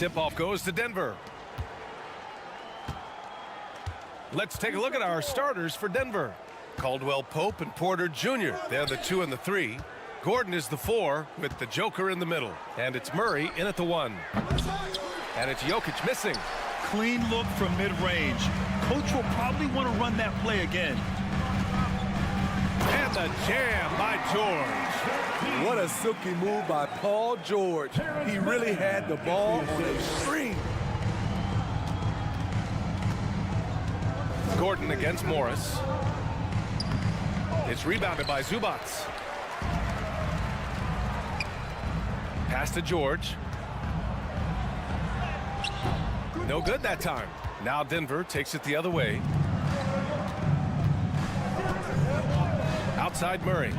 tip-off goes to Denver. Let's take a look at our starters for Denver. Caldwell Pope and Porter Jr. They're the 2 and the 3. Gordon is the 4 with the Joker in the middle. And it's Murray in at the 1. And it's Jokic missing. Clean look from mid-range. Coach will probably want to run that play again. And the jam by George. What a silky move by Paul George. He really had the ball on a string. Gordon against Morris. It's rebounded by Zubac. Pass to George. No good that time. Now Denver takes it the other way. Outside Murray.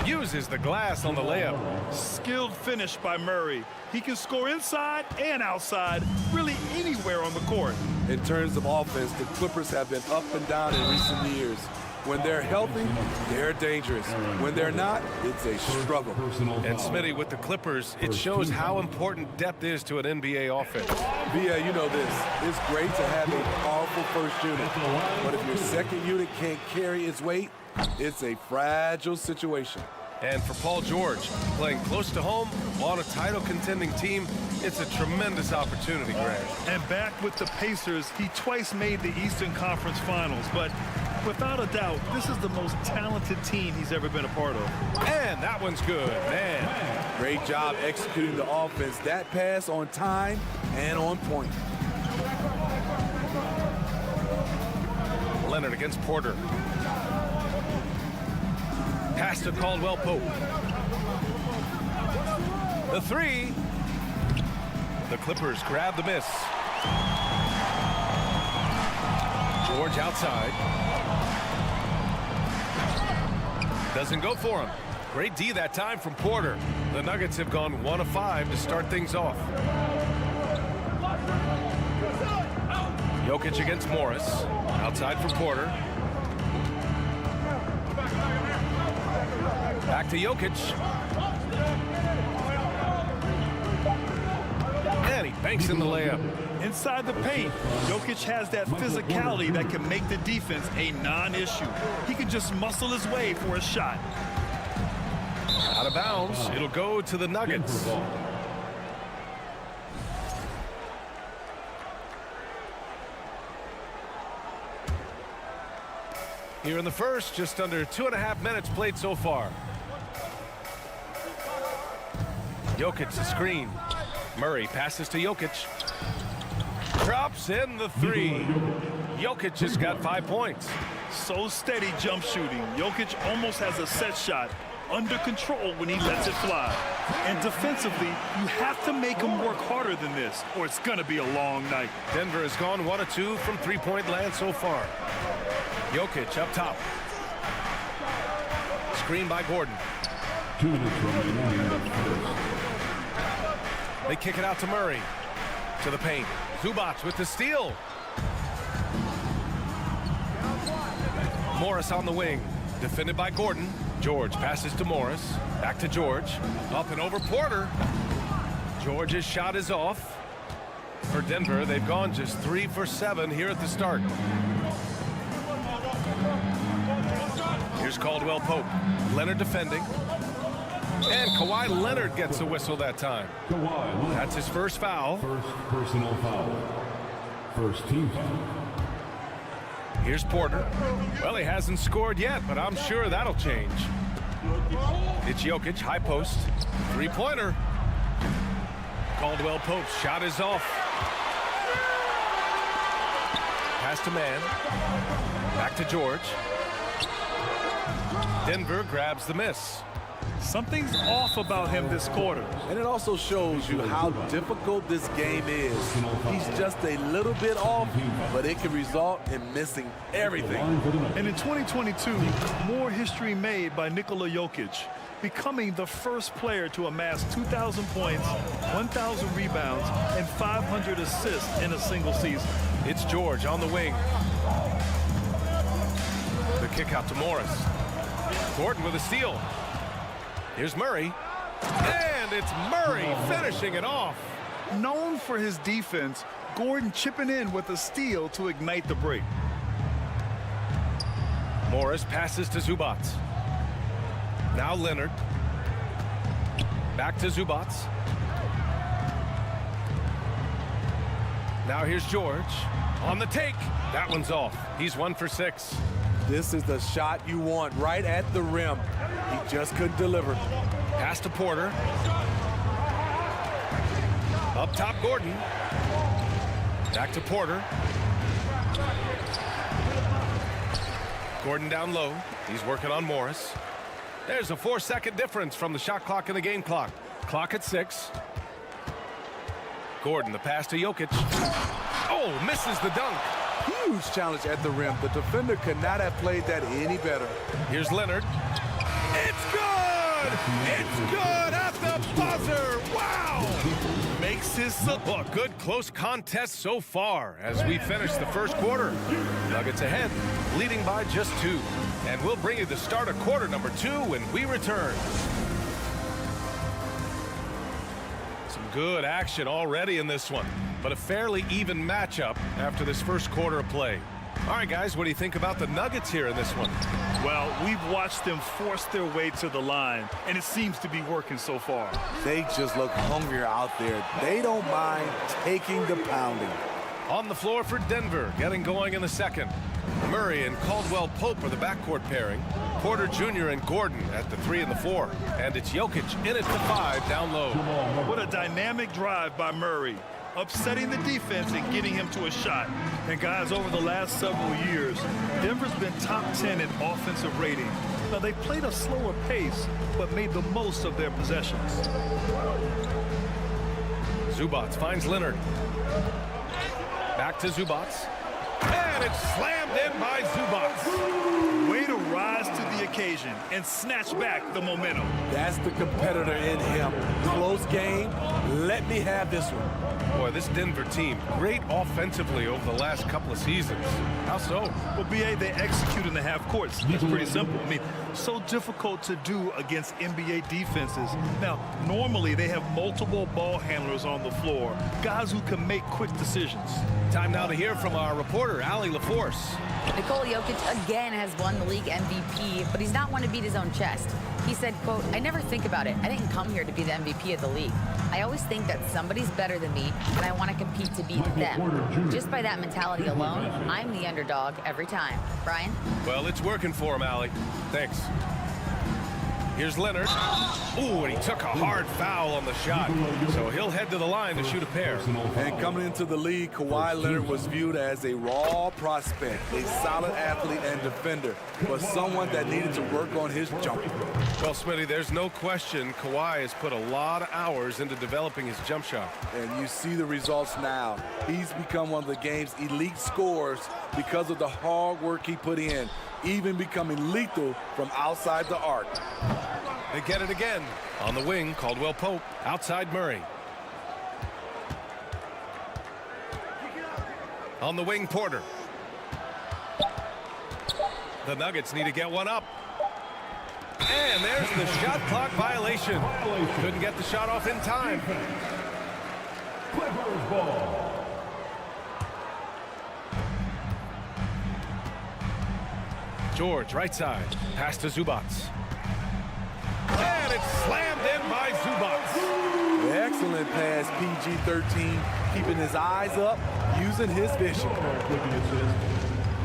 Uses the glass on the layup. Skilled finish by Murray. He can score inside and outside, really anywhere on the court. In terms of offense, the Clippers have been up and down in recent years. When they're healthy, they're dangerous. When they're not, it's a struggle. And Smitty, with the Clippers, it shows how important depth is to an NBA offense. Via, you know this. It's great to have a powerful first unit. But if your second unit can't carry its weight, it's a fragile situation. And for Paul George, playing close to home on a title-contending team, it's a tremendous opportunity, Greg. And back with the Pacers, he twice made the Eastern Conference Finals. But without a doubt, this is the most talented team he's ever been a part of. And that one's good, man. Great job executing the offense. That pass on time and on point. Leonard against Porter. Pass to Caldwell Pope. The 3. The Clippers grab the miss. George outside. Doesn't go for him. Great D that time from Porter. The Nuggets have gone 1 of 5 to start things off. Jokic against Morris. Outside for Porter. Back to Jokic. And he banks in the layup. Inside the paint, Jokic has that physicality that can make the defense a non-issue. He can just muscle his way for a shot. Out of bounds. It'll go to the Nuggets. Here in the first, just under 2.5 minutes played so far. Jokic the screen. Murray passes to Jokic. Drops in the 3. Jokic has got 5 points. So steady jump shooting. Jokic almost has a set shot under control when he lets it fly. And defensively, you have to make him work harder than this, or it's going to be a long night. Denver has gone 1 of 2 from three-point land so far. Jokic up top. Screen by Gordon. 2 minutes remaining. They kick it out to Murray. To the paint. Zubac with the steal. Morris on the wing. Defended by Gordon. George passes to Morris. Back to George. Up and over Porter. George's shot is off. For Denver, they've gone just 3 for 7 here at the start. Here's Caldwell Pope. Leonard defending. And Kawhi Leonard gets a whistle that time. That's his first foul. First personal foul. First team foul. Here's Porter. Well, he hasn't scored yet, but I'm sure that'll change. It's Jokic, high post. Three-pointer. Caldwell Pope's shot is off. Pass to man. Back to George. Denver grabs the miss. Something's off about him this quarter. And it also shows you how difficult this game is. He's just a little bit off, but it can result in missing everything. And in 2022, more history made by Nikola Jokic, becoming the first player to amass 2,000 points, 1,000 rebounds, and 500 assists in a single season. It's George on the wing. The kick out to Morris. Gordon with a steal. Here's Murray. And it's Murray finishing it off. Known for his defense, Gordon chipping in with a steal to ignite the break. Morris passes to Zubac. Now Leonard. Back to Zubac. Now here's George. On the take. That one's off. He's 1 for 6. This is the shot you want right at the rim. He just couldn't deliver. Pass to Porter. Up top, Gordon. Back to Porter. Gordon down low. He's working on Morris. There's a 4-second difference from the shot clock and the game clock. Clock at 6. Gordon, the pass to Jokic. Oh, misses the dunk. Huge challenge at the rim. The defender could not have played that any better. Here's Leonard. It's good! It's good at the buzzer! Wow! Makes his a good close contest so far as we finish the first quarter. Nuggets ahead, leading by just 2. And we'll bring you the start of quarter number 2 when we return. Some good action already in this one, but a fairly even matchup after this first quarter of play. All right, guys, what do you think about the Nuggets here in this one? Well, we've watched them force their way to the line, and it seems to be working so far. They just look hungrier out there. They don't mind taking the pounding. On the floor for Denver, getting going in the second. Murray and Caldwell-Pope are the backcourt pairing. Porter Jr. and Gordon at the 3 and the 4. And it's Jokic in at the 5 down low. What a dynamic drive by Murray, upsetting the defense and getting him to a shot. And guys, over the last several years, Denver's been top 10 in offensive rating. Now, they played a slower pace, but made the most of their possessions. Zubac finds Leonard. Back to Zubac. And it's slammed in by Zubac. Way to rise to the occasion and snatch back the momentum. That's the competitor in him. Close game. Let me have this one. Boy, this Denver team, great offensively over the last couple of seasons. How so? Well, BA, they execute in the half courts. That's pretty simple. I mean, so difficult to do against NBA defenses. Now, normally they have multiple ball handlers on the floor, guys who can make quick decisions. Time now to hear from our reporter, Allie LaForce. Nikola Jokic again has won the league MVP, but he's not one to beat his own chest. He said, quote, "I never think about it. I didn't come here to be the MVP of the league. I always think that somebody's better than me, and I want to compete to beat them. Just by that mentality alone, I'm the underdog every time." Brian? Well, it's working for him, Allie. Thanks. Here's Leonard. Ooh, and he took a hard foul on the shot. So he'll head to the line to shoot a pair. And coming into the league, Kawhi Leonard was viewed as a raw prospect, a solid athlete and defender, but someone that needed to work on his jumper. Well, Smitty, there's no question Kawhi has put a lot of hours into developing his jump shot. And you see the results now. He's become one of the game's elite scorers because of the hard work he put in, even becoming lethal from outside the arc. They get it again. On the wing, Caldwell-Pope. Outside Murray. On the wing, Porter. The Nuggets need to get one up. And there's the shot clock violation. Couldn't get the shot off in time. Clippers ball. George, right side. Pass to Zubac. And it's slammed in by Zubac. Excellent pass, PG-13, keeping his eyes up, using his vision.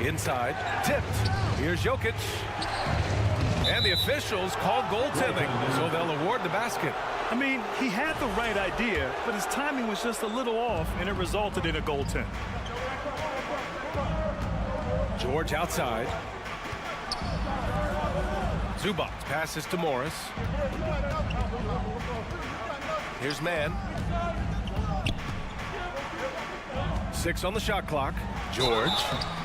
Inside, tipped. Here's Jokic. And the officials called goaltending, so they'll award the basket. I mean, he had the right idea, but his timing was just a little off, and it resulted in a goaltend. George outside. Zubac passes to Morris. Here's Mann. 6 on the shot clock. George.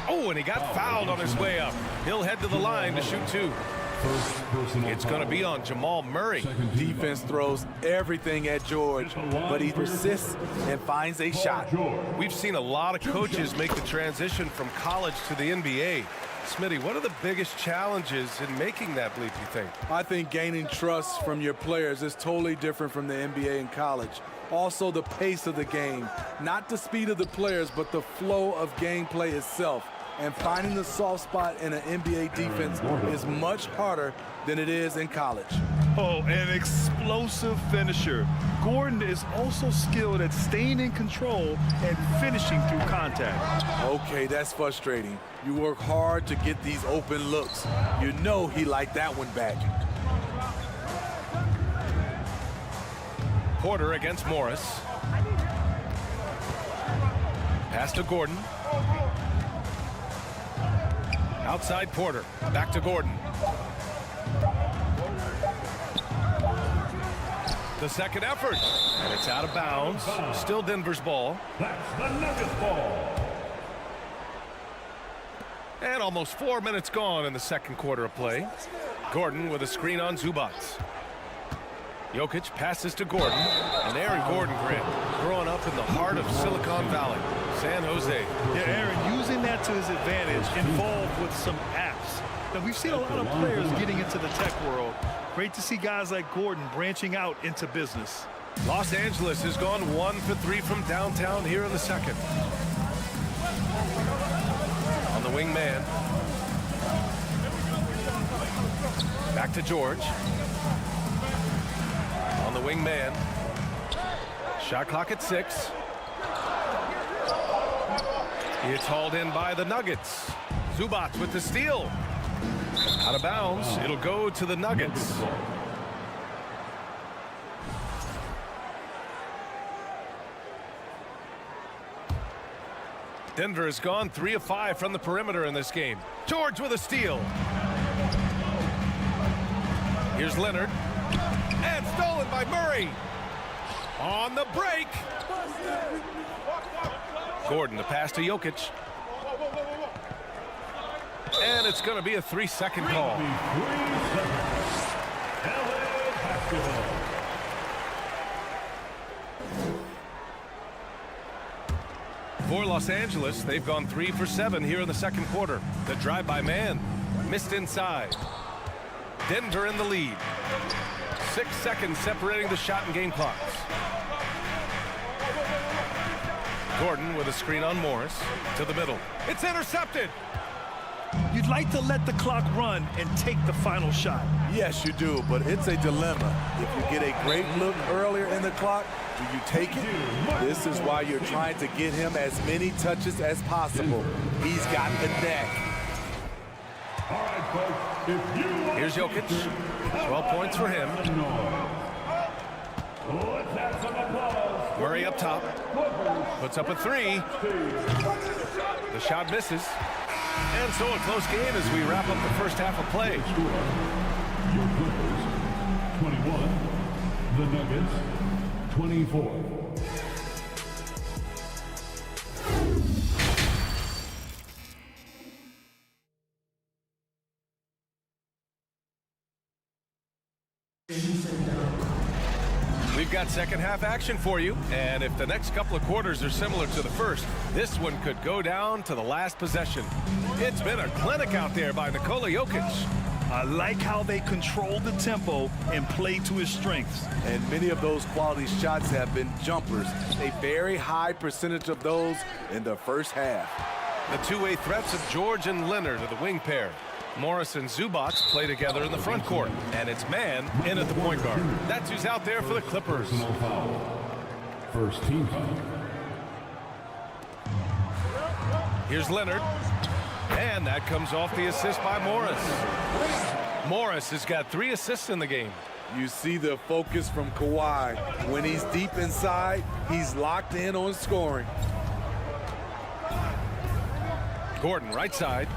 Oh, and he got fouled on his way up. He'll head to the line to shoot 2. It's going to be on Jamal Murray. Defense throws everything at George, but he persists and finds a shot. We've seen a lot of coaches make the transition from college to the NBA. Smitty, what are the biggest challenges in making that leap, you think? I think gaining trust from your players is totally different from the NBA and college. Also, the pace of the game, not the speed of the players, but the flow of gameplay itself. And finding the soft spot in an NBA defense is much harder than it is in college. Oh, an explosive finisher. Gordon is also skilled at staying in control and finishing through contact. Okay, that's frustrating. You work hard to get these open looks. You know he liked that one back. Porter against Morris. Pass to Gordon. Outside Porter. Back to Gordon. The second effort. And it's out of bounds. Still Denver's ball. That's the Nuggets ball. And almost 4 minutes gone in the second quarter of play. Gordon with a screen on Zubac. Jokic passes to Gordon. And Aaron Gordon growing up in the heart of Silicon Valley, San Jose. Yeah, Aaron using that to his advantage, involved with some apps. Now, we've seen a lot of players getting into the tech world. Great to see guys like Gordon branching out into business. Los Angeles has gone 1 for 3 from downtown here in the second. On the wing man. Back to George. On the wing man. Shot clock at 6. It's hauled in by the Nuggets. Zubac with the steal. Out of bounds. It'll go to the Nuggets. Denver has gone 3 of 5 from the perimeter in this game. George with a steal. Here's Leonard. And stolen by Murray. On the break. Gordon, the pass to Jokic. And it's going to be a 3-second call. For Los Angeles, they've gone 3 for 7 here in the second quarter. The drive by man missed inside. Denver in the lead. 6 seconds separating the shot and game clocks. Gordon with a screen on Morris to the middle. It's intercepted. You'd like to let the clock run and take the final shot. Yes, you do, but it's a dilemma. If you get a great look earlier in the clock, do you take it? This is why you're trying to get him as many touches as possible. He's got the neck. Here's Jokic. 12 points for him. Murray up top. Puts up a 3. The shot misses. And so a close game as we wrap up the first half of play. Your Clippers, 21. The Nuggets, 24. We've got second half action for you, and if the next couple of quarters are similar to the first, this one could go down to the last possession. It's been a clinic out there by Nikola Jokic. I like how they control the tempo and play to his strengths. And many of those quality shots have been jumpers. A very high percentage of those in the first half. The two-way threats of George and Leonard are the wing pair. Morris and Zubac play together in the front court, and it's man in at the point guard. That's who's out there for the Clippers. Personal foul. First team foul. Here's Leonard, and that comes off the assist by Morris. Morris has got 3 assists in the game. You see the focus from Kawhi. When he's deep inside, he's locked in on scoring. Gordon, right side.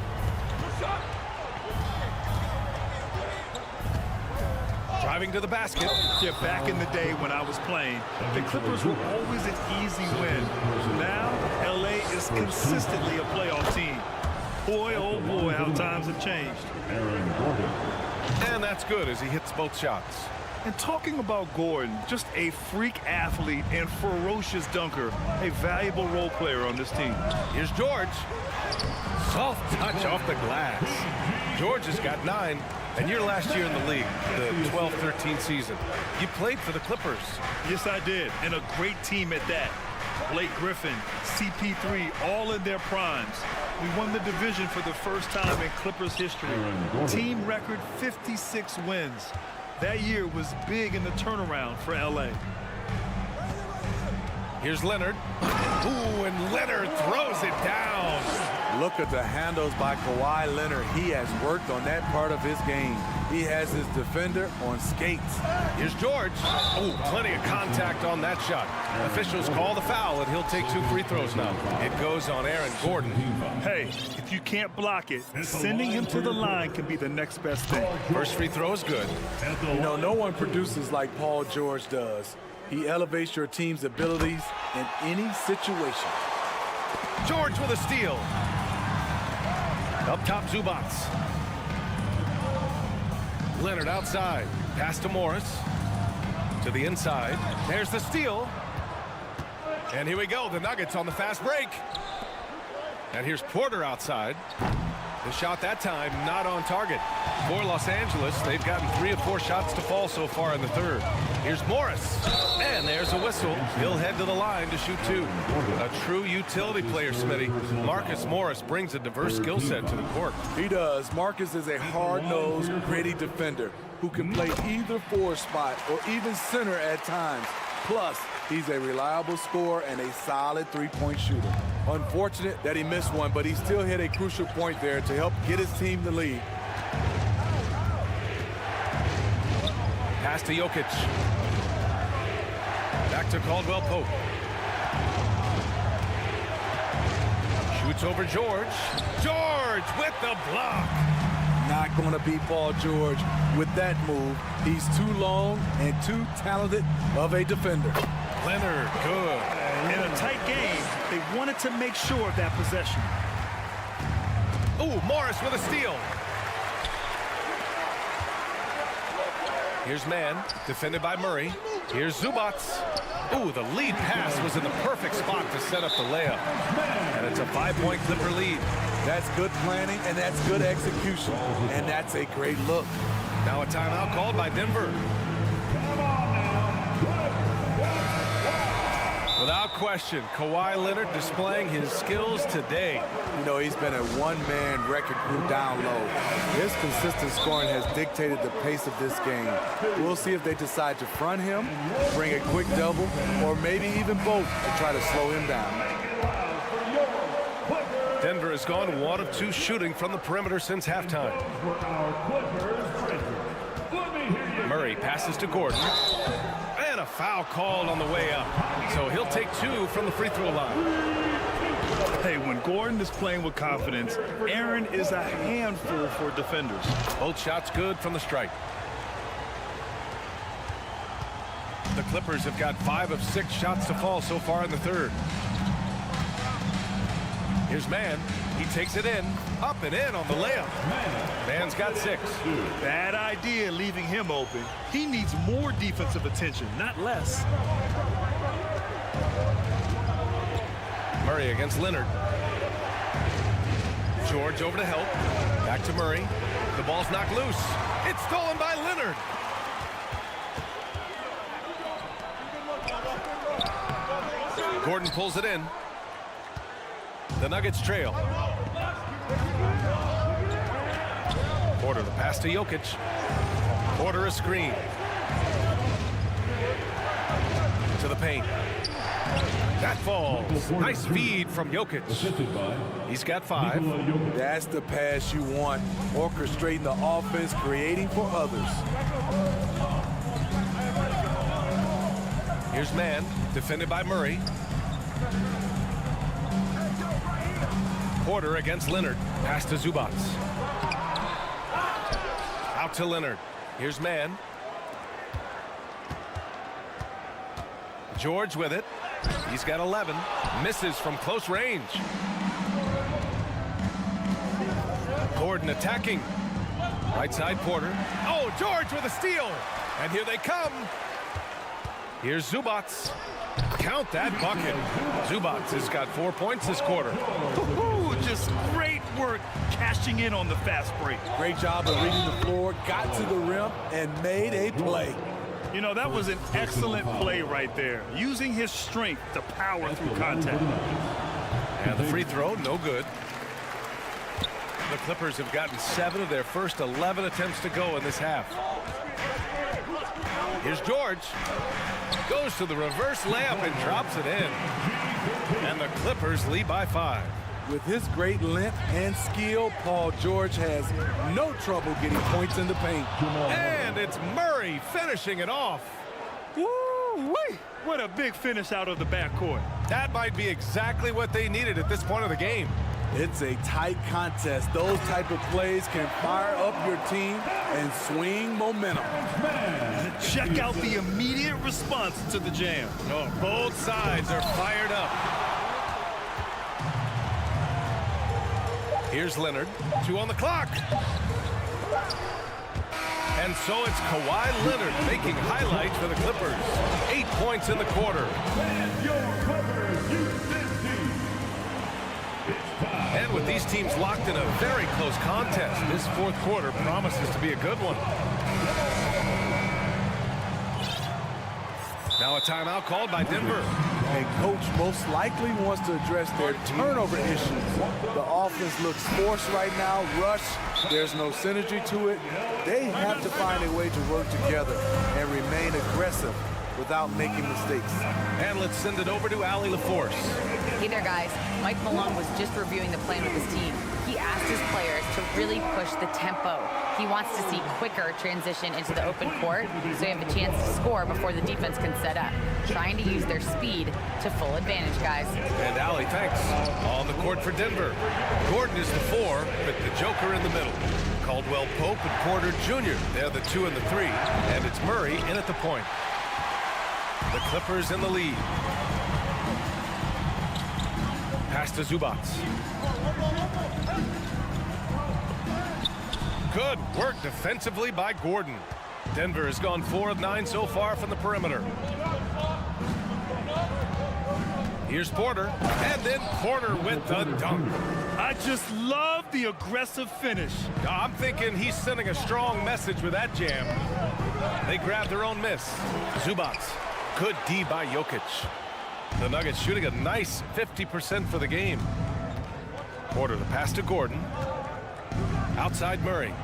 Driving to the basket. Yeah, back in the day when I was playing, the Clippers were always an easy win. Now, LA is consistently a playoff team. Boy, oh boy, how times have changed. Aaron Gordon. And that's good as he hits both shots. And talking about Gordon, just a freak athlete and ferocious dunker, a valuable role player on this team. Here's George. Soft touch off the glass. George has got 9, and your last year in the league, the 12-13 season, you played for the Clippers. Yes, I did, and a great team at that. Blake Griffin, CP3, all in their primes. We won the division for the first time in Clippers history. Team record 56 wins. That year was big in the turnaround for LA. Here's Leonard. Ooh, and Leonard throws it down. Look at the handles by Kawhi Leonard. He has worked on that part of his game. He has his defender on skates. Here's George. Oh, plenty of contact on that shot. Officials call the foul, and he'll take 2 free throws now. It goes on Aaron Gordon. Hey, if you can't block it, sending him to the line can be the next best thing. First free throw is good. You know, no one produces like Paul George does. He elevates your team's abilities in any situation. George with a steal. Up top, Zubats. Leonard outside. Pass to Morris. To the inside. There's the steal. And here we go. The Nuggets on the fast break. And here's Porter outside. The shot that time not on target. For Los Angeles, they've gotten 3 of 4 shots to fall so far in the third. Here's Morris. And there's a whistle. He'll head to the line to shoot 2. A true utility player, Smitty. Marcus Morris brings a diverse skill set to the court. He does. Marcus is a hard-nosed, gritty defender who can play either 4 spot or even center at times. Plus, he's a reliable scorer and a solid 3-point shooter. Unfortunate that he missed one, but he still hit a crucial point there to help get his team the lead. Pass to Jokic. Back to Caldwell Pope. Shoots over George. George with the block. Not going to beat Paul George with that move. He's too long and too talented of a defender. Leonard, good. In a tight game, they wanted to make sure of that possession. Ooh, Morris with a steal. Here's Mann, defended by Murray. Here's Zubats. Ooh, the lead pass was in the perfect spot to set up the layup. And it's a 5-point Clipper lead. That's good planning, and that's good execution. And that's a great look. Now a timeout called by Denver. Without question, Kawhi Leonard displaying his skills today. You know, he's been a one-man wrecking crew down low. His consistent scoring has dictated the pace of this game. We'll see if they decide to front him, bring a quick double, or maybe even both to try to slow him down. Denver has gone 1 of 2 shooting from the perimeter since halftime. Murray passes to Gordon. And a foul called on the way up. So he'll take 2 from the free throw line. Hey, when Gordon is playing with confidence, Aaron is a handful for defenders. Both shots good from the stripe. The Clippers have got 5 of 6 shots to fall so far in the third. Here's Mann. He takes it in. Up and in on the layup. Mann's got 6. Bad idea leaving him open. He needs more defensive attention, not less. Murray against Leonard. George over to help. Back to Murray. The ball's knocked loose. It's stolen by Leonard. Gordon pulls it in. The Nuggets trail. Porter the pass to Jokic. Porter a screen. To the paint. That falls. Nice feed from Jokic. He's got 5. That's the pass you want. Orchestrating the offense, creating for others. Here's Mann, defended by Murray. Porter against Leonard. Pass to Zubats. Out to Leonard. Here's Mann. George with it. He's got 11. Misses from close range. Gordon attacking. Right side Porter. Oh, George with a steal. And here they come. Here's Zubac. Count that bucket. Zubac has got 4 points this quarter. Ooh, just great work cashing in on the fast break. Great job of reading the floor, got to the rim, and made a play. You know, that was an excellent play right there, using his strength to power through contact. And the free throw, no good. The Clippers have gotten 7 of their first 11 attempts to go in this half. Here's George. Goes to the reverse layup and drops it in. And the Clippers lead by 5. With his great length and skill, Paul George has no trouble getting points in the paint. And it's Murray finishing it off. Woo-wee! What a big finish out of the backcourt. That might be exactly what they needed at this point of the game. It's a tight contest. Those type of plays can fire up your team and swing momentum. Check out the immediate response to the jam. Oh, both sides are fired up. Here's Leonard. 2 on the clock. And so it's Kawhi Leonard making highlights for the Clippers. 8 points in the quarter. And with these teams locked in a very close contest, this fourth quarter promises to be a good one. Now a timeout called by Denver. And coach most likely wants to address their turnover issues. The offense looks forced right now, rush. There's no synergy to it. They have to find a way to work together and remain aggressive without making mistakes. And let's send it over to Allie LaForce. Hey there, guys. Mike Malone was just reviewing the plan with his team. He asked his players to really push the tempo. He wants to see quicker transition into the open court so they have a chance to score before the defense can set up. Trying to use their speed to full advantage, guys. And Allie, thanks. On the court for Denver. Gordon is the 4 with the Joker in the middle. Caldwell Pope and Porter Jr. They're the 2 and the 3. And it's Murray in at the point. The Clippers in the lead. Pass to Zubac. Good work defensively by Gordon. Denver has gone 4 of 9 so far from the perimeter. Here's Porter, and then Porter with the dunk. I just love the aggressive finish. I'm thinking he's sending a strong message with that jam. They grab their own miss. Zubac. Good D by Jokic. The Nuggets shooting a nice 50% for the game. Porter, the pass to Gordon. Outside Murray.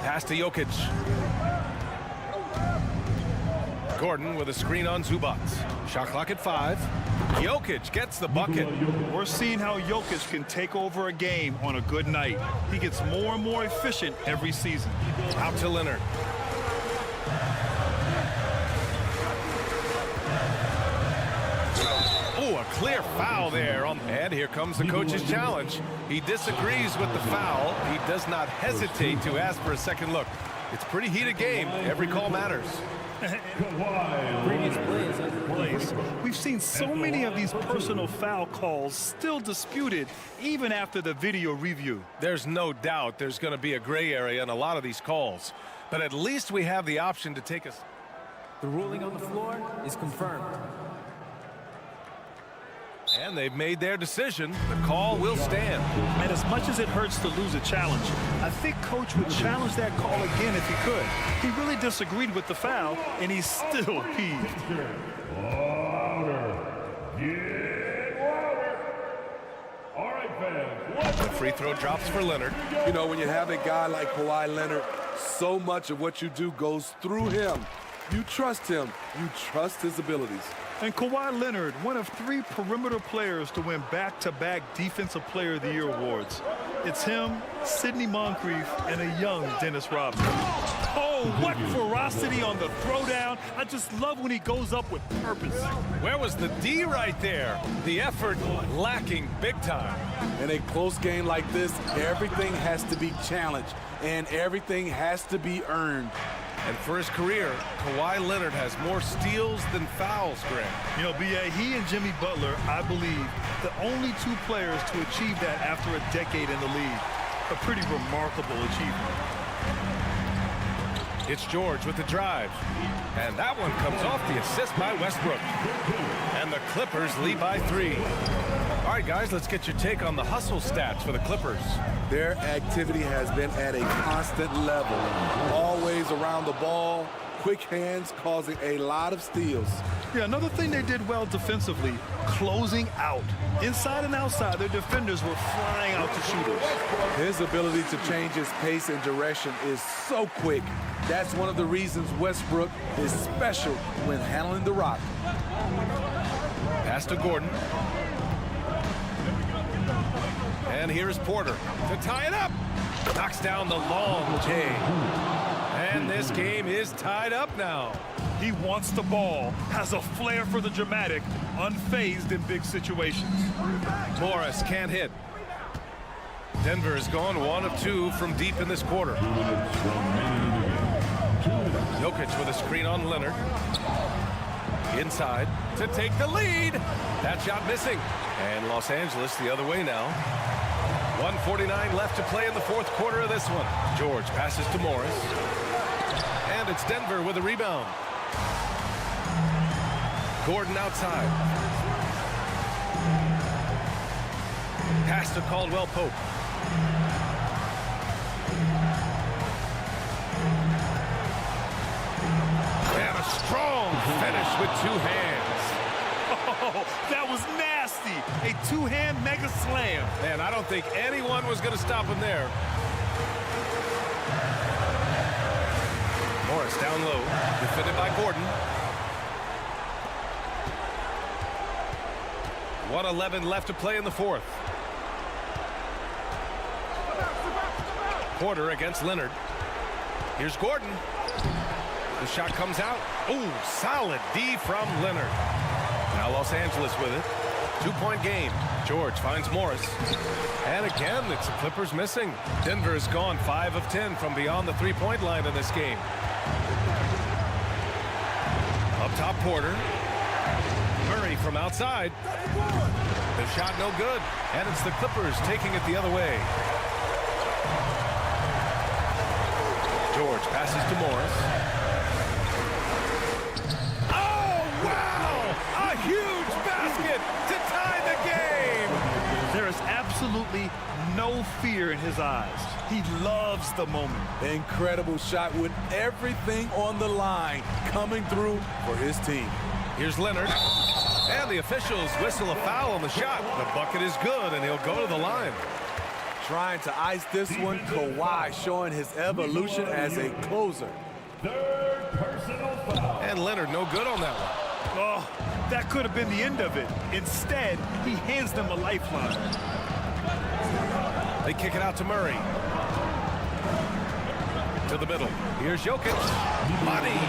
Pass to Jokic. Gordon with a screen on Zubac. Shot clock at 5. Jokic gets the bucket. We're seeing how Jokic can take over a game on a good night. He gets more and more efficient every season. Out to Leonard. Oh, a clear foul there. And here comes the coach's challenge. He disagrees with the foul. He does not hesitate to ask for a second look. It's a pretty heated game. Every call matters. Previous plays. We've seen so many of these personal foul calls still disputed even after the video review. There's no doubt there's going to be a gray area in a lot of these calls. But at least we have the option to take us. The ruling on the floor is confirmed. And they've made their decision. The call will stand. And as much as it hurts to lose a challenge, I think Coach would challenge that call again if he could. He really disagreed with the foul, and he's still peeved. Louder. Get louder. All right, fans. The free throw drops for Leonard. You know, when you have a guy like Kawhi Leonard, so much of what you do goes through him. You trust him. You trust his abilities. And Kawhi Leonard, one of 3 perimeter players to win back-to-back Defensive Player of the Year awards. It's him, Sidney Moncrief, and a young Dennis Rodman. Oh, what ferocity on the throwdown. I just love when he goes up with purpose. Where was the D right there? The effort lacking big time. In a close game like this, everything has to be challenged, and everything has to be earned. And for his career, Kawhi Leonard has more steals than fouls, Greg. You know, B.A., he and Jimmy Butler, I believe, the only 2 players to achieve that after a decade in the league. a pretty remarkable achievement. It's George with the drive. And that one comes off the assist by Westbrook. And the Clippers lead by 3. All right, guys, let's get your take on the hustle stats for the Clippers. Their activity has been at a constant level. Always around the ball, quick hands causing a lot of steals. Yeah, another thing they did well defensively, closing out. Inside and outside, their defenders were flying out to shooters. His ability to change his pace and direction is so quick. That's one of the reasons Westbrook is special when handling the rock. Pass to Gordon. And here's Porter to tie it up. Knocks down the long J. And this game is tied up now. He wants the ball, has a flair for the dramatic, unfazed in big situations. Morris can't hit. Denver has gone 1 of 2 from deep in this quarter. Jokic with a screen on Leonard. Inside to take the lead. That shot missing. And Los Angeles the other way now. 1:49 left to play in the fourth quarter of this one. George passes to Morris. And it's Denver with a rebound. Gordon outside. Pass to Caldwell Pope. And a strong finish with 2 hands. Oh, that was nasty. A 2-hand mega slam. Man, I don't think anyone was going to stop him there. Morris down low, defended by Gordon. 1:11 left to play in the fourth. Porter against Leonard. Here's Gordon. The shot comes out. Ooh, solid D from Leonard. Now Los Angeles with it. 2-point game. George finds Morris. And again, it's the Clippers missing. Denver has gone 5 of 10 from beyond the 3-point line in this game. Up top, Porter. Murray from outside. The shot no good. And it's the Clippers taking it the other way. George passes to Morris. Oh, wow! A huge basket to tie the game! There is absolutely no fear in his eyes. He loves the moment. Incredible shot with everything on the line coming through for his team. Here's Leonard. And the officials whistle a foul on the shot. The bucket is good, and he'll go to the line. Trying to ice this one, Kawhi showing his evolution as a closer. And Leonard no good on that one. Oh, that could have been the end of it. Instead, he hands them a lifeline. They kick it out to Murray. To the middle. Here's Jokic. Money.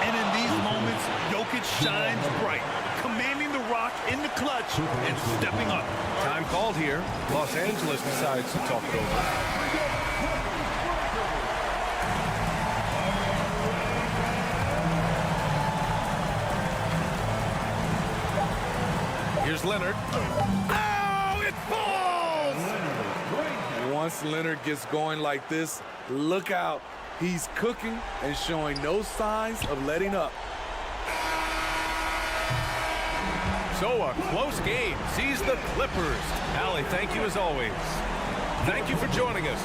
And in these moments, Jokic shines bright, commanding the rock in the clutch and stepping up. Time called here. Los Angeles decides to talk it over. Here's Leonard. Oh, it falls! Once Leonard gets going like this, look out. He's cooking and showing no signs of letting up. So a close game sees the Clippers. Allie, thank you as always. Thank you for joining us.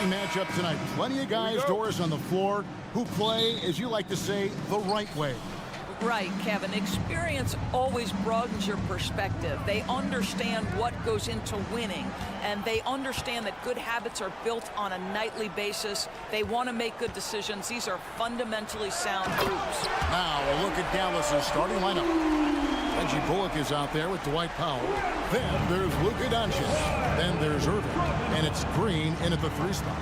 exciting matchup tonight. Plenty of guys, Doris, on the floor who play, as you like to say, the right way. Right, Kevin. Experience always broadens your perspective. They understand what goes into winning, and they understand that good habits are built on a nightly basis. They want to make good decisions. These are fundamentally sound groups. Now a look at Dallas's starting lineup. Reggie Bullock is out there with Dwight Powell. Then there's Luka Doncic. Then there's Irving. And it's Green in at the 3 spot.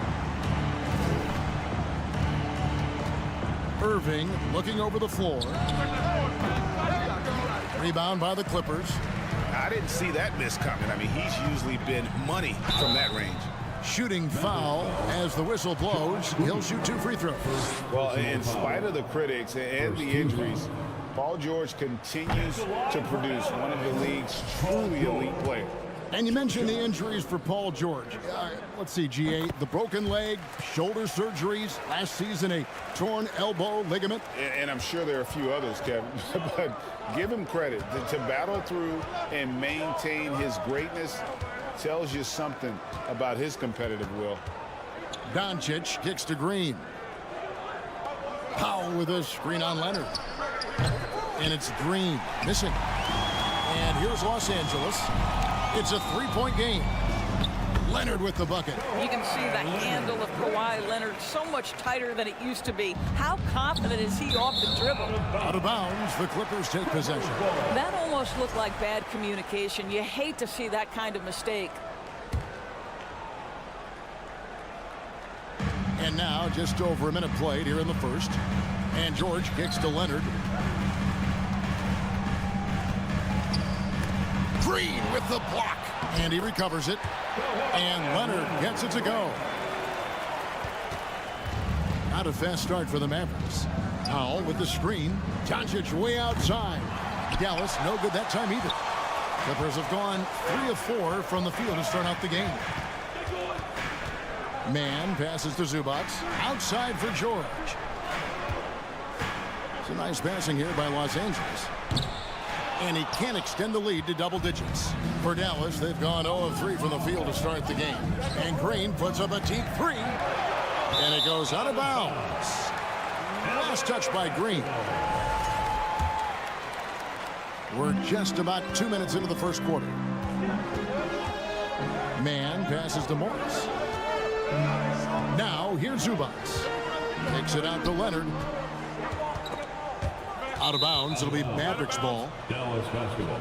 Irving looking over the floor. Rebound by the Clippers. I didn't see that miss coming. I mean, he's usually been money from that range. Shooting foul as the whistle blows. He'll shoot 2 free throws. Well, in spite of the critics and the injuries, Paul George continues to produce one of the league's truly elite players. And you mentioned the injuries for Paul George. Let's see, GA, the broken leg, shoulder surgeries, last season a torn elbow ligament. And I'm sure there are a few others, Kevin, but give him credit. To battle through and maintain his greatness tells you something about his competitive will. Doncic kicks to Green. Powell with a screen on Leonard. And it's Green missing. And here's Los Angeles. It's a 3-point game. Leonard with the bucket. You can see the handle of Kawhi Leonard so much tighter than it used to be. How confident is he off the dribble? Out of bounds, the Clippers take possession. That almost looked like bad communication. You hate to see that kind of mistake. And now just over a minute played here in the first. And George kicks to Leonard. Green with the block. And he recovers it. And Leonard gets it to go. Not a fast start for the Mavericks. Powell with the screen. Doncic way outside. Dallas no good that time either. Clippers have gone 3 of 4 from the field to start out the game. Man passes to Zubac. Outside for George. It's a nice passing here by Los Angeles. And he can't extend the lead to double digits. For Dallas, they've gone 0 of 3 from the field to start the game. And Green puts up a deep 3. And it goes out of bounds. Last touch by Green. We're just about 2 minutes into the first quarter. Man passes to Morris. Now here's Zubac. Takes it out to Leonard. Out of bounds. It'll be Mavericks ball. Dallas basketball.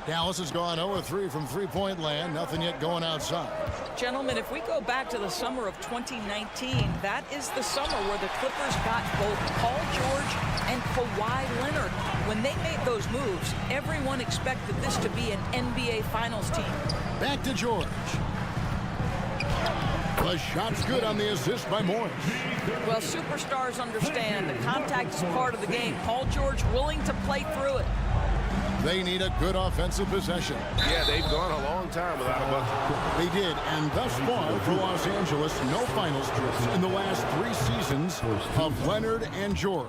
Dallas has gone 0 of 3 from 3-point land. Nothing yet going outside. Gentlemen, if we go back to the summer of 2019, that is the summer where the Clippers got both Paul George and Kawhi Leonard. When they made those moves, everyone expected this to be an NBA Finals team. Back to George. The shot's good on the assist by Morris. Well, superstars understand the contact is part of the game. Paul George willing to play through it. They need a good offensive possession. Yeah, they've gone a long time without a bucket. They did, and thus far for Los Angeles, no finals trips in the last 3 seasons of Leonard and George.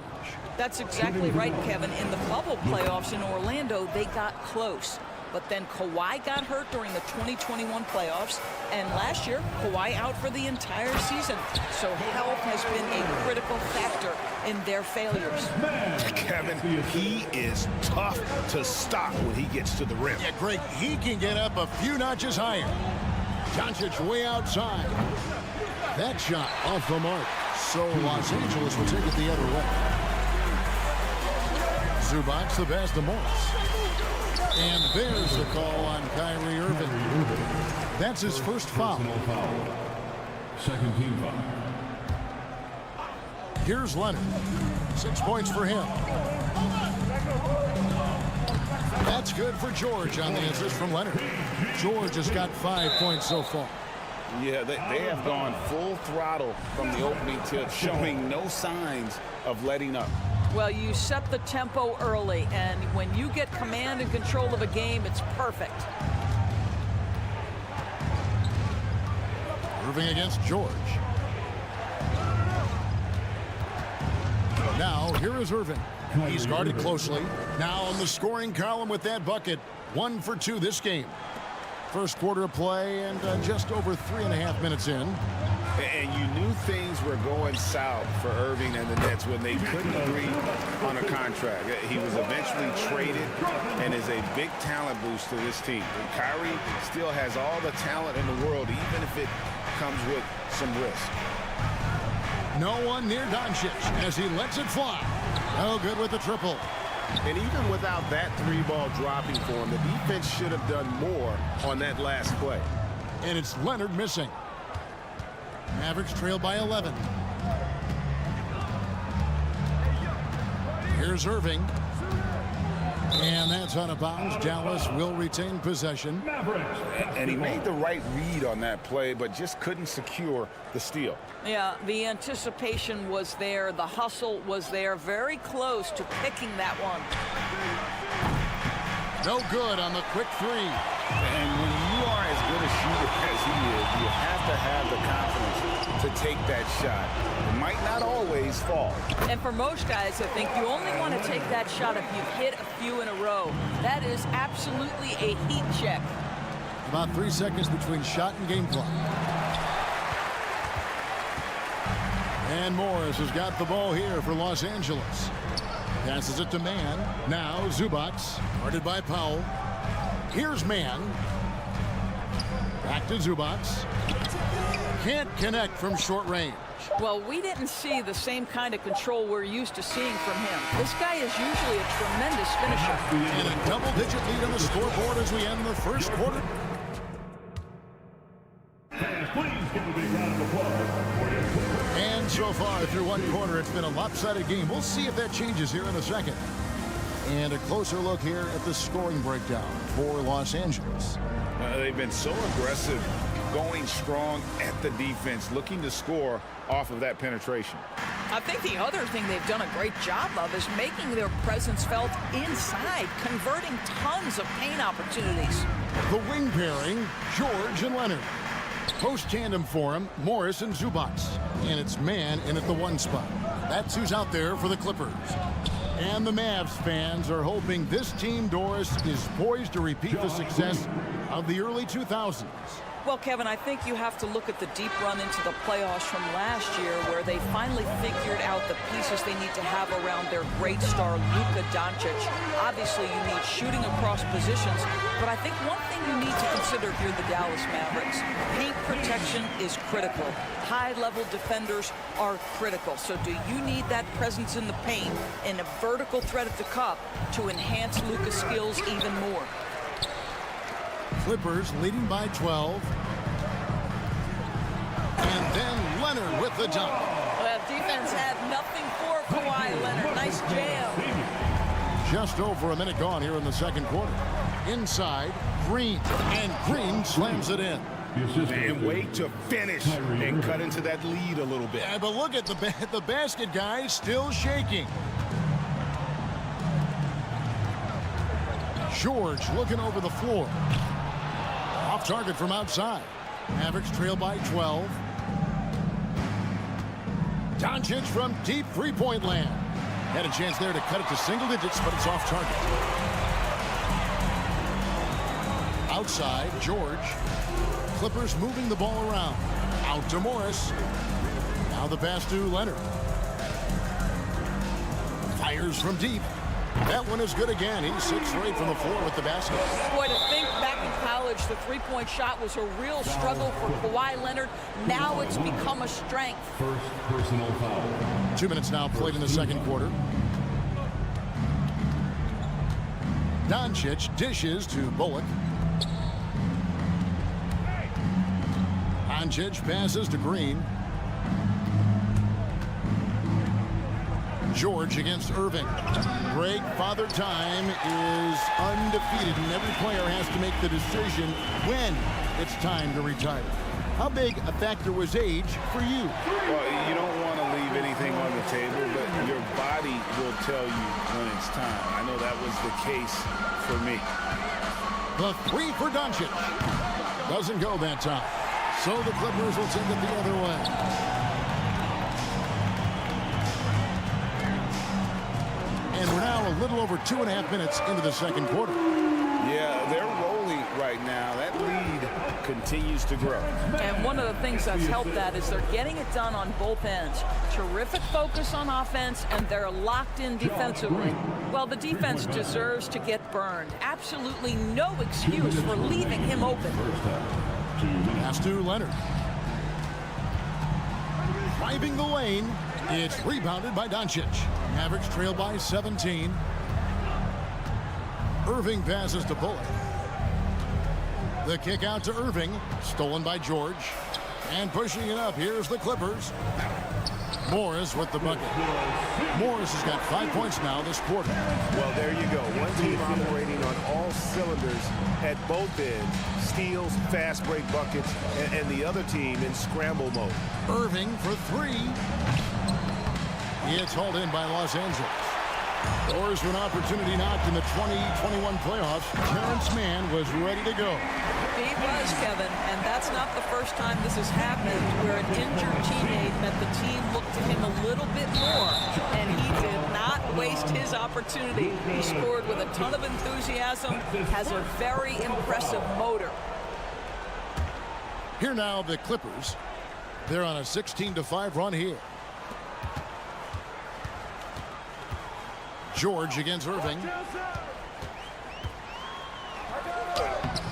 That's exactly right, Kevin. In the bubble playoffs in Orlando, they got close. But then Kawhi got hurt during the 2021 playoffs, and last year, Kawhi out for the entire season. So health has been a critical factor in their failures. Kevin, he is tough to stop when he gets to the rim. Yeah, Greg, he can get up a few notches higher. Doncic way outside. That shot off the mark. So Los Angeles will take it the other way. Zubac the pass to Morris. And there's the call on Kyrie Irving. That's his first foul. Second team foul. Here's Leonard. 6 points for him. That's good for George on the assist from Leonard. George has got 5 points so far. Yeah, they have gone full throttle from the opening tip, showing no signs of letting up. Well, you set the tempo early, and when you get command and control of a game, it's perfect. Irving against George. Now, here is Irving. He's guarded closely. Now on the scoring column with that bucket. 1 for 2 this game. First quarter of play and just over 3.5 minutes in. And you knew things were going south for Irving and the Nets when they couldn't agree on a contract. He was eventually traded and is a big talent boost to this team. And Kyrie still has all the talent in the world, even if it comes with some risk. No one near Doncic as he lets it fly. No good with the triple. And even without that three-ball dropping for him, the defense should have done more on that last play. And it's Leonard missing. Mavericks trail by 11. Here's Irving. And that's out of bounds. Dallas will retain possession. And he made the right read on that play, but just couldn't secure the steal. Yeah, the anticipation was there. The hustle was there. Very close to picking that one. No good on the quick three. And when you are as good a shooter as he is, you have to have the confidence to take that shot. It might not always fall. And for most guys, I think you only want to take that shot if you've hit a few in a row. That is absolutely a heat check. About 3 seconds between shot and game clock. And Morris has got the ball here for Los Angeles. Passes it to Mann. Now Zubac, guarded by Powell. Here's Mann. Back to Zubac. Can't connect from short range. Well, we didn't see the same kind of control we're used to seeing from him. This guy is usually a tremendous finisher. And a double-digit lead on the scoreboard as we end the first quarter. And so far through one quarter, it's been a lopsided game. We'll see if that changes here in a second. And a closer look here at the scoring breakdown for Los Angeles. They've been so aggressive, going strong at the defense, looking to score off of that penetration. I think the other thing they've done a great job of is making their presence felt inside, converting tons of paint opportunities. The wing pairing, George and Leonard. Post tandem for him, Morris and Zubac. And it's Mann in at the 1 spot. That's who's out there for the Clippers. And the Mavs fans are hoping this team, Doris, is poised to repeat the success of the early 2000s. Well, Kevin, I think you have to look at the deep run into the playoffs from last year where they finally figured out the pieces they need to have around their great star, Luka Doncic. Obviously, you need shooting across positions, but I think one thing you need to consider here, the Dallas Mavericks, paint protection is critical. High-level defenders are critical. So do you need that presence in the paint and a vertical threat at the cup to enhance Luka's skills even more? Clippers leading by 12. And then Leonard with the dunk. Well, defense had nothing for Kawhi Leonard. Nice jam. Just over a minute gone here in the second quarter. Inside, Green. And Green slams it in. And wait to finish and cut into that lead a little bit. Yeah, but look at the basket, guys, still shaking. George looking over the floor. Off target from outside. Mavericks trail by 12. Doncic from deep three-point land. Had a chance there to cut it to single digits, but it's off target. Outside, George. Clippers moving the ball around. Out to Morris. Now the pass to Leonard. Fires from deep. That one is good again. He's 6 for 8 from the floor with the basket. Boy, to think back in college, the three-point shot was a real struggle for Kawhi Leonard. Now it's become a strength. First personal foul. 2 minutes now played in the second quarter. Doncic dishes to Bullock. Doncic passes to Green. George against Irving. Greg, Father Time is undefeated, and every player has to make the decision when it's time to retire. How big a factor was age for you? Well, you don't want to leave anything on the table, but your body will tell you when it's time. I know that was the case for me. The 3 for Doncic. Doesn't go that time. So the Clippers will take it the other way. And we're now a little over 2.5 minutes into the second quarter. Yeah, they're rolling right now. That lead continues to grow. And one of the things that's helped that is they're getting it done on both ends. Terrific focus on offense, and they're locked in defensively. Well, the defense deserves to get burned. Absolutely no excuse for leaving him open. Pass to Leonard. Driving the lane. It's rebounded by Doncic. Mavericks trail by 17. Irving passes to Bullock. The kick out to Irving. Stolen by George. And pushing it up, here's the Clippers. Morris with the bucket. Morris has got 5 points now this quarter. Well, there you go. One team operating on all cylinders at both ends. Steals, fast break buckets, and the other team in scramble mode. Irving for three. It's hauled in by Los Angeles. Doors to an opportunity knocked in the 2021 playoffs. Terrence Mann was ready to go. He was, Kevin, and that's not the first time this has happened where an injured teammate meant the team looked to him a little bit more, and he did not waste his opportunity. He scored with a ton of enthusiasm, has a very impressive motor. Here now the Clippers. They're on a 16-5 run here. George against Irving.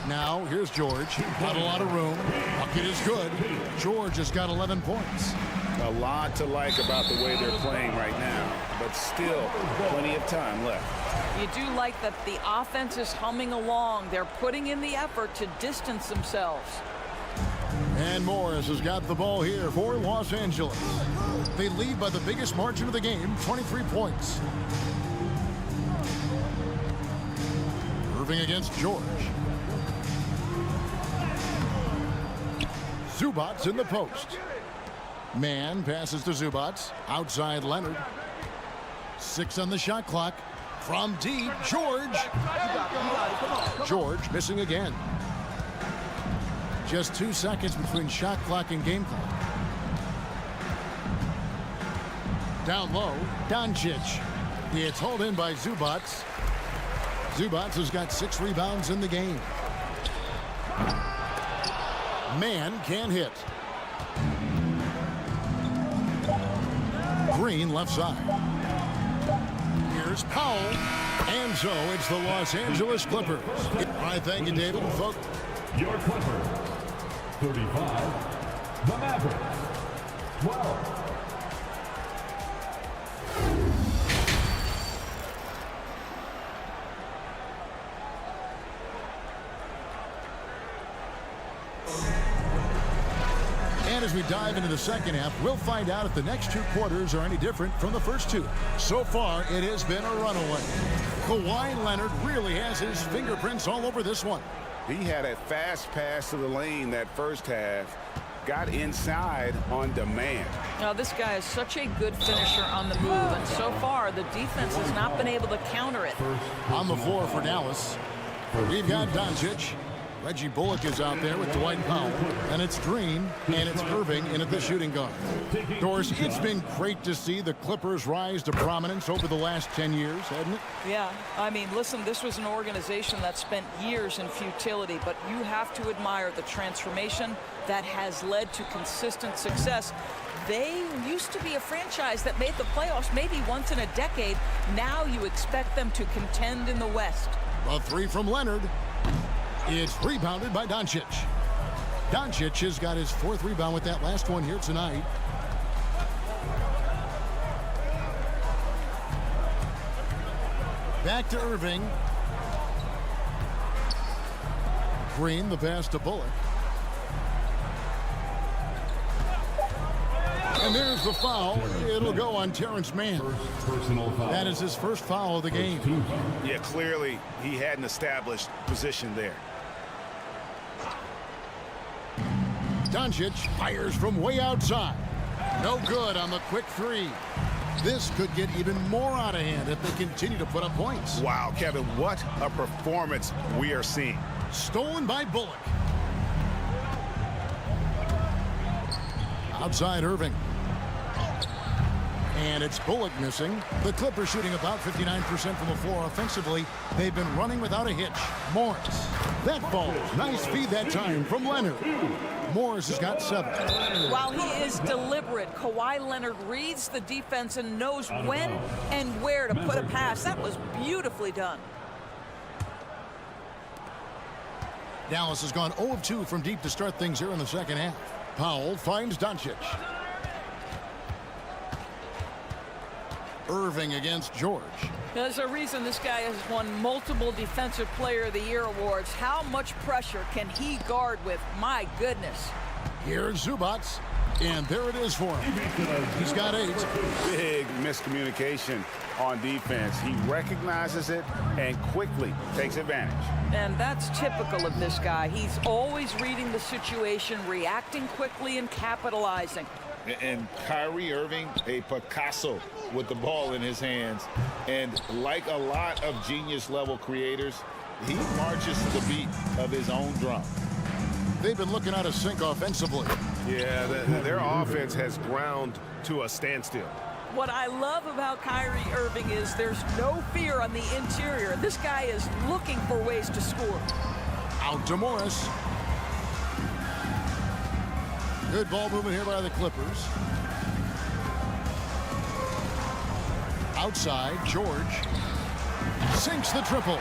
Now here's George. Not a lot of room. Bucket is good. George has got 11 points. A lot to like about the way they're playing right now, but still plenty of time left. You do like that the offense is humming along. They're putting in the effort to distance themselves. And Morris has got the ball here for Los Angeles. They lead by the biggest margin of the game, 23 points. Irving against George. Zubats in the post. Mann passes to Zubats. Outside Leonard. 6 on the shot clock. From deep, George. George missing again. Just 2 seconds between shot clock and game clock. Down low, Doncic. It's hauled in by Zubats. Zubats has got 6 rebounds in the game. Mann can't hit. Green left side. Here's Powell. And so it's the Los Angeles Clippers. All right, thank you, David. Folks. Your Clippers, 35. The Mavericks, 12. And as we dive into the second half, we'll find out if the next 2 quarters are any different from the first 2. So far, it has been a runaway. Kawhi Leonard really has his fingerprints all over this one. He had a fast pass to the lane that first half, got inside on demand. Now, this guy is such a good finisher on the move, and so far, the defense has not been able to counter it. On the floor for Dallas, we've got Doncic. Reggie Bullock is out there with Dwight Powell. And it's Green, and it's Irving in at the shooting guard. Doris, it's been great to see the Clippers rise to prominence over the last 10 years, hasn't it? Yeah, I mean, listen, this was an organization that spent years in futility, but you have to admire the transformation that has led to consistent success. They used to be a franchise that made the playoffs maybe once in a decade. Now you expect them to contend in the West. A 3 from Leonard. It's rebounded by Doncic. Doncic has got his 4th rebound with that last one here tonight. Back to Irving. Green, the pass to Bullock. And there's the foul. It'll go on Terrence Mann. Personal foul. That is his first foul of the game. Yeah, clearly he had an established position there. Doncic fires from way outside. No good on the quick 3. This could get even more out of hand if they continue to put up points. Wow, Kevin, what a performance we are seeing. Stolen by Bullock. Outside Irving. And it's Bullock missing. The Clippers shooting about 59% from the floor offensively. They've been running without a hitch. Morris. That falls. Nice feed that time from Leonard. Morris has got 7. While he is deliberate, Kawhi Leonard reads the defense and knows when and where to put a pass. That was beautifully done. Dallas has gone 0 of 2 from deep to start things here in the second half. Powell finds Doncic. Irving against George. There's a reason this guy has won multiple Defensive Player of the Year awards. How much pressure can he guard with? My goodness. Here's Zubac, and there it is for him. He's got 8. Big miscommunication on defense. He recognizes it and quickly takes advantage. And that's typical of this guy. He's always reading the situation, reacting quickly, and capitalizing. And Kyrie Irving, a Picasso with the ball in his hands. And like a lot of genius-level creators, he marches to the beat of his own drum. They've been looking out of sync offensively. Yeah, their offense has ground to a standstill. What I love about Kyrie Irving is there's no fear on the interior. This guy is looking for ways to score. Out to Morris. Good ball movement here by the Clippers. Outside, George sinks the triple.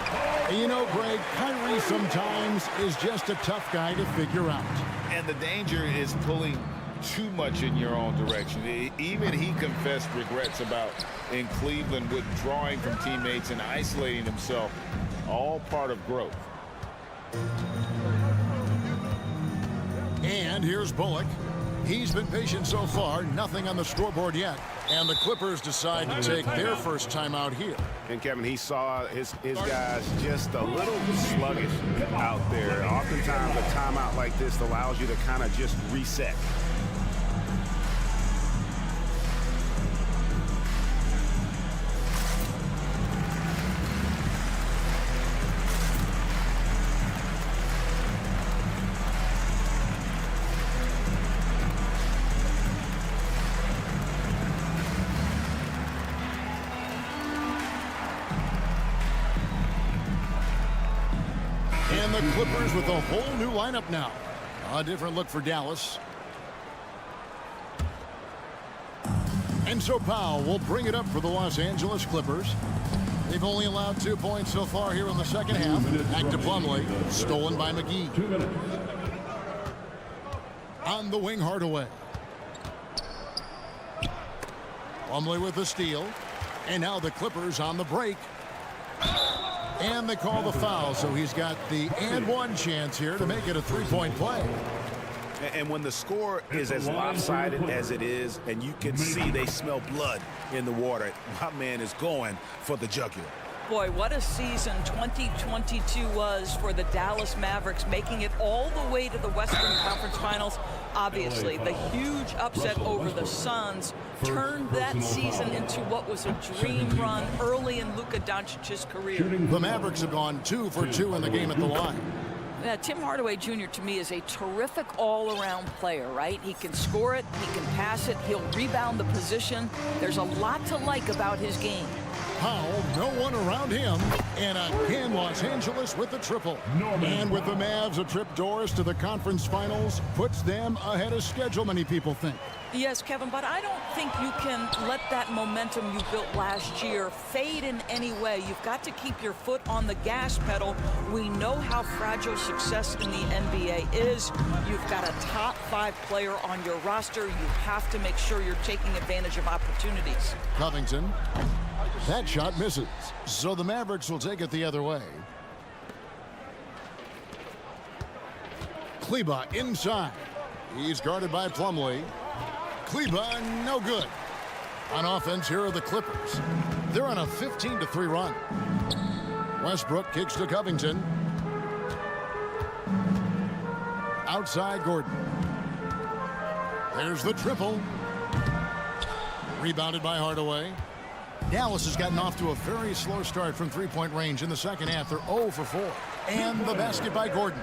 And you know, Greg, Kyrie sometimes is just a tough guy to figure out. And the danger is pulling too much in your own direction. Even he confessed regrets about in Cleveland withdrawing from teammates and isolating himself. All part of growth. And here's Bullock. He's been patient so far, nothing on the scoreboard yet. And the Clippers decide to take their first timeout here. And Kevin, he saw his guys just a little sluggish out there. Oftentimes a timeout like this allows you to kind of just reset. And the Clippers with a whole new lineup now. A different look for Dallas. And so Powell will bring it up for the Los Angeles Clippers. They've only allowed 2 points so far here in the second half. Back to Plumlee. Stolen by McGee. 2 minutes. On the wing, Hardaway. Plumlee with the steal. And now the Clippers on the break. And they call the foul, so he's got the and one chance here to make it a three-point play. And when the score is as lopsided as it is, and you can see they smell blood in the water, my man is going for the jugular. Boy, what a season 2022 was for the Dallas Mavericks, making it all the way to the Western Conference Finals. Obviously, the huge upset over the Suns turned that season into what was a dream run early in Luka Doncic's career. The Mavericks have gone 2 for 2 in the game at the line. Yeah, Tim Hardaway Jr. to me is a terrific all-around player, right? He can score it, he can pass it, he'll rebound the position. There's a lot to like about his game. Powell, no one around him, and again Los Angeles with the triple. And with the Mavs, a trip doors to the conference finals puts them ahead of schedule, many people think. Yes, Kevin, but I don't think you can let that momentum you built last year fade in any way. You've got to keep your foot on the gas pedal. We know how fragile success in the NBA is. You've got a top 5 player on your roster. You have to make sure you're taking advantage of opportunities. Covington. That shot misses. So the Mavericks will take it the other way. Kleber inside. He's guarded by Plumlee. Kleber, no good. On offense, here are the Clippers. They're on a 15-3 run. Westbrook kicks to Covington. Outside Gordon. There's the triple. Rebounded by Hardaway. Dallas has gotten off to a very slow start from three-point range in the second half. They're 0 for 4. And the basket by Gordon.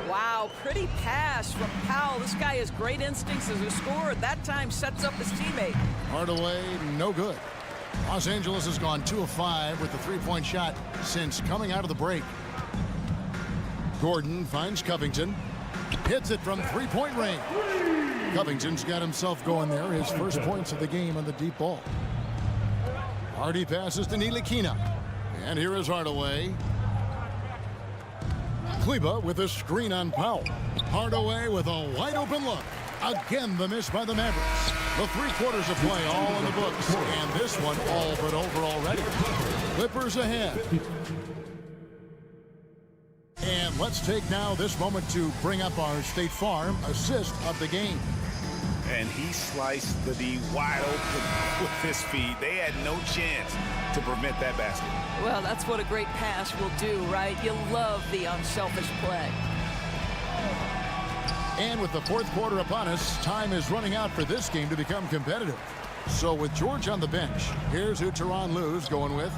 Wow, pretty pass from Powell. This guy has great instincts as a scorer. At that time, sets up his teammate. Hardaway, no good. Los Angeles has gone 2 of 5 with the three-point shot since coming out of the break. Gordon finds Covington. Hits it from three-point range. Covington's got himself going there. His first points of the game on the deep ball. Hardy passes to Ntilikina. And here is Hardaway. Kleba with a screen on Powell. Hardaway with a wide open look. Again, the miss by the Mavericks. The 3 quarters of play all in the books. And this one all but over already. Clippers ahead. And let's take now this moment to bring up our State Farm assist of the game. And he sliced the D wide open with his feet. They had no chance to prevent that basket. Well, that's what a great pass will do, right? You love the unselfish play. And with the 4th quarter upon us, time is running out for this game to become competitive. So with George on the bench, here's who Tyronn Lue's going with.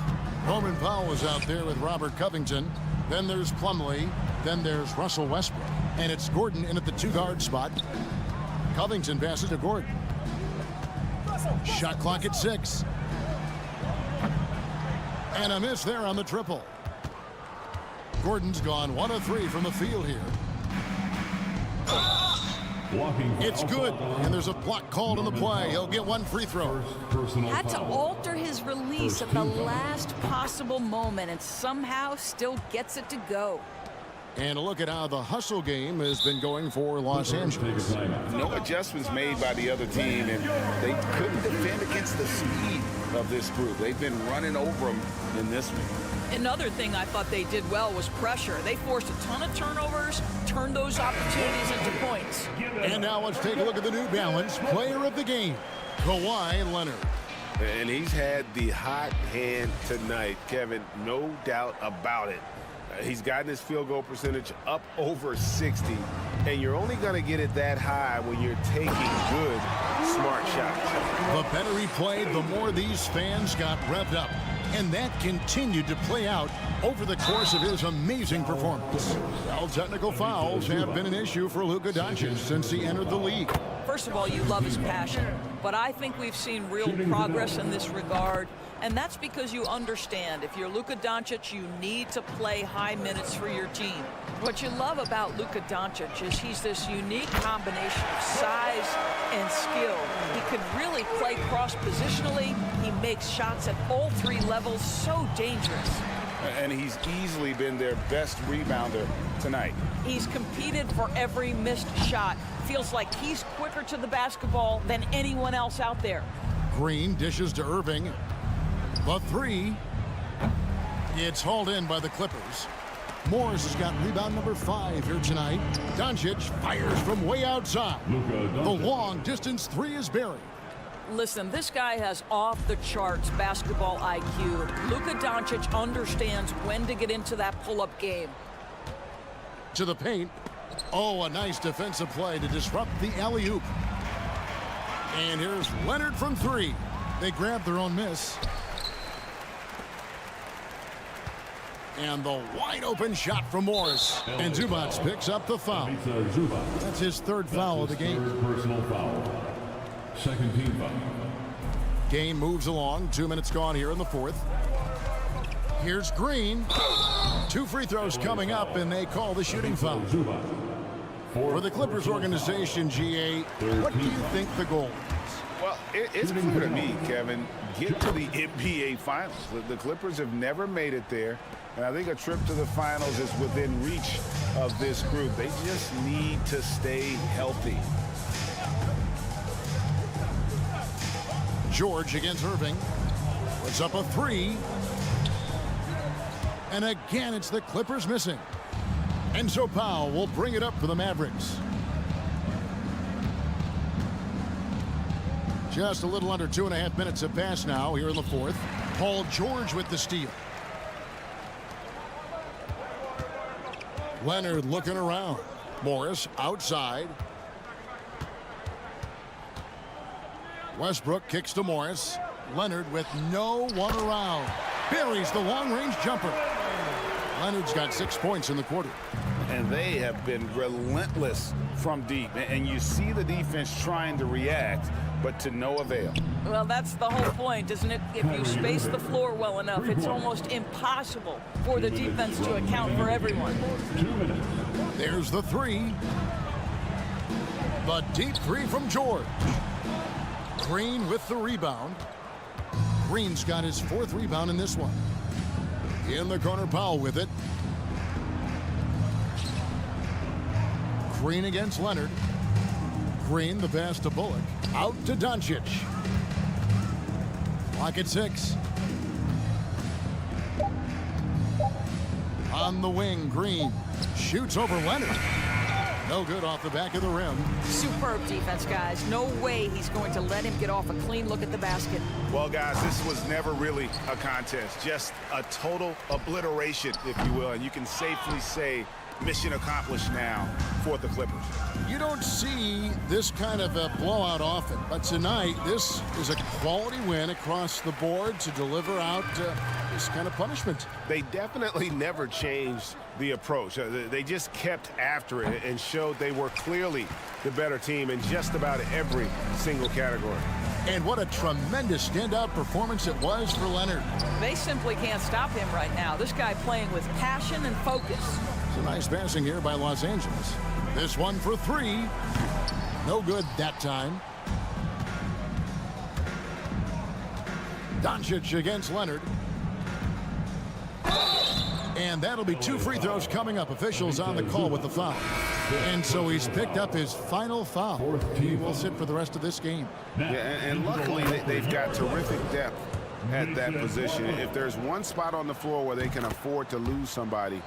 Norman Powell is out there with Robert Covington. Then there's Plumlee. Then there's Russell Westbrook. And it's Gordon in at the 2-guard spot. Covington passes to Gordon. Shot clock at 6. And a miss there on the triple. Gordon's gone 1 of 3 from the field here. It's good, and there's a block called on the play. He'll get 1 free throw. Had to alter his release at the last possible moment and somehow still gets it to go. And a look at how the hustle game has been going for Los Angeles. No adjustments made by the other team, and they couldn't defend against the speed of this group. They've been running over them in this one. Another thing I thought they did well was pressure. They forced a ton of turnovers, turned those opportunities into points. And now let's take a look at the New Balance player of the game, Kawhi Leonard. And he's had the hot hand tonight, Kevin, no doubt about it. He's gotten his field goal percentage up over 60, and you're only going to get it that high when you're taking good, smart shots. The better he played, the more these fans got revved up. And that continued to play out over the course of his amazing performance. Well, technical fouls have been an issue for Luka Doncic since he entered the league. First of all, you love his passion, but I think we've seen real progress in this regard, and that's because you understand if you're Luka Doncic, you need to play high minutes for your team. What you love about Luka Doncic is he's this unique combination of size and skill. He could really play cross-positionally. He makes shots at all 3 levels, so dangerous. And he's easily been their best rebounder tonight. He's competed for every missed shot. Feels like he's quicker to the basketball than anyone else out there. Green dishes to Irving. The 3. It's hauled in by the Clippers. Morris has got rebound number 5 here tonight. Doncic fires from way outside. The long distance 3 is buried. Listen, this guy has off-the-charts basketball IQ. Luka Doncic understands when to get into that pull-up game. To the paint. Oh, a nice defensive play to disrupt the alley-oop. And here's Leonard from 3. They grab their own miss. And the wide-open shot from Morris. And Zubac picks up the foul. That's his 3rd foul of the game. Personal foul. 2nd team foul. Game moves along. 2 minutes gone here in the 4th. Here's Green. 2 free throws coming up, and they call the shooting foul. For the Clippers organization, GA, what do you think the goal is? Well, it's clear to me, Kevin. Get to the NBA Finals. The Clippers have never made it there, and I think a trip to the Finals is within reach of this group. They just need to stay healthy. George against Irving. Puts up a 3. And again, it's the Clippers missing. And so Powell will bring it up for the Mavericks. Just a little under 2.5 minutes have passed now here in the 4th. Paul George with the steal. Leonard looking around. Morris outside. Westbrook kicks to Morris. Leonard with no one around. Buries the long-range jumper. Leonard's got 6 points in the quarter. And they have been relentless from deep. And you see the defense trying to react, but to no avail. Well, that's the whole point, isn't it? If you space the floor well enough, it's almost impossible for the defense to account for everyone. There's the three. The deep three from George. Green with the rebound. Green's got his 4th rebound in this one. In the corner, Powell with it. Green against Leonard. Green, the pass to Bullock. Out to Doncic. Clock at 6. On the wing, Green shoots over Leonard. No good off the back of the rim. Superb defense, guys. No way he's going to let him get off a clean look at the basket. Well, guys, this was never really a contest. Just a total obliteration, if you will. And you can safely say mission accomplished now for the Clippers. You don't see this kind of a blowout often, but tonight this is a quality win across the board to deliver out this kind of punishment. They definitely never changed the approach. They just kept after it and showed they were clearly the better team in just about every single category. And what a tremendous standout performance it was for Leonard. They simply can't stop him right now. This guy playing with passion and focus. It's a nice passing here by Los Angeles. This one for 3. No good that time. Doncic against Leonard. And that'll be 2 free throws coming up. Officials on the call with the foul. And so he's picked up his final foul. He will sit for the rest of this game. Yeah, and luckily they've got terrific depth at that position. If there's one spot on the floor where they can afford to lose somebody,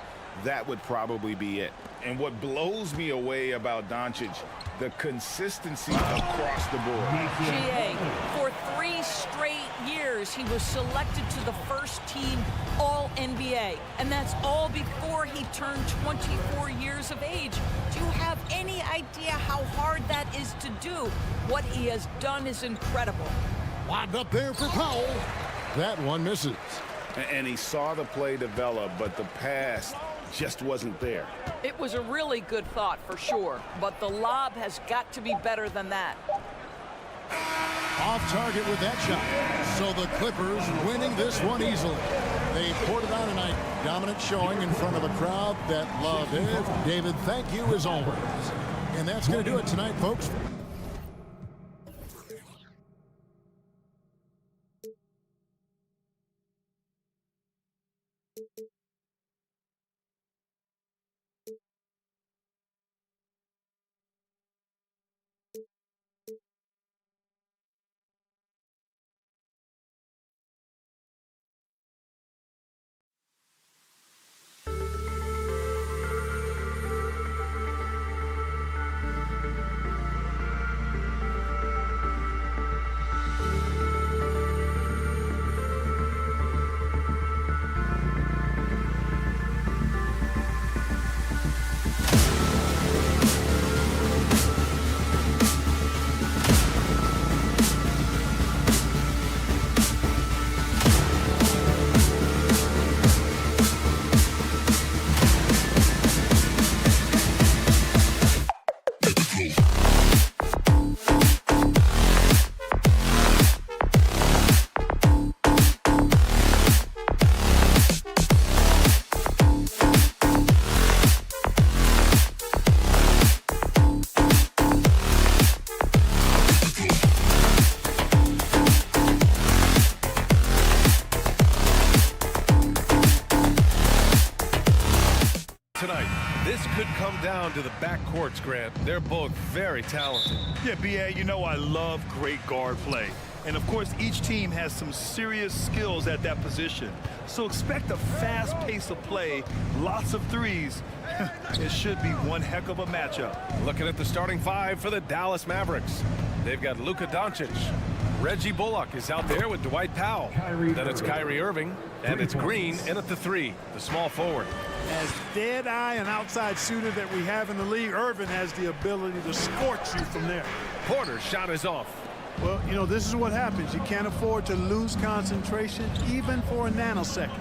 that would probably be it. And what blows me away about Doncic, the consistency across the board. GA, for 3 straight years, he was selected to the first team All-NBA. And that's all before he turned 24 years of age. Do you have any idea how hard that is to do? What he has done is incredible. Lobbed up there for Powell. That one misses. And he saw the play develop, but the pass just wasn't there. It was a really good thought for sure, but the lob has got to be better than that. Off target with that shot. So the Clippers winning this one easily. They poured it on tonight. Dominant showing in front of a crowd that loved it. David, thank you as always. And that's going to do it tonight, folks. Down to the backcourts, Grant. They're both very talented. Yeah, B.A., you know I love great guard play. And, of course, each team has some serious skills at that position. So expect a fast pace of play, lots of threes. It should be one heck of a matchup. Looking at the starting 5 for the Dallas Mavericks. They've got Luka Doncic. Reggie Bullock is out there with Dwight Powell. Then it's Kyrie Irving. And it's Green in at the 3, the small forward. As dead-eye and outside shooter that we have in the league, Irvin has the ability to scorch you from there. Porter's shot is off. Well, you know, this is what happens. You can't afford to lose concentration even for a nanosecond.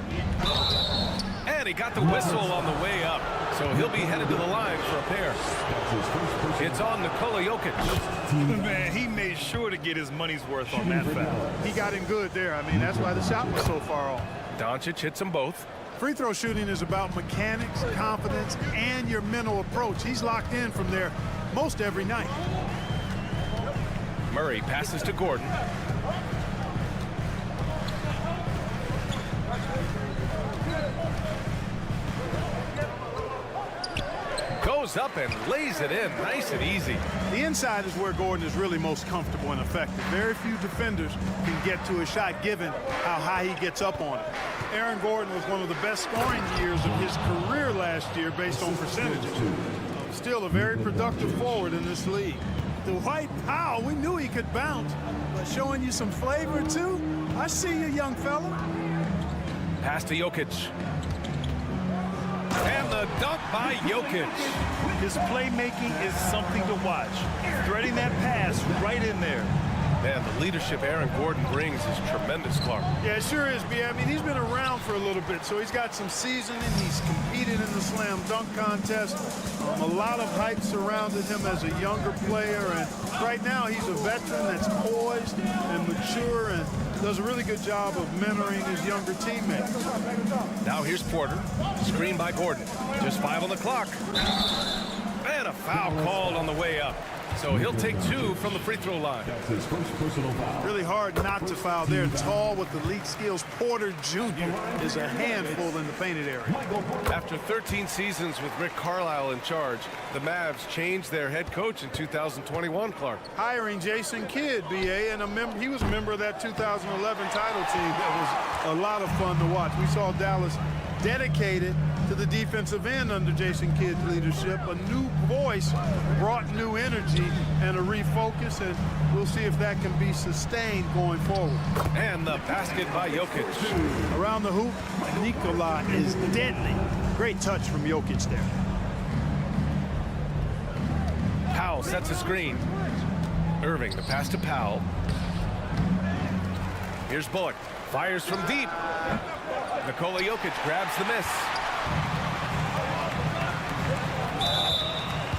And he got the whistle on the way up. So he'll be headed to the line for a pair. It's on Nikola Jokic. Man, he made sure to get his money's worth on that foul. He got in good there. I mean, that's why the shot was so far off. Doncic hits them both. Free throw shooting is about mechanics, confidence, and your mental approach. He's locked in from there most every night. Murray passes to Gordon. Goes up and lays it in nice and easy. The inside is where Gordon is really most comfortable and effective. Very few defenders can get to a shot given how high he gets up on it. Aaron Gordon was one of the best scoring years of his career last year based on percentages. Still a very productive forward in this league. Dwight Powell, we knew he could bounce, but showing you some flavor too. I see you, young fella. Pass to Jokic. And the dunk by Jokic. His playmaking is something to watch. Threading that pass right in there. Man, the leadership Aaron Gordon brings is tremendous, Clark. Yeah, it sure is, B. I mean, he's been around for a little bit, so he's got some seasoning. He's competed in the slam dunk contest. A lot of hype surrounded him as a younger player, and right now he's a veteran that's poised and mature and does a really good job of mentoring his younger teammates. Now here's Porter. Screen by Gordon. Just 5 on the clock. And a foul called on the way up. So he'll take 2 from the free throw line. That's his first personal foul. Really hard not to foul there. Tall with the league skills. Porter Jr. is a handful in the painted area. After 13 seasons with Rick Carlisle in charge, the Mavs changed their head coach in 2021, Clark. Hiring Jason Kidd, BA, and he was a member of that 2011 title team. That was a lot of fun to watch. We saw Dallas dedicated to the defensive end under Jason Kidd's leadership. A new voice brought new energy and a refocus, and we'll see if that can be sustained going forward. And the basket by Jokic. Around the hoop, Nikola is deadly. Great touch from Jokic there. Powell sets a screen. Irving, the pass to Powell. Here's Bullock. Fires from deep. Nikola Jokic grabs the miss.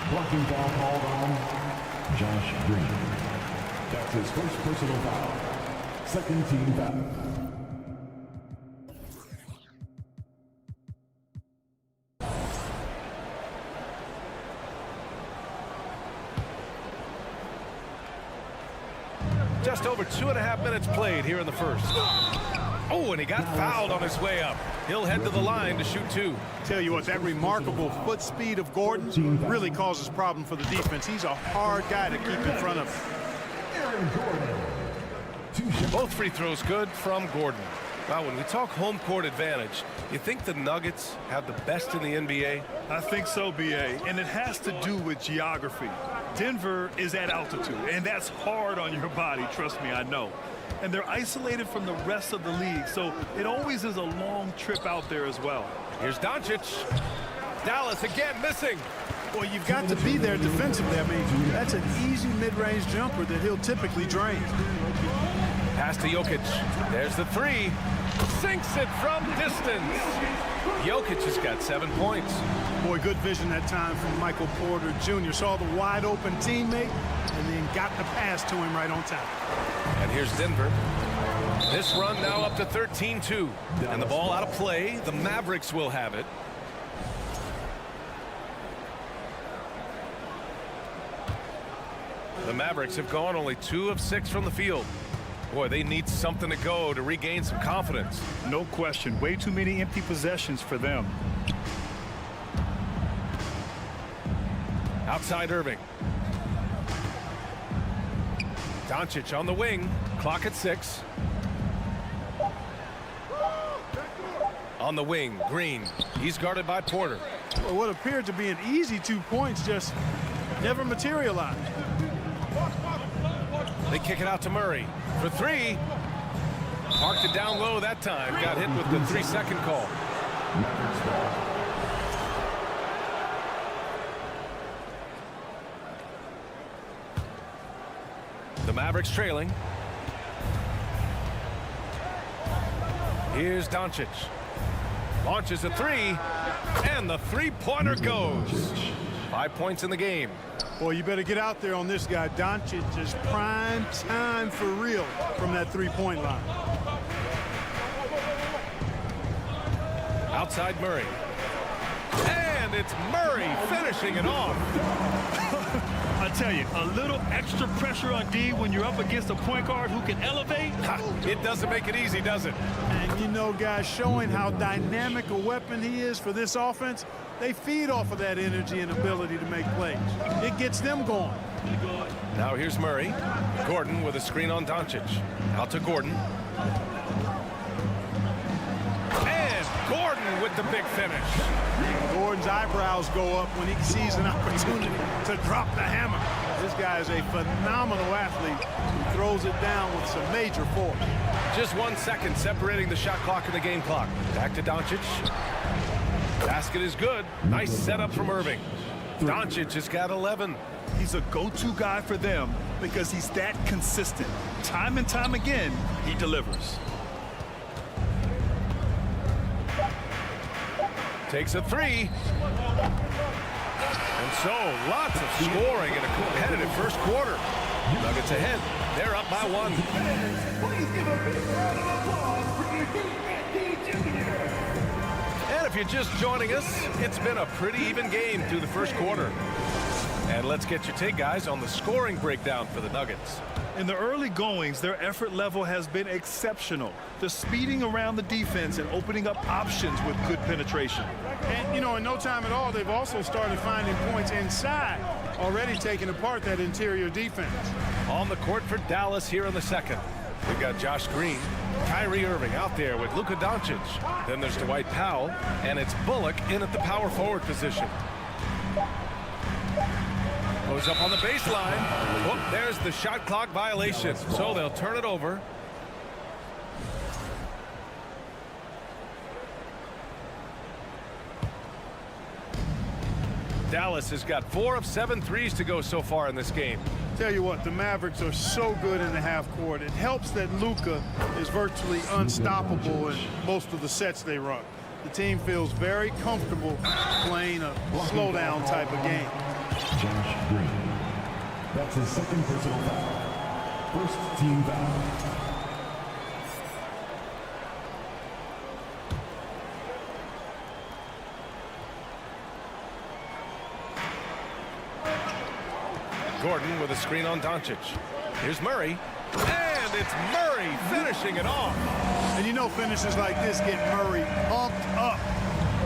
Blocking foul called on Josh Green. That's his first personal foul. Second team foul. Just over 2.5 minutes played here in the first. Oh, and he got fouled on his way up. He'll head to the line to shoot 2. Tell you what, that remarkable foot speed of Gordon really causes problem for the defense. He's a hard guy to keep in front of. Both free throws good from Gordon. Now, when we talk home court advantage, you think the Nuggets have the best in the NBA? I think so, BA, and it has to do with geography. Denver is at altitude, and that's hard on your body, trust me, I know. And they're isolated from the rest of the league, so it always is a long trip out there as well. Here's Doncic. Dallas again missing. Well, you've got to be there defensively. I mean, that's an easy mid-range jumper that he'll typically drain. Pass to Jokic. There's the 3. Sinks it from distance. Jokic has got 7 points. Boy, good vision that time from Michael Porter Jr. Saw the wide-open teammate and then got the pass to him right on time. And here's Denver. This run now up to 13-2. And the ball out of play. The Mavericks will have it. The Mavericks have gone only 2 of 6 from the field. Boy, they need something to go to regain some confidence. No question. Way too many empty possessions for them. Outside Irving. Doncic on the wing. Clock at 6. On the wing, Green. He's guarded by Porter. Well, what appeared to be an easy 2 points just never materialized. They kick it out to Murray for 3. Parked it down low that time. Got hit with the 3-second call. The Mavericks trailing. Here's Doncic. Launches a three, and the three-pointer goes. 5 points in the game. Boy, you better get out there on this guy. Doncic is prime time for real from that three-point line. Outside Murray. And it's Murray finishing it off. I tell you, a little extra pressure on D when you're up against a point guard who can elevate. It doesn't make it easy, does it? And you know, guys, showing how dynamic a weapon he is for this offense, they feed off of that energy and ability to make plays. It gets them going. Now here's Murray. Gordon with a screen on Doncic. Out to Gordon. And Gordon with the big finish. Gordon's eyebrows go up when he sees an opportunity to drop the hammer. This guy is a phenomenal athlete who throws it down with some major force. Just 1 second separating the shot clock and the game clock. Back to Doncic. Basket is good. Nice setup from Irving. Doncic has got 11. He's a go-to guy for them because he's that consistent. Time and time again, he delivers. Takes a three. And so, lots of scoring in a competitive first quarter. Nuggets ahead. They're up by 1. And if you're just joining us, it's been a pretty even game through the first quarter. And let's get your take, guys, on the scoring breakdown for the Nuggets. In the early goings, their effort level has been exceptional. They're speeding around the defense and opening up options with good penetration. And, you know, in no time at all, they've also started finding points inside, already taking apart that interior defense. On the court for Dallas here in the second. We've got Josh Green, Kyrie Irving out there with Luka Doncic. Then there's Dwight Powell, and it's Bullock in at the power forward position. Goes up on the baseline. Oh, there's the shot clock violation. So they'll turn it over. Dallas has got 4 of 7 threes to go so far in this game. Tell you what, the Mavericks are so good in the half court. It helps that Luka is virtually unstoppable in most of the sets they run. The team feels very comfortable playing a slowdown type of game. Josh Green. That's his second personal foul. First team foul. Gordon with a screen on Doncic. Here's Murray. And it's Murray finishing it off. And you know finishes like this get Murray pumped up.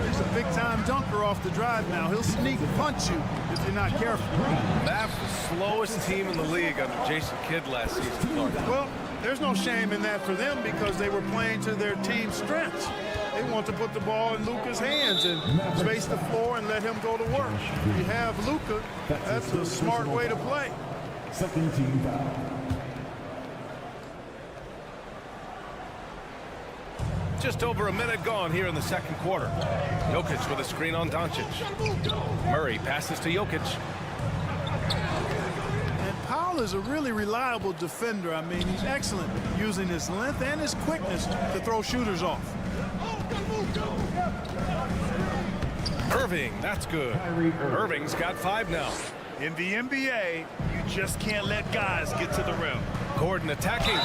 He's a big-time dunker off the drive now. He'll sneak punch you if you're not careful. That's the slowest team in the league under Jason Kidd last season. Well, there's no shame in that for them because they were playing to their team's strengths. They want to put the ball in Luka's hands and space the floor and let him go to work. If you have Luka, that's a smart way to play. Second team foul. Just over a minute gone here in the second quarter. Jokic with a screen on Doncic. Murray passes to Jokic. And Powell is a really reliable defender. I mean, he's excellent using his length and his quickness to throw shooters off. Irving, that's good. Irving's got 5 now. In the NBA, you just can't let guys get to the rim. Gordon attacking.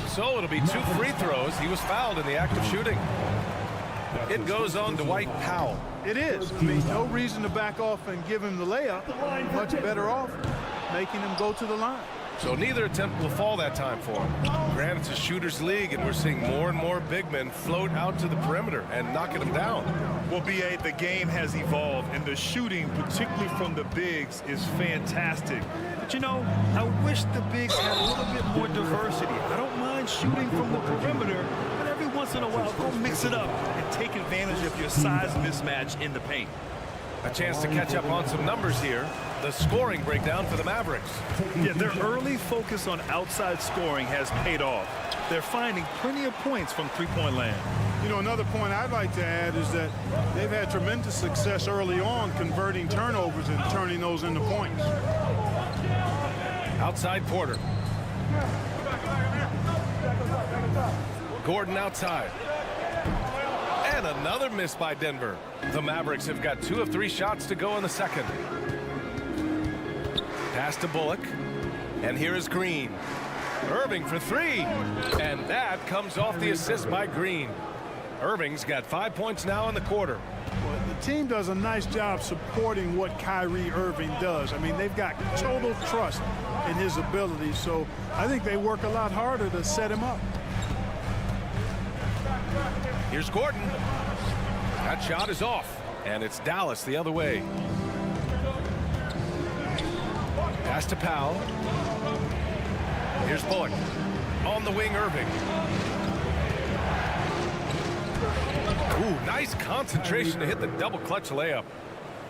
So it'll be 2 free throws. He was fouled in the act of shooting. It goes on to Dwight Powell. It is. I mean, no reason to back off and give him the layup. Much better off making him go to the line. So neither attempt will fall that time for him. Granted, it's a shooter's league, and we're seeing more and more big men float out to the perimeter and knocking them down. Well, B.A., the game has evolved, and the shooting, particularly from the bigs, is fantastic. But, you know, I wish the bigs had a little bit more diversity. I don't mind shooting from the perimeter, but every once in a while, go mix it up and take advantage of your size mismatch in the paint. A chance to catch up on some numbers here. The scoring breakdown for the Mavericks. Yeah, their early focus on outside scoring has paid off. They're finding plenty of points from three-point land. You know, another point I'd like to add is that they've had tremendous success early on converting turnovers and turning those into points. Outside Porter. Gordon outside. And another miss by Denver. The Mavericks have got 2 of 3 shots to go in the second. Pass to Bullock. And here is Green. Irving for 3. And that comes off the assist by Green. Irving's got 5 points now in the quarter. Well, the team does a nice job supporting what Kyrie Irving does. I mean, they've got total trust in his ability, so I think they work a lot harder to set him up. Here's Gordon. That shot is off, and it's Dallas the other way. Pass to Powell. Here's Bullock. On the wing, Irving. Ooh, nice concentration to hit the double clutch layup.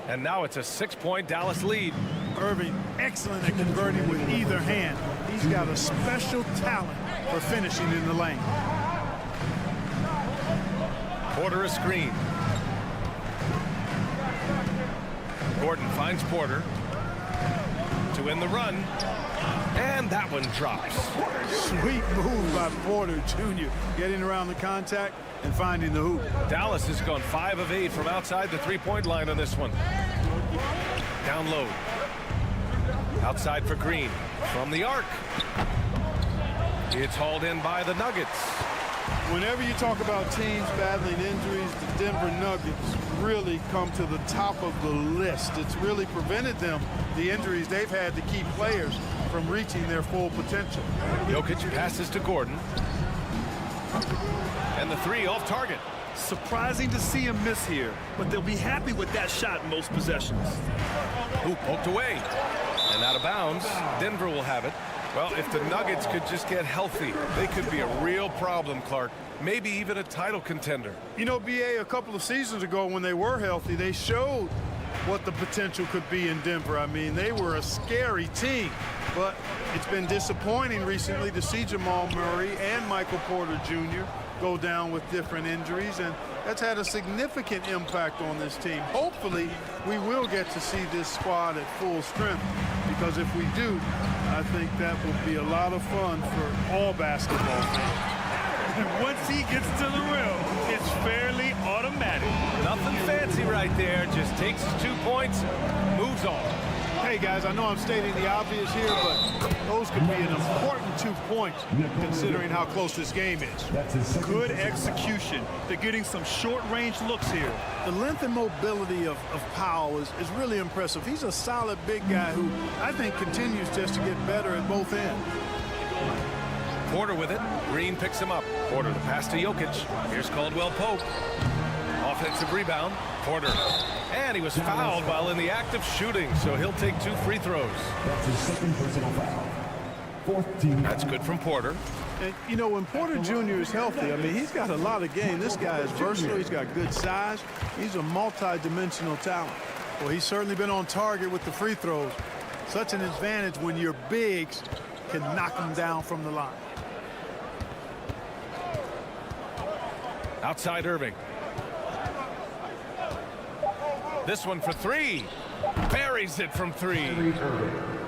And now it's a 6-point Dallas lead. Irving, excellent at converting with either hand. He's got a special talent for finishing in the lane. Porter a screen. Gordon finds Porter to win the run. And that one drops. Sweet move by Porter Jr. Getting around the contact and finding the hoop. Dallas has gone 5 of 8 from outside the three-point line on this one. Down low. Outside for Green. From the arc. It's hauled in by the Nuggets. Whenever you talk about teams battling injuries, the Denver Nuggets really come to the top of the list. It's really prevented them, the injuries they've had to keep players from reaching their full potential. Jokic passes to Gordon. And the 3 off target. Surprising to see him miss here, but they'll be happy with that shot in most possessions. Hoop poked away. And out of bounds. Denver will have it. Well, if the Nuggets could just get healthy, they could be a real problem, Clark. Maybe even a title contender. You know, BA, a couple of seasons ago when they were healthy, they showed what the potential could be in Denver. I mean, they were a scary team, but it's been disappointing recently to see Jamal Murray and Michael Porter Jr. go down with different injuries, and that's had a significant impact on this team. Hopefully, we will get to see this squad at full strength, because if we do, I think that will be a lot of fun for all basketball fans. And once he gets to the rim, it's fairly automatic. Nothing fancy right there. Just takes his 2 points, moves on. Hey, guys, I know I'm stating the obvious here, but those could be an important 2 points considering how close this game is. Good execution. They're getting some short-range looks here. The length and mobility of Powell is really impressive. He's a solid big guy who I think continues just to get better at both ends. Porter with it. Green picks him up. Porter the pass to Jokic. Here's Caldwell Pope. Offensive rebound. Porter. And he was fouled while in the act of shooting, so he'll take 2 free throws. That's his second personal foul. 4th team. That's good from Porter. And, you know, when Porter Jr. is healthy, I mean, he's got a lot of game. This guy is versatile. He's got good size. He's a multi-dimensional talent. Well, he's certainly been on target with the free throws. Such an advantage when your bigs can knock them down from the line. Outside Irving. This one for 3. Buries it from 3.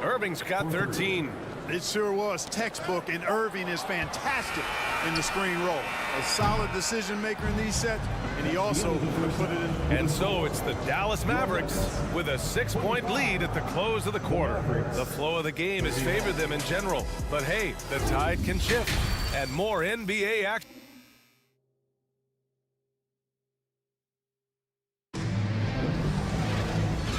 Irving's got 13. It sure was textbook, and Irving is fantastic in the screen roll. A solid decision maker in these sets, and he also put it in. And so it's the Dallas Mavericks with a 6-point lead at the close of the quarter. The flow of the game has favored them in general, but hey, the tide can shift, and more NBA action.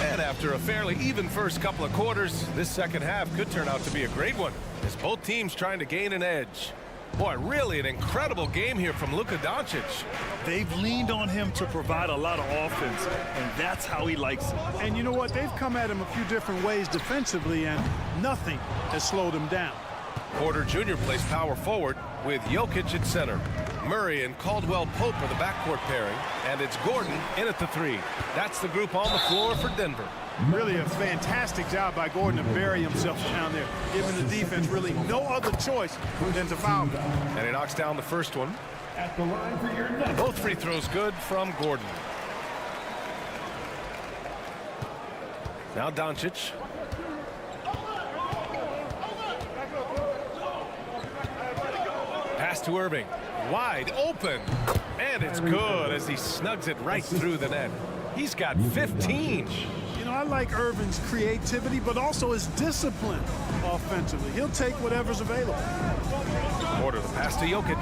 And after a fairly even first couple of quarters, this second half could turn out to be a great one, as both teams trying to gain an edge. Boy, really an incredible game here from Luka Doncic. They've leaned on him to provide a lot of offense, and that's how he likes it. And you know what? They've come at him a few different ways defensively, and nothing has slowed him down. Porter Jr. plays power forward with Jokic at center. Murray and Caldwell Pope are the backcourt pairing, and it's Gordon in at the 3. That's the group on the floor for Denver. Really a fantastic job by Gordon to bury himself down there, giving the defense really no other choice than to foul him. And he knocks down the first one. At the line for your next. Both free throws good from Gordon. Now Doncic. Pass to Irving. wide open. And it's good as he snugs it right through the net. He's got 15. You know, I like Irving's creativity, but also his discipline offensively. He'll take whatever's available. Porter the pass to Jokic.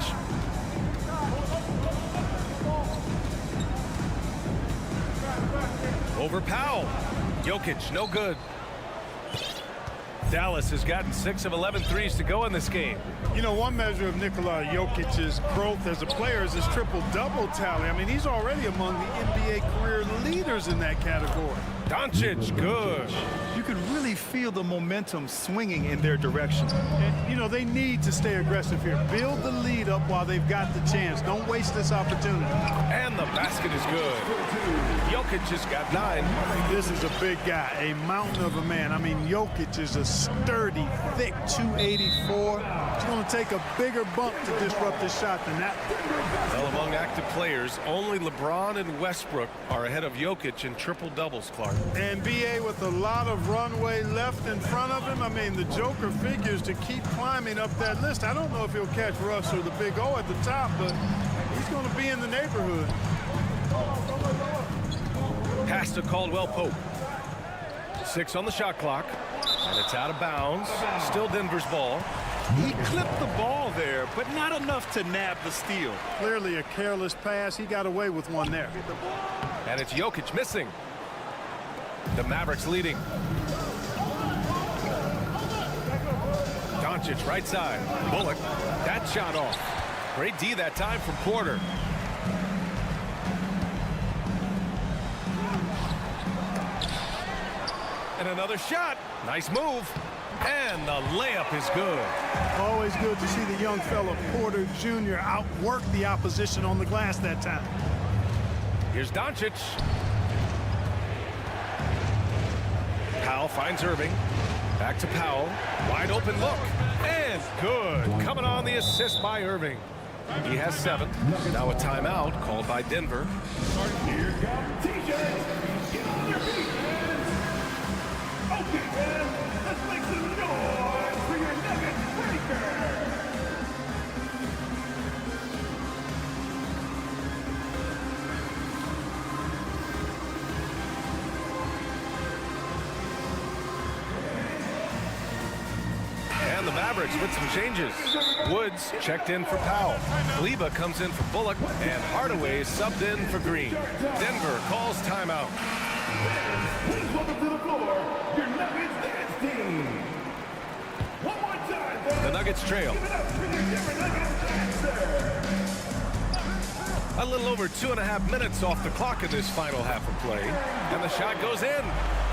Over Powell. Jokic, no good. Dallas has gotten 6 of 11 threes to go in this game. You know, one measure of Nikola Jokic's growth as a player is his triple-double tally. I mean, he's already among the NBA career leaders in that category. Doncic, good. You could really feel the momentum swinging in their direction. And, you know, they need to stay aggressive here. Build the lead up while they've got the chance. Don't waste this opportunity. And the basket is good. Jokic has got 9. This is a big guy, a mountain of a man. I mean, Jokic is a sturdy, thick 284. It's going to take a bigger bump to disrupt this shot than that. Well, among active players, only LeBron and Westbrook are ahead of Jokic in triple-doubles, Clark. And B.A. with a lot of runway left in front of him. I mean, the Joker figures to keep climbing up that list. I don't know if he'll catch Russ or the Big O at the top, but he's going to be in the neighborhood. Pass to Caldwell-Pope. 6 on the shot clock, and it's out of bounds. Still Denver's ball. He clipped the ball there, but not enough to nab the steal. Clearly a careless pass. He got away with one there. And it's Jokic missing. The Mavericks leading. Doncic right side. Bullock. That shot off. Great D that time from Porter. And another shot. Nice move. And the layup is good. Always good to see the young fella Porter Jr. outwork the opposition on the glass that time. Here's Doncic. Powell finds Irving. Back to Powell. Wide open look. And good. Coming on the assist by Irving. He has 7. Now a timeout called by Denver. Here comes TJ. Get on your feet, man. Okay, man. Let's make some noise for your Nuggets breaker. And the Mavericks with some changes. Woods checked in for Powell. Leva comes in for Bullock, and Hardaway subbed in for Green. Denver calls timeout. Please welcome to the floor your Nuggets dance team. One more time. The Nuggets trail. A little over 2.5 minutes off the clock in this final half of play, and the shot goes in.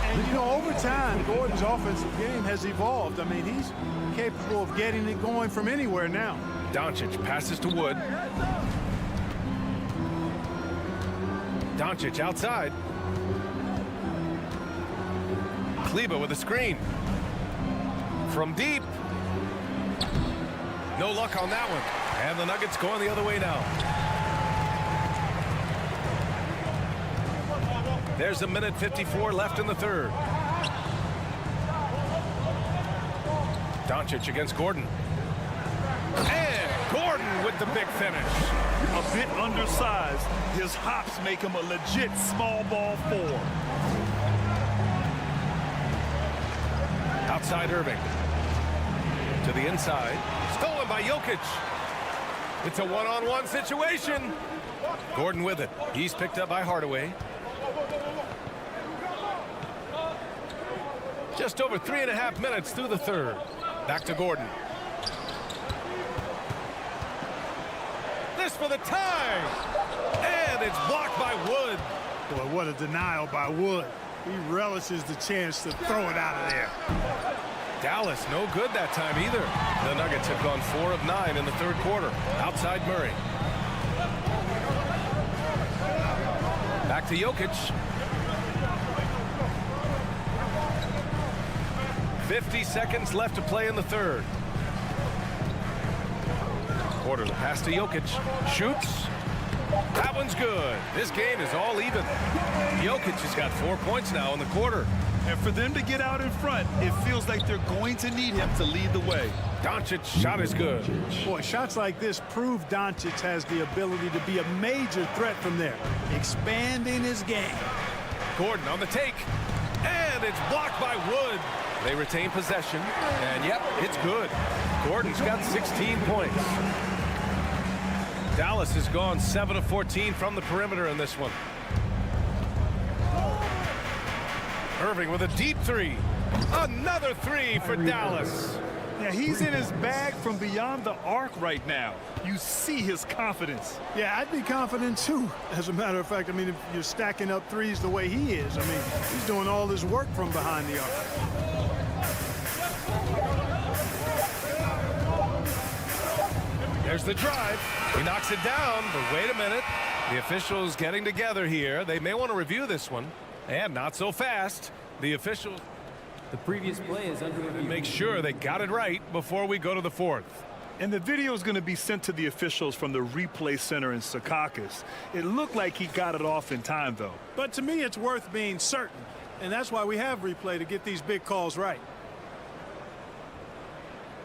And, you know, over time, Gordon's offensive game has evolved. I mean, he's capable of getting it going from anywhere now. Doncic passes to Wood. Doncic outside. Kleber with a screen. From deep. No luck on that one. And the Nuggets going the other way now. There's a minute 54 left in the third. Doncic against Gordon. And Gordon with the big finish. A bit undersized, his hops make him a legit small ball 4. Outside Irving. To the inside. Stolen by Jokic. It's a one-on-one situation. Gordon with it. He's picked up by Hardaway. Just over 3.5 minutes through the third. Back to Gordon. This for the tie. And it's blocked by Wood. Boy, what a denial by Wood. He relishes the chance to throw it out of there. Dallas no good that time either. The Nuggets have gone 4 of 9 in the third quarter. Outside Murray. Back to Jokic. 50 seconds left to play in the third. Porter the pass to Jokic. Shoots. That one's good. This game is all even. Jokic has got 4 points now in the quarter. And for them to get out in front, it feels like they're going to need him to lead the way. Doncic's shot is good. Boy, shots like this prove Doncic has the ability to be a major threat from there, expanding his game. Gordon on the take, and it's blocked by Wood. They retain possession, and yep, it's good. Gordon's got 16 points. Dallas has gone 7 of 14 from the perimeter in this one. Irving with a deep three. Another three for Dallas. Yeah, he's in his bag from beyond the arc right now. You see his confidence. Yeah, I'd be confident too. As a matter of fact, I mean, if you're stacking up threes the way he is, I mean, he's doing all his work from behind the arc. There's the drive. He knocks it down, but wait a minute. The officials getting together here. They may want to review this one. And not so fast. The officials The previous play is under review. make sure they got it right before we go to the fourth. And the video is going to be sent to the officials from the replay center in Secaucus. It looked like he got it off in time, though. But to me, it's worth being certain. And that's why we have replay, to get these big calls right.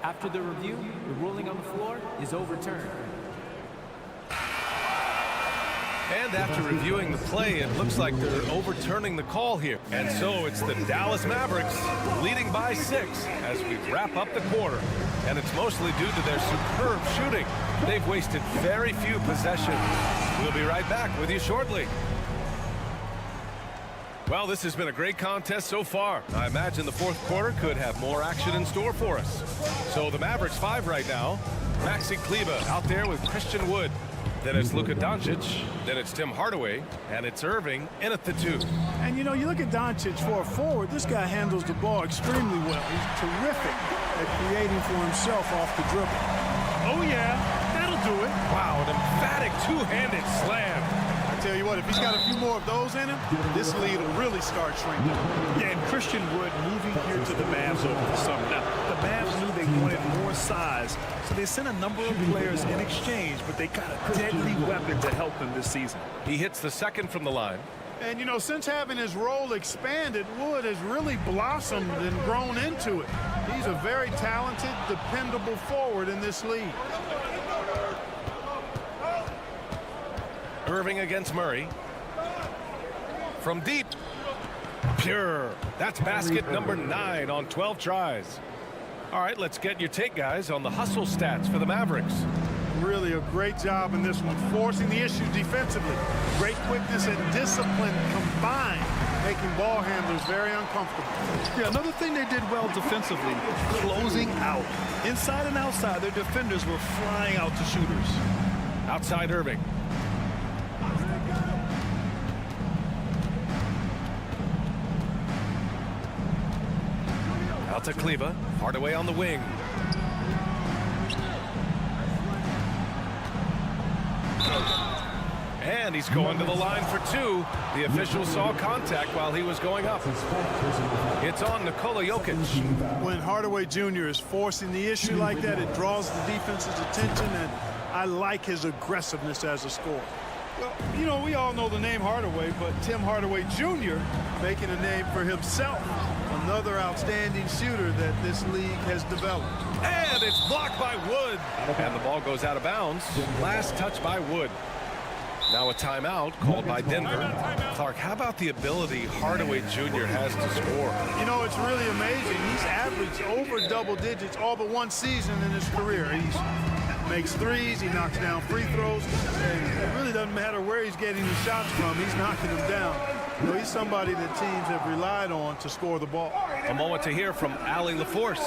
After the review, the ruling on the floor is overturned. And after reviewing the play, it looks like they're overturning the call here. And so it's the Dallas Mavericks leading by 6 as we wrap up the quarter. And it's mostly due to their superb shooting. They've wasted very few possessions. We'll be right back with you shortly. Well, this has been a great contest so far. I imagine the fourth quarter could have more action in store for us. So the Mavericks 5 right now. Maxi Kleber out there with Christian Wood. Then it's Luka Doncic, then it's Tim Hardaway, and it's Irving in at the 2. And, you know, you look at Doncic for a forward, this guy handles the ball extremely well. He's terrific at creating for himself off the dribble. Oh, yeah, that'll do it. Wow, an emphatic two-handed slam. I tell you what, if he's got a few more of those in him, this lead will really start shrinking. Yeah, and Christian Wood moving here to the Mavs over the summer. Now, the Mavs knew they wanted more size, so they sent a number of players in exchange, but they got a deadly weapon to help them this season. He hits the second from the line. And, you know, since having his role expanded, Wood has really blossomed and grown into it. He's a very talented, dependable forward in this league. Irving against Murray. From deep. Pure. That's basket number 9 on 12 tries. All right, let's get your take, guys, on the hustle stats for the Mavericks. Really a great job in this one, forcing the issue defensively. Great quickness and discipline combined, making ball handlers very uncomfortable. Yeah, another thing they did well defensively, closing out. Inside and outside, their defenders were flying out to shooters. Outside Irving. Out to Kleber. Hardaway on the wing. And he's going to the line for 2. The official saw contact while he was going up. It's on Nikola Jokic. When Hardaway Jr. is forcing the issue like that, it draws the defense's attention, and I like his aggressiveness as a scorer. Well, you know, we all know the name Hardaway, but Tim Hardaway Jr. making a name for himself. Another outstanding shooter that this league has developed. And it's blocked by Wood. And the ball goes out of bounds. Last touch by Wood. Now a timeout called by Denver. Clark, how about the ability Hardaway Jr. has to score? You know, it's really amazing. He's averaged over double digits all but one season in his career. He makes threes, he knocks down free throws, and it really doesn't matter where he's getting his shots from, he's knocking them down. You know, he's somebody that teams have relied on to score the ball. A moment to hear from Allie LaForce.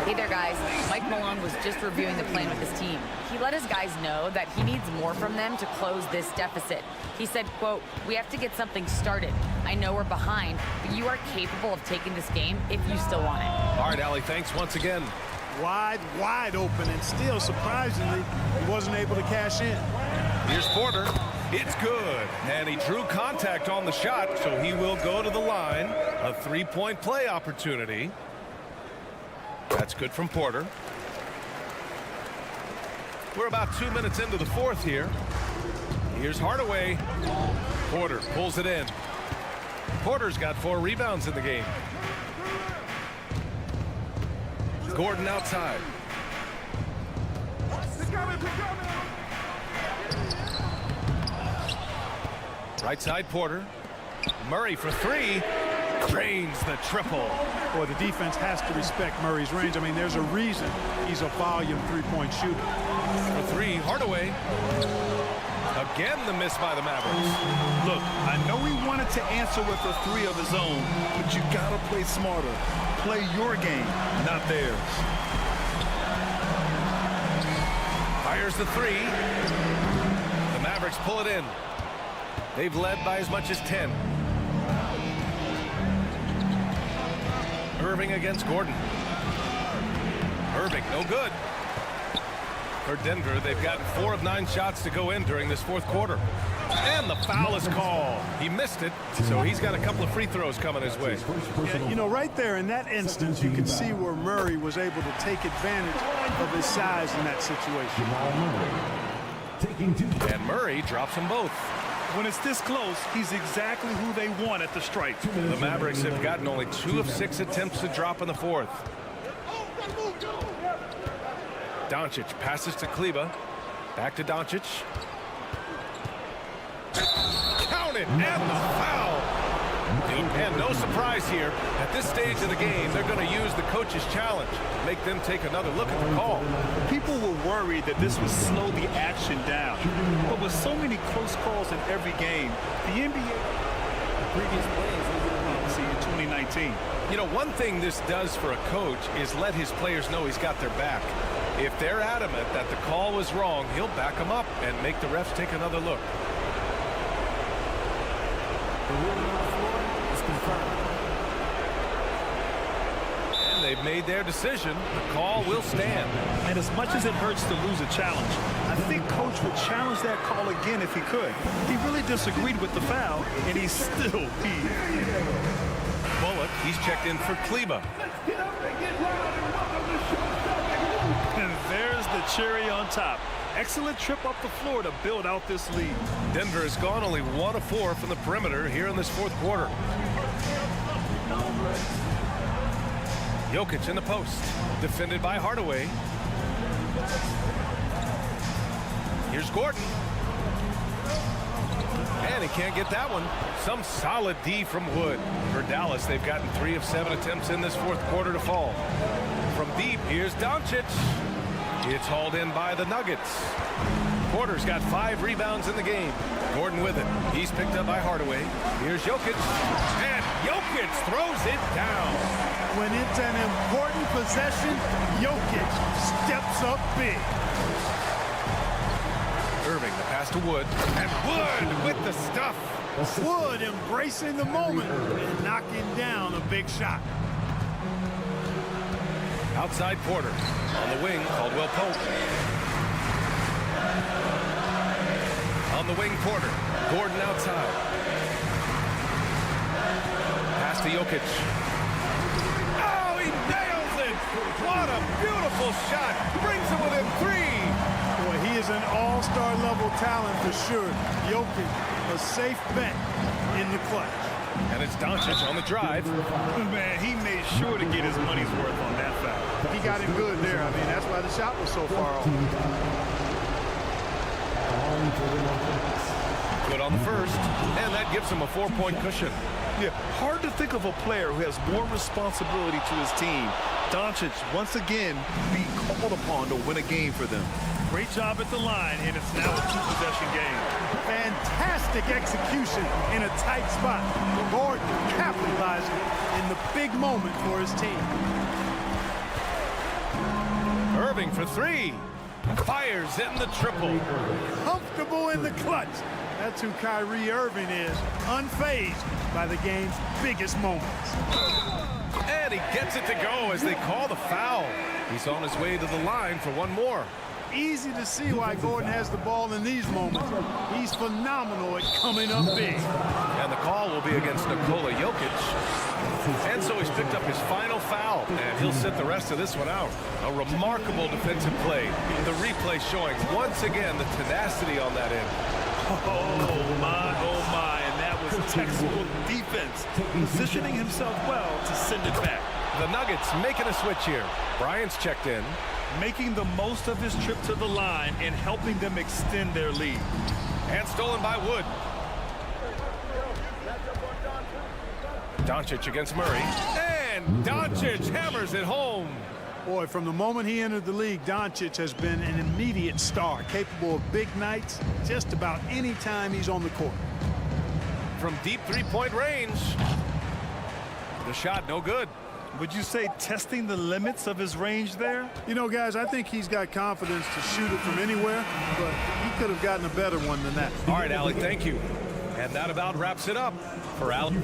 Hey there, guys. Mike Malone was just reviewing the plan with his team. He let his guys know that he needs more from them to close this deficit. He said, quote, "We have to get something started. I know we're behind, but you are capable of taking this game if you still want it." All right, Allie, thanks once again. Wide open, and still, surprisingly, he wasn't able to cash in. Here's Porter. It's good. And he drew contact on the shot, so he will go to the line. A three-point play opportunity. That's good from Porter. We're about 2 minutes into the fourth here. Here's Hardaway. Porter pulls it in. Porter's got 4 rebounds in the game. Gordon outside. Right side Porter. Murray for 3. Drains the triple. Boy, the defense has to respect Murray's range. I mean, there's a reason he's a volume three-point shooter. For 3, Hardaway. Again, the miss by the Mavericks. Look, I know he wanted to answer with a 3 of his own, but you gotta play smarter. Play your game, not theirs. Fires the 3. The Mavericks pull it in. They've led by as much as 10. Irving against Gordon. Irving, no good. For Denver, they've gotten 4 of 9 shots to go in during this 4th quarter. And the foul is called. He missed it, so he's got a couple of free throws coming his way. Yeah, you know, right there in that instance, you can see where Murray was able to take advantage of his size in that situation. And Murray drops them both. When it's this close, he's exactly who they want at the stripe. The Mavericks have gotten only 2 of 6 attempts to drop in the 4th. Doncic passes to Kleba. Back to Doncic. Counted, and the foul. And no surprise here. At this stage of the game, they're going to use the coach's challenge. Make them take another look at the call. People were worried that this would slow the action down. But with so many close calls in every game, the NBA previous players in 2019. You know, one thing this does for a coach is let his players know he's got their back. If they're adamant that the call was wrong, he'll back them up and make the refs take another look. The ruling on the floor is confirmed. And they've made their decision. The call will stand. And as much as it hurts to lose a challenge, I think Coach would challenge that call again if he could. He really disagreed with the foul, and he's still peeved. Bullock, he's checked in for Kleba. And there's the cherry on top. Excellent trip up the floor to build out this lead. Denver has gone only 1 of 4 from the perimeter here in this 4th quarter. Jokic in the post, defended by Hardaway. Here's Gordon. And he can't get that one. Some solid D from Wood. For Dallas, they've gotten 3 of 7 attempts in this 4th quarter to fall. From deep, here's Doncic. It's hauled in by the Nuggets. Porter's got 5 rebounds in the game. Gordon with it. He's picked up by Hardaway. Here's Jokic. And Jokic throws it down. When it's an important possession, Jokic steps up big. Irving, the pass to Wood. And Wood with the stuff. Wood embracing the moment and knocking down a big shot. Outside Porter. On the wing, Caldwell Pope. On the wing, Porter. Gordon outside. Pass to Jokic. Oh, he nails it! What a beautiful shot! Brings him within 3. Boy, he is an all-star level talent for sure. Jokic, a safe bet in the clutch. And it's Doncic on the drive. Man, he made sure to get his money's worth on that foul. He got him good there. I mean, that's why the shot was so far off. Good on the first, and that gives him a 4-point cushion. Yeah, hard to think of a player who has more responsibility to his team. Doncic, once again, being called upon to win a game for them. Great job at the line, and it's now a 2-possession game. Fantastic execution in a tight spot. Gordon capitalizing in the big moment for his team. Irving for 3. Fires in the triple. Comfortable in the clutch. That's who Kyrie Irving is, unfazed by the game's biggest moments. And he gets it to go as they call the foul. He's on his way to the line for one more. Easy to see why Gordon has the ball in these moments. He's phenomenal at coming up big. And the call will be against Nikola Jokic. And so he's picked up his final foul, and he'll sit the rest of this one out. A remarkable defensive play. The replay showing once again the tenacity on that end. Oh, my, and that was was textbook defense, positioning himself well to send it back. The Nuggets making a switch here. Bryant's checked in. Making the most of his trip to the line and helping them extend their lead. And stolen by Wood. Doncic against Murray. And Doncic hammers it home. Boy, from the moment he entered the league, Doncic has been an immediate star, capable of big nights just about any time he's on the court. From deep three-point range. The shot no good. Would you say testing the limits of his range there? You know, guys, I think he's got confidence to shoot it from anywhere, but he could have gotten a better one than that. All right, Allie, thank you. And that about wraps it up for Allie.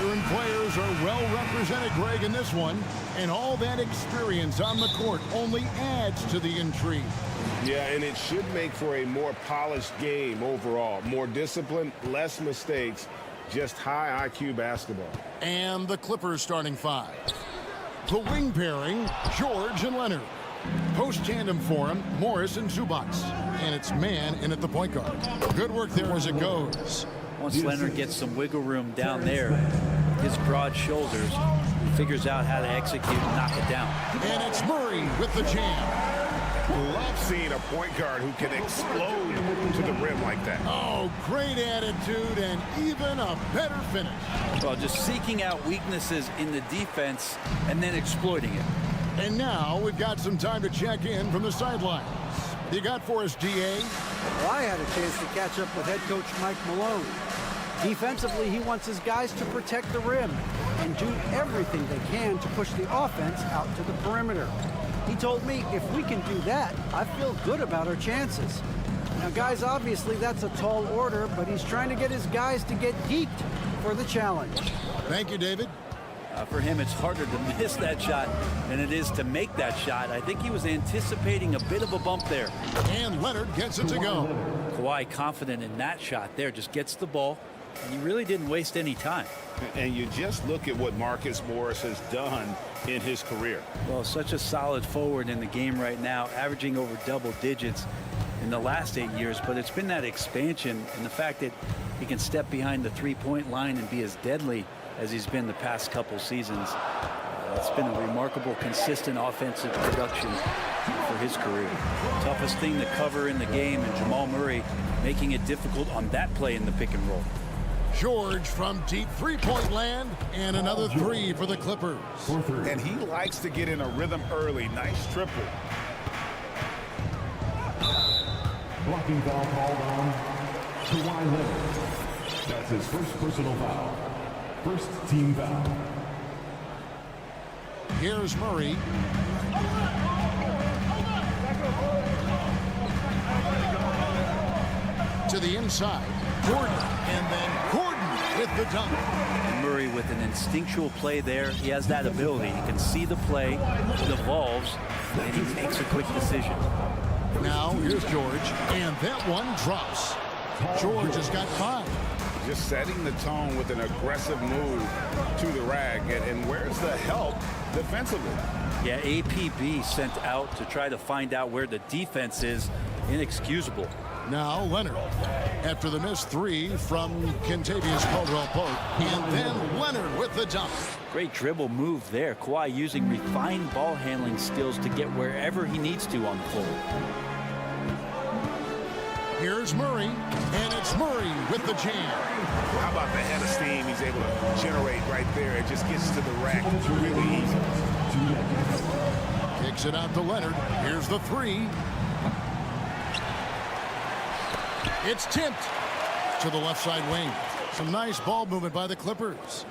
Veteran players are well represented, Greg, in this one. And all that experience on the court only adds to the intrigue. Yeah, and it should make for a more polished game overall. More discipline, less mistakes, just high IQ basketball. And the Clippers starting five. The wing pairing, George and Leonard. Post tandem for him, Morris and Zubac. And it's man in at the point guard. Good work there as it goes. Once Leonard gets some wiggle room down there, his broad shoulders, he figures out how to execute and knock it down. And it's Murray with the jam. Love seeing a point guard who can explode to the rim like that. Oh, great attitude and even a better finish. Well, just seeking out weaknesses in the defense and then exploiting it. And now we've got some time to check in from the sidelines. You got for us, DA? Well, I had a chance to catch up with head coach Mike Malone. Defensively, he wants his guys to protect the rim and do everything they can to push the offense out to the perimeter. He told me if we can do that, I feel good about our chances. Now, guys, obviously that's a tall order, but he's trying to get his guys to get geeked for the challenge. Thank you, David. For him, it's harder to miss that shot than it is to make that shot. I think he was anticipating a bit of a bump there. And Leonard gets it to go. Kawhi confident in that shot there, just gets the ball, and he really didn't waste any time. And you just look at what Marcus Morris has done in his career. Well, such a solid forward in the game right now, averaging over double digits in the last 8 years, but it's been that expansion and the fact that he can step behind the three-point line and be as deadly as he's been the past couple seasons. It's been a remarkable, consistent offensive production for his career. Toughest thing to cover in the game, and Jamal Murray making it difficult on that play in the pick and roll. George from deep three-point land, and another three for the Clippers. And he likes to get in a rhythm early. Nice triple. Blocking foul called on Kawhi Leonard. That's his first personal foul. First team foul. Here's Murray. To the inside. Gordon. And then Gordon with the dunk. Murray with an instinctual play there. He has that ability. He can see the play, it evolves, and he makes a quick decision. Now here's George. And that one drops. George has got 5. Just setting the tone with an aggressive move to the rack. And where's the help defensively? Yeah, APB sent out to try to find out where the defense is. Inexcusable. Now Leonard. After the missed 3 from Kentavious Caldwell-Pope. And then Leonard with the dunk. Great dribble move there. Kawhi using refined ball handling skills to get wherever he needs to on the floor. Here's Murray, and it's Murray with the jam. How about the head of steam he's able to generate right there? It just gets to the rack really easy. Kicks it out to Leonard. Here's the 3. It's tipped to the left side wing. Some nice ball movement by the Clippers.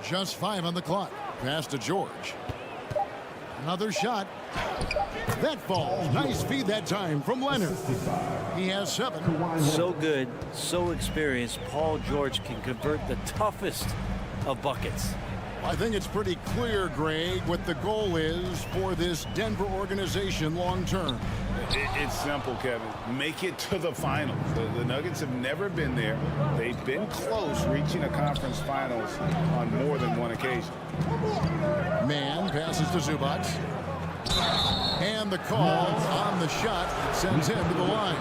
Just 5 on the clock. Pass to George. Another shot. That falls. Nice feed that time from Leonard. He has 7. So good, so experienced. Paul George can convert the toughest of buckets. I think it's pretty clear, Greg, what the goal is for this Denver organization long term. It's simple, Kevin. Make it to the finals. The Nuggets have never been there. They've been close reaching a conference finals on more than one occasion. Man passes to Zubac. And the call on the shot sends him to the line.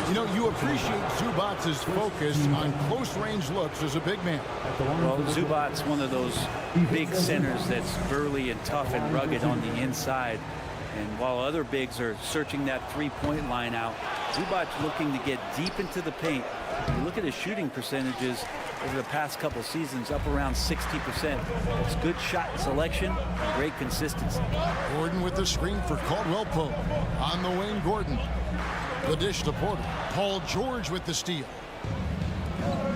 You know, you appreciate Zubac's focus on close-range looks as a big man. Well, Zubac's one of those big centers that's burly and tough and rugged on the inside. And while other bigs are searching that three-point line out, Zubac looking to get deep into the paint. You look at his shooting percentages over the past couple seasons, up around 60%. It's good shot selection and great consistency. Gordon with the screen for Caldwell-Pope. On the wing, Gordon. The dish to Porter. Paul George with the steal.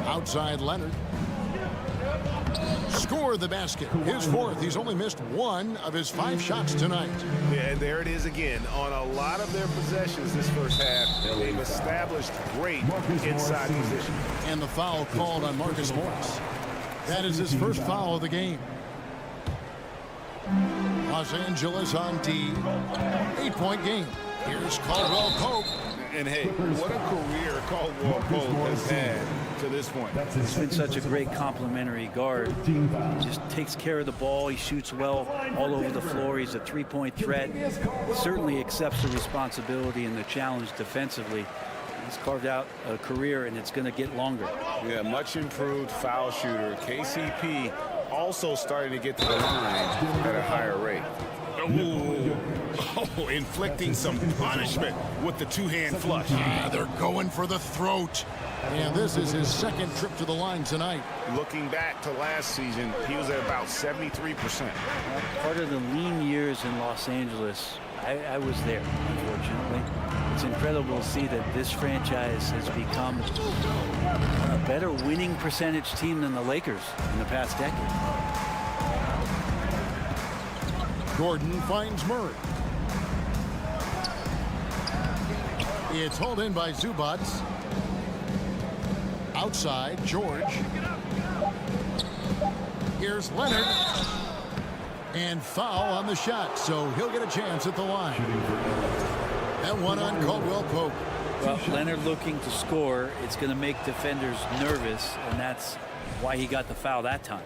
Outside Leonard. Score the basket. His 4th. He's only missed 1 of his 5 shots tonight. Yeah, and there it is again. On a lot of their possessions this first half, they've established great inside position. And the foul called on Marcus Morris. That is his first foul of the game. Los Angeles on D. 8-point game. Here's Caldwell Pope. And hey, what a career Caldwell Pope has had to this point. He's been such a great complementary guard. He just takes care of the ball. He shoots well all over the floor. He's a three-point threat. Certainly accepts the responsibility and the challenge defensively. He's carved out a career, and it's going to get longer. Yeah, much improved foul shooter. KCP also starting to get to the line at a higher rate. Ooh. Oh, inflicting some punishment with the two-hand flush. Yeah, they're going for the throat. And this is his second trip to the line tonight. Looking back to last season, he was at about 73%. Part of the lean years in Los Angeles, I was there, unfortunately. It's incredible to see that this franchise has become a better winning percentage team than the Lakers in the past decade. Gordon finds Murray. It's hauled in by Zubac. Outside, George. Here's Leonard. And foul on the shot, so he'll get a chance at the line. That one on Caldwell Pope. Well, Leonard looking to score. It's going to make defenders nervous, and that's why he got the foul that time.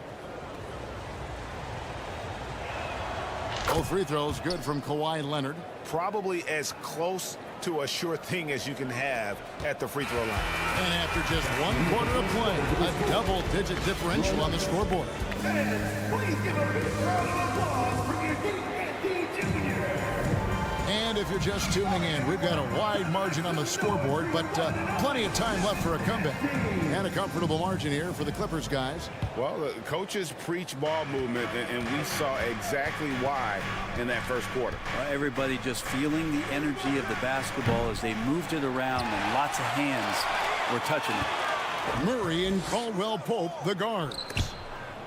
Both free throws good from Kawhi Leonard. Probably as close to a sure thing as you can have at the free throw line. And after just 1 quarter of play, a double-digit differential on the scoreboard. Please give a big round of applause for your D Jr. And if you're just tuning in, we've got a wide margin on the scoreboard, but plenty of time left for a comeback. And a comfortable margin here for the Clippers guys. Well, the coaches preach ball movement, and we saw exactly why in that first quarter. Everybody just feeling the energy of the basketball as they moved it around, and lots of hands were touching it. Murray and Caldwell Pope, the guards.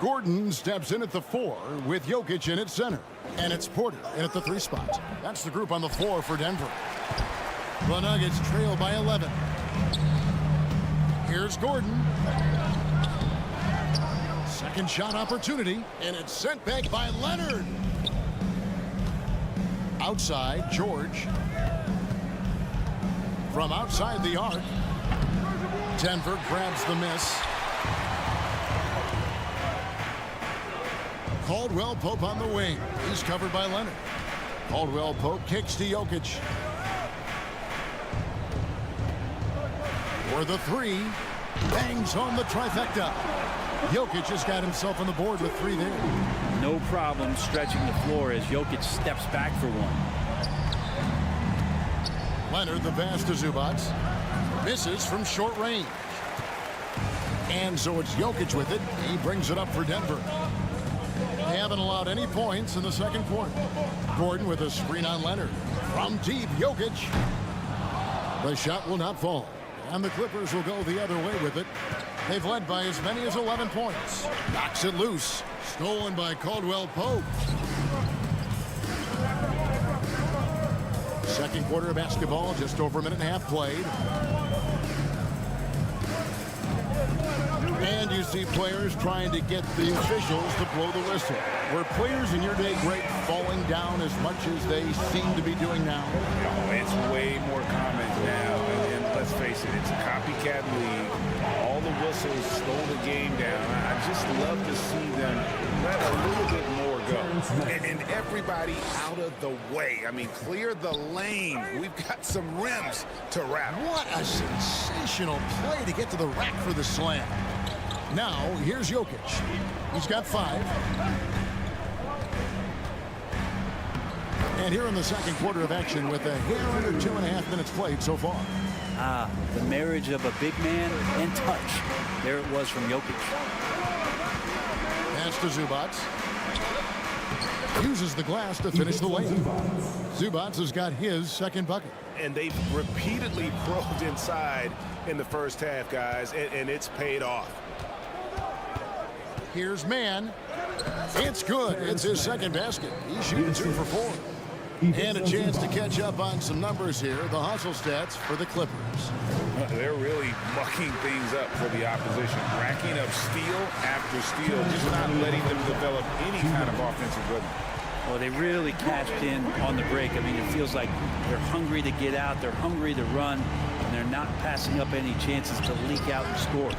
Gordon steps in at the 4 with Jokic in at center. And it's Porter in at the 3 spot. That's the group on the floor for Denver. The Nuggets trail by 11. Here's Gordon. Second shot opportunity, and it's sent back by Leonard. Outside, George. From outside the arc. Denver grabs the miss. Caldwell Pope on the wing. He's covered by Leonard. Caldwell Pope kicks to Jokic. For the 3. Bangs home the trifecta. Jokic has got himself on the board with 3 there. No problem stretching the floor as Jokic steps back for one. Leonard, the pass to Zubac. Misses from short range. And so it's Jokic with it. He brings it up for Denver. They haven't allowed any points in the second quarter. Gordon with a screen on Leonard. From deep, Jokic. The shot will not fall. And the Clippers will go the other way with it. They've led by as many as 11 points. Knocks it loose. Stolen by Caldwell Pope. Second quarter of basketball, just over a minute and a half played. And you see players trying to get the officials to blow the whistle. Were players in your day great falling down as much as they seem to be doing now? Oh, it's way more common now. And let's face it, it's a copycat league. All the whistles slow the game down. I just love to see them let a little bit more go. And everybody out of the way. I mean, clear the lane. We've got some rims to rattle. What a sensational play to get to the rack for the slam. Now, here's Jokic. He's got 5. And here in the second quarter of action with a hair under 2.5 minutes played so far. The marriage of a big man and touch. There it was from Jokic. Pass to Zubac. Uses the glass to finish the lane. Zubac has got his second bucket. And they've repeatedly probed inside in the first half, guys, and it's paid off. Here's Mann. It's good. It's his second basket. He's shooting 2 for 4. And a chance to catch up on some numbers here. The hustle stats for the Clippers. They're really mucking things up for the opposition, racking up steal after steal, just not letting them develop any kind of offensive rhythm. Well, they really cashed in on the break. I mean, it feels like they're hungry to get out, they're hungry to run, and they're not passing up any chances to leak out and score.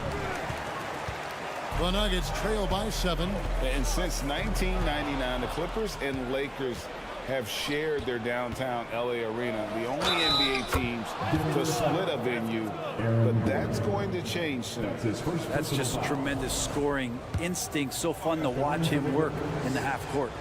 The Nuggets trail by 7. And since 1999, the Clippers and Lakers have shared their downtown LA arena, the only NBA teams to split a venue, but that's going to change soon. That's just tremendous scoring instinct. So fun to watch him work in the half court.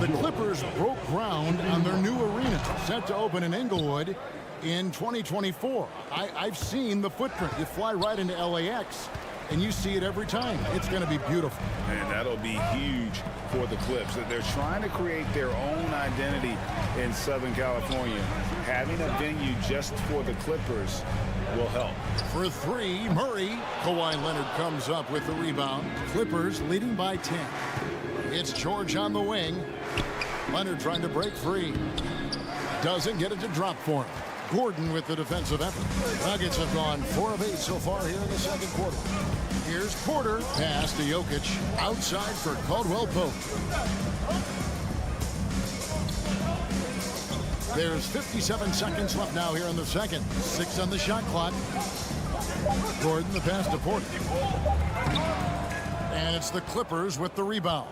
The Clippers broke ground on their new arena, set to open in Inglewood in 2024. I've seen the footprint. You fly right into LAX, and you see it every time. It's going to be beautiful. And that'll be huge for the Clips. They're trying to create their own identity in Southern California. Having a venue just for the Clippers will help. For 3, Murray. Kawhi Leonard comes up with the rebound. Clippers leading by 10. It's George on the wing. Leonard trying to break free. Doesn't get it to drop for him. Gordon with the defensive effort. Nuggets have gone 4 of 8 so far here in the second quarter. Here's Porter. Pass to Jokic. Outside for Caldwell Pope. There's 57 seconds left now here in the second. 6 on the shot clock. Gordon the pass to Porter. And it's the Clippers with the rebound.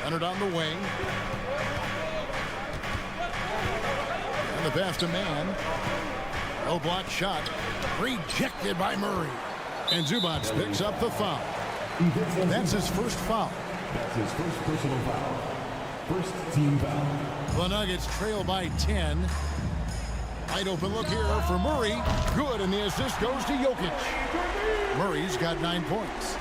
Leonard on the wing. The pass to Man. No block shot. Rejected by Murray. And Zubac picks up the foul. That's his first foul. That's his first personal foul. First team foul. The Nuggets trail by 10. Wide open look here for Murray. Good, and the assist goes to Jokic. Murray's got 9 points.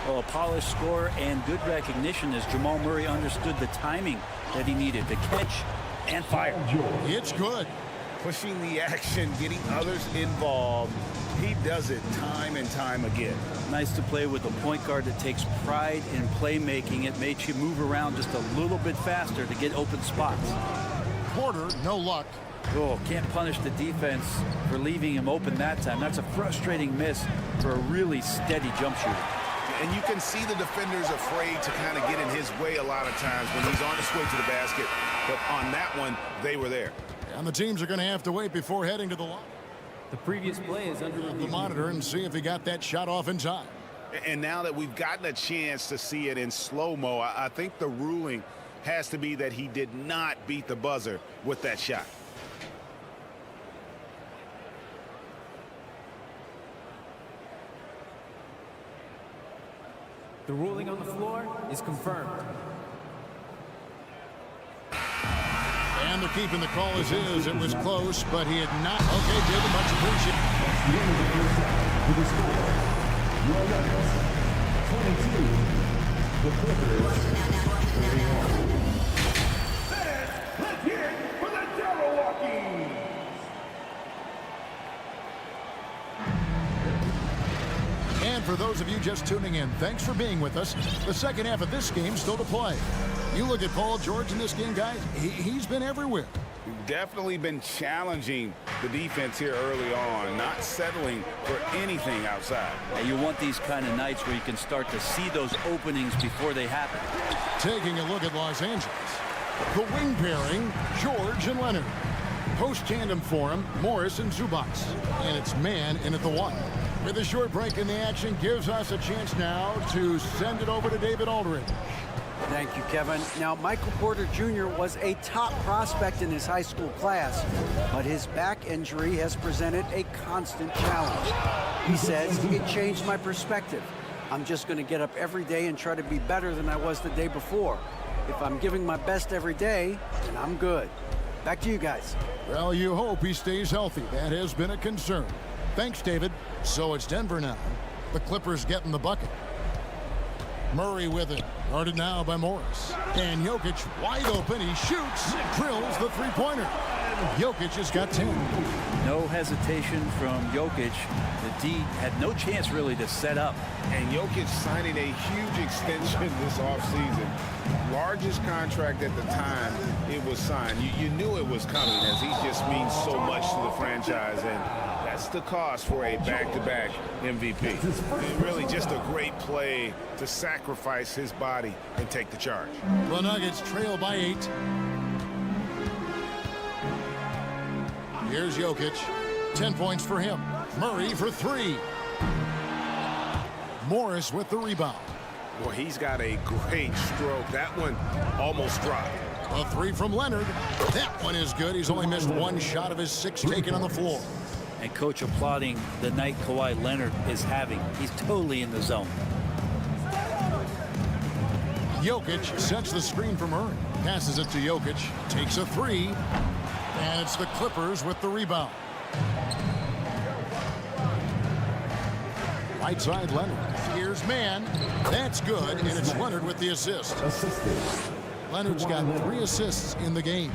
Well, a polished score and good recognition as Jamal Murray understood the timing that he needed to catch and fire. It's good. Pushing the action, getting others involved. He does it time and time again. Nice to play with a point guard that takes pride in playmaking. It makes you move around just a little bit faster to get open spots. Porter, no luck. Oh, can't punish the defense for leaving him open that time. That's a frustrating miss for a really steady jump shooter. And you can see the defenders afraid to kind of get in his way a lot of times when he's on his way to the basket. But on that one, they were there. And the teams are going to have to wait before heading to the line. The previous play is under the monitor and see if he got that shot off in time. And now that we've gotten a chance to see it in slow-mo, I think the ruling has to be that he did not beat the buzzer with that shot. The ruling on the floor is confirmed. And they're keeping the call as is. It was close, but he had not. Okay, David, much appreciated. That's the end of the first half. To the score, your Nuggets 22, the Clippers 31. Let's hear it for the Jabberwockies. And for those of you just tuning in, thanks for being with us. The second half of this game still to play. You look at Paul George in this game, guys, he's been everywhere. Definitely been challenging the defense here early on, not settling for anything outside. And you want these kind of nights where you can start to see those openings before they happen. Taking a look at Los Angeles. The wing pairing, George and Leonard. Post tandem for him, Morris and Zubac. And it's Man in at the 1. With a short break in the action, gives us a chance now to send it over to David Aldridge. Thank you, Kevin. Now, Michael Porter Jr. was a top prospect in his high school class, but his back injury has presented a constant challenge. He says, it changed my perspective. I'm just going to get up every day and try to be better than I was the day before. If I'm giving my best every day, then I'm good. Back to you guys. Well, you hope he stays healthy. That has been a concern. Thanks, David. So it's Denver now. The Clippers getting the bucket. Murray with it. Guarded now by Morris. And Jokic wide open. He shoots. Drills the three-pointer. Jokic has got 10. No hesitation from Jokic. The D had no chance really to set up. And Jokic signing a huge extension this offseason. Largest contract at the time it was signed. You knew it was coming, as he just means so much to the franchise. And that's the cost for a back-to-back MVP. And really just a great play to sacrifice his body and take the charge. The Nuggets trail by 8. Here's Jokic. 10 points for him. Murray for 3. Morris with the rebound. Well, he's got a great stroke. That one almost dropped. A 3 from Leonard. That one is good. He's only missed 1 shot of his 6 taken on the floor. And coach applauding the night Kawhi Leonard is having. He's totally in the zone. Jokic sets the screen for Murray. Passes it to Jokic. Takes a 3. And it's the Clippers with the rebound. Right side Leonard. Here's Mann. That's good. And it's Leonard with the assist. Leonard's got 3 assists in the game.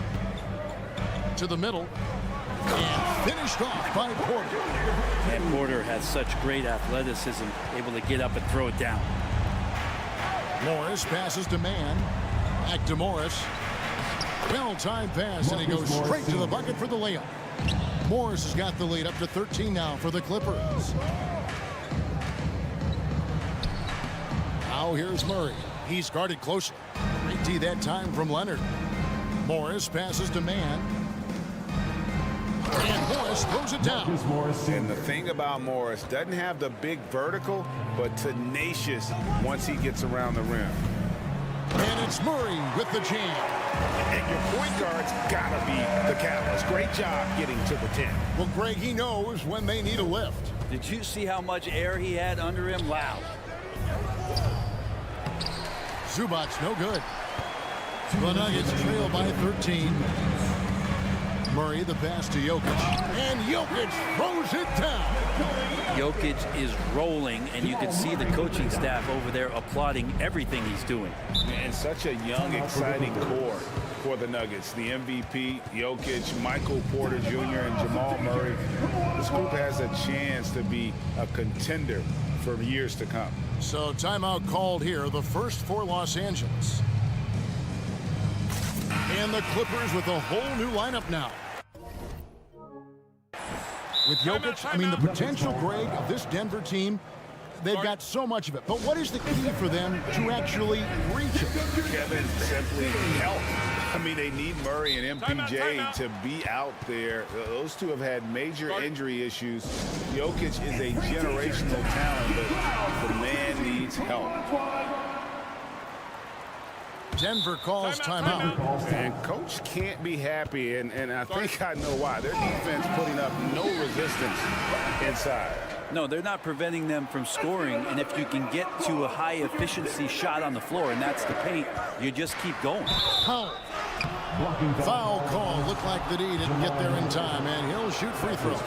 To the middle. And finished off by Porter. And Porter has such great athleticism, able to get up and throw it down. Morris passes to Mann. Back to Morris. Well-timed pass, and he goes straight to the bucket for the layup. Morris has got the lead up to 13 now for the Clippers. Now here's Murray. He's guarded closely. Great D that time from Leonard. Morris passes to Mann. And Morris throws it down. And the thing about Morris, doesn't have the big vertical, but tenacious once he gets around the rim. And it's Murray with the jam. And your point guard's gotta be the catalyst. Great job getting to the 10. Well, Greg, he knows when they need a lift. Did you see how much air he had under him? Wow. Zubac, no good. The Nuggets trail by 13. Murray, the pass to Jokic. And Jokic throws it down. Jokic is rolling, and you can see the coaching staff over there applauding everything he's doing. And such a young, exciting core for the Nuggets. The MVP, Jokic, Michael Porter Jr., and Jamal Murray. This group has a chance to be a contender for years to come. So timeout called here, the first for Los Angeles. And the Clippers with a whole new lineup now. With Jokic, I mean, the potential, Greg, of this Denver team, they've got so much of it. But what is the key for them to actually reach it? Kevin, simply help. I mean, they need Murray and MPJ to be out there. Those two have had major injury issues. Jokic is a generational talent, but the man needs help. Denver calls timeout. And coach can't be happy, and I think I know why. Their defense putting up no resistance inside. No, they're not preventing them from scoring, and if you can get to a high efficiency shot on the floor, and that's the paint, you just keep going. Foul call. Looked like the D didn't get there in time, and he'll shoot free throws.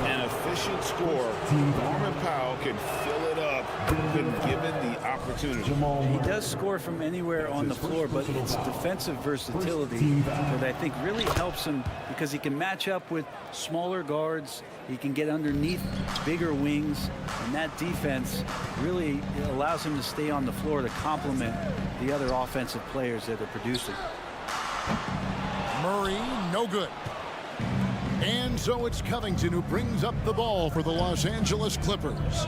An efficient score. Norman Powell can fill it up when given the opportunity. He does score from anywhere on the floor, but it's defensive versatility that I think really helps him because he can match up with smaller guards. He can get underneath bigger wings, and that defense really allows him to stay on the floor to complement the other offensive players that are producing. Murray, no good. And so it's Covington who brings up the ball for the Los Angeles Clippers.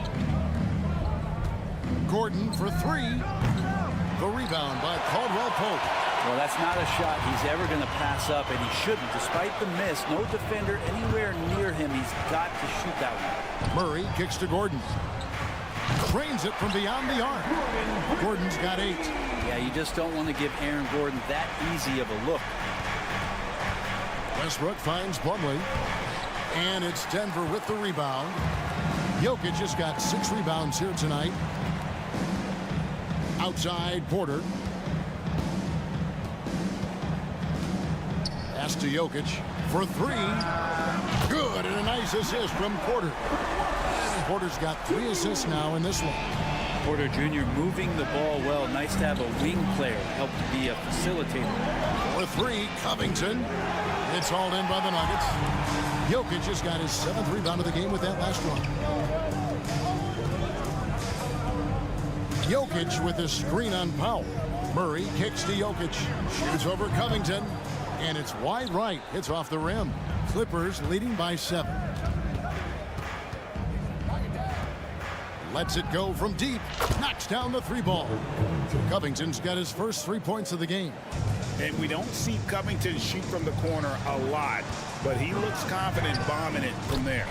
Gordon for 3. The rebound by Caldwell Pope. Well, that's not a shot he's ever going to pass up, and he shouldn't. Despite the miss, no defender anywhere near him. He's got to shoot that one. Murray kicks to Gordon. Trains it from beyond the arc. Gordon's got 8. Yeah, you just don't want to give Aaron Gordon that easy of a look. Westbrook finds Plumlee. And it's Denver with the rebound. Jokic has got 6 rebounds here tonight. Outside Porter. Pass to Jokic for 3. Good, and a nice assist from Porter. Porter's got 3 assists now in this one. Porter Jr. moving the ball well. Nice to have a wing player help to be a facilitator. For three, Covington. It's hauled in by the Nuggets. Jokic just got his 7th rebound of the game with that last one. Jokic with a screen on Powell. Murray kicks to Jokic. Shoots over Covington. And it's wide right. Hits off the rim. Clippers leading by 7. Lets it go from deep. Knocks down the 3 ball. Covington's got his first 3 points of the game. And we don't see Covington shoot from the corner a lot, but he looks confident bombing it from there.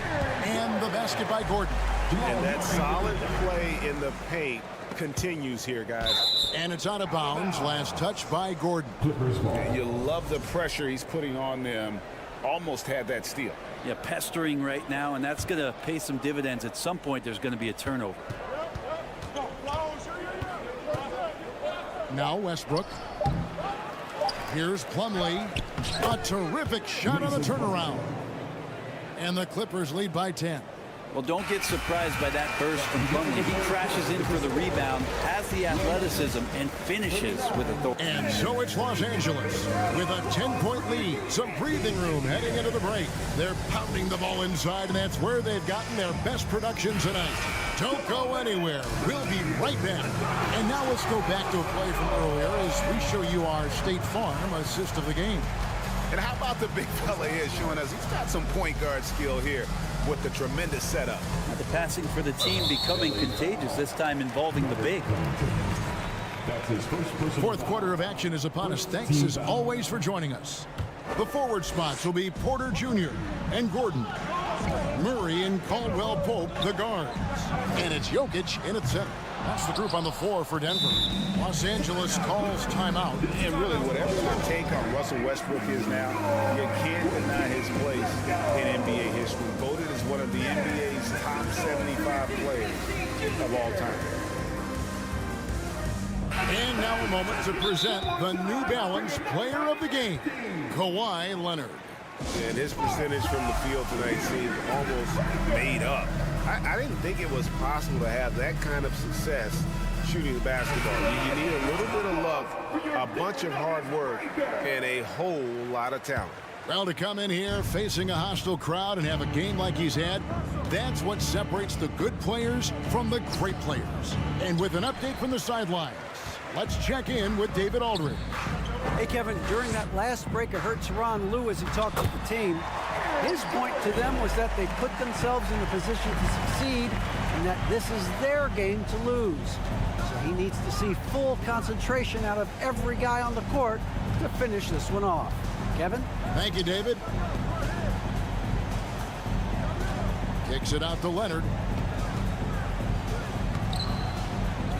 And the basket by Gordon. And that solid play in the paint continues here, guys. And it's out of bounds. Last touch by Gordon. And you love the pressure he's putting on them. Almost had that steal. Yeah, pestering right now, and that's going to pay some dividends. At some point, there's going to be a turnover. Now Westbrook. Here's Plumlee. A terrific shot on the turnaround. And the Clippers lead by 10. Well, don't get surprised by that burst from Plumlee. He crashes in for the rebound, has the athleticism, and finishes with authority. And so it's Los Angeles with a 10-point lead. Some breathing room heading into the break. They're pounding the ball inside, and that's where they've gotten their best production tonight. Don't go anywhere. We'll be right back. And now let's go back to a play from earlier as we show you our State Farm assist of the game. And how about the big fella here showing us he's got some point guard skill here with the tremendous setup. The passing for the team becoming contagious, this time involving the big. Fourth quarter of action is upon us. Thanks as always for joining us. The forward spots will be Porter Jr. and Gordon. Murray and Caldwell Pope, the guards. And it's Jokic in at center. That's the group on the floor for Denver. Los Angeles calls timeout. And really, whatever your take on Russell Westbrook is now, you can't deny his place in NBA history. Voted as one of the NBA's top 75 players of all time. And now a moment to present the New Balance Player of the Game, Kawhi Leonard. And his percentage from the field tonight seemed almost made up. I didn't think it was possible to have that kind of success shooting the basketball. You need a little bit of luck, a bunch of hard work, and a whole lot of talent. Well, to come in here facing a hostile crowd and have a game like he's had, that's what separates the good players from the great players. And with an update from the sidelines, let's check in with David Aldridge. Hey, Kevin, during that last break, I heard Tyronn Lue as he talked with the team. His point to them was that they put themselves in a position to succeed and that this is their game to lose. So he needs to see full concentration out of every guy on the court to finish this one off. Kevin? Thank you, David. Kicks it out to Leonard.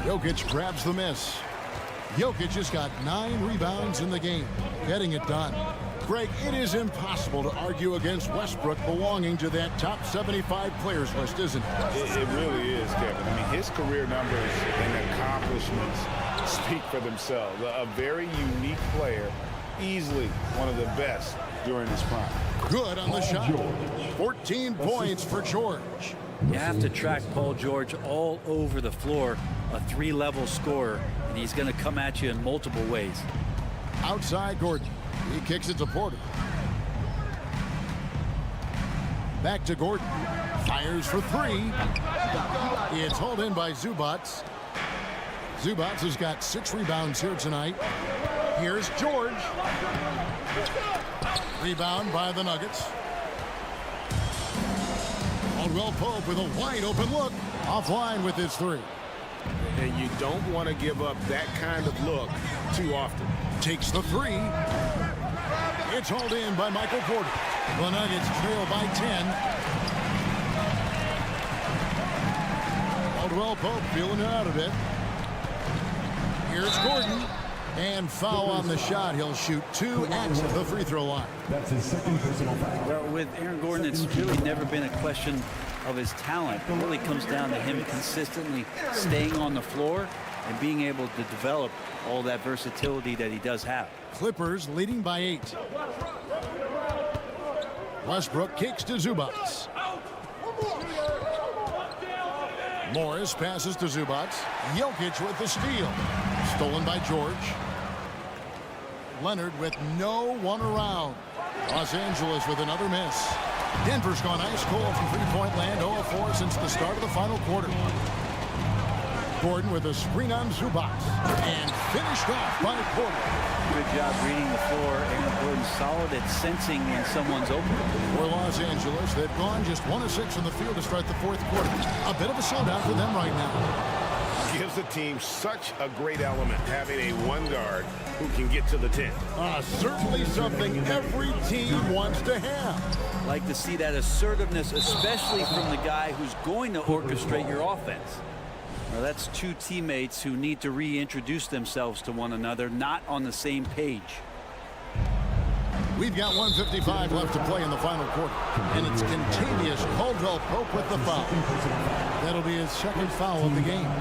Jokic grabs the miss. Jokic has got 9 rebounds in the game, getting it done. Greg, it is impossible to argue against Westbrook belonging to that top 75 players list, isn't it? It really is, Kevin. I mean, his career numbers and accomplishments speak for themselves. A very unique player, easily one of the best during his prime. Good on the shot. 14 points for George. You have to track Paul George all over the floor, a 3-level scorer, and he's going to come at you in multiple ways. Outside Gordon. He kicks it to Porter. Back to Gordon. Fires for 3. It's hauled in by Zubats. Zubats has got 6 rebounds here tonight. Here's George. Rebound by the Nuggets. Caldwell Pope with a wide open look. Offline with his 3. And you don't want to give up that kind of look too often. Takes the 3. It's hauled in by Michael Porter. The Nuggets trail by 10. Caldwell Pope feeling it out a bit. Here's Gordon. And foul on the shot. He'll shoot 2 at the free throw line. That's his second personal foul. Well, with Aaron Gordon, it's really never been a question of his talent. It really comes down to him consistently staying on the floor and being able to develop all that versatility that he does have. Clippers leading by 8. Westbrook kicks to Zubats. Morris passes to Zubac. Jokic with the steal. Stolen by George. Leonard with no one around. Los Angeles with another miss. Denver's gone ice cold from three-point land, 0 of 4 since the start of the final quarter. Gordon with a screen on Zubac. And finished off by Porter. Good job reading the floor. Aaron Gordon solid at sensing when someone's open. For Los Angeles, they've gone just 1 of 6 in the field to start the fourth quarter. A bit of a slowdown for them right now. Gives the team such a great element, having a one guard who can get to the 10. Certainly something every team wants to have. Like to see that assertiveness, especially from the guy who's going to orchestrate your offense. Now that's two teammates who need to reintroduce themselves to one another, not on the same page. We've got 1:55 left to play in the final quarter. And it's Contavious Caldwell-Pope with the foul. That'll be his second foul of the game.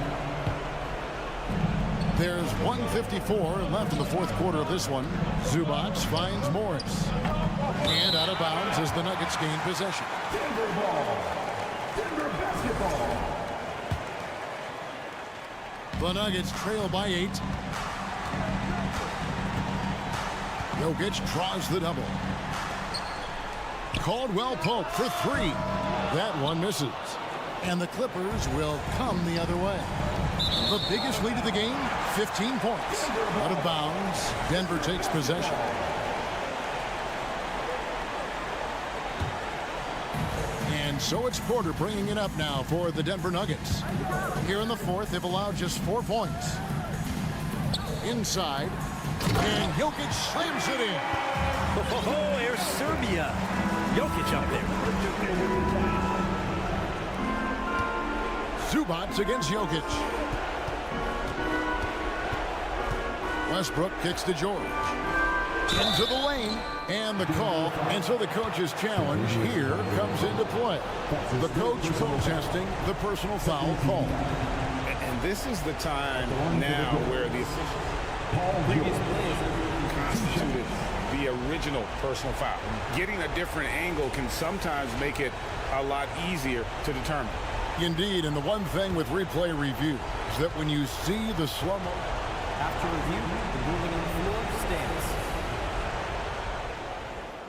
There's 1:54 left in the fourth quarter of this one. Zubac finds Morris. And out of bounds as the Nuggets gain possession. Denver ball. Denver basketball. The Nuggets trail by 8. Jokic draws the double. Caldwell-Pope for 3. That one misses. And the Clippers will come the other way. The biggest lead of the game, 15 points. Out of bounds, Denver takes possession. And so it's Porter bringing it up now for the Denver Nuggets. Here in the fourth, they've allowed just 4 points. Inside, and Jokic slams it in. Oh, here's Serbia. Jokic up there. Zubac against Jokic. Westbrook kicks to George. Into the lane, and the call. And so the coach's challenge here comes into play. The coach protesting the personal foul call. And this is the time now where the previous plays constituted the original personal foul. Getting a different angle can sometimes make it a lot easier to determine. Indeed, and the one thing with replay review is that when you see the slow-mo. After review, the ruling on the floor stands.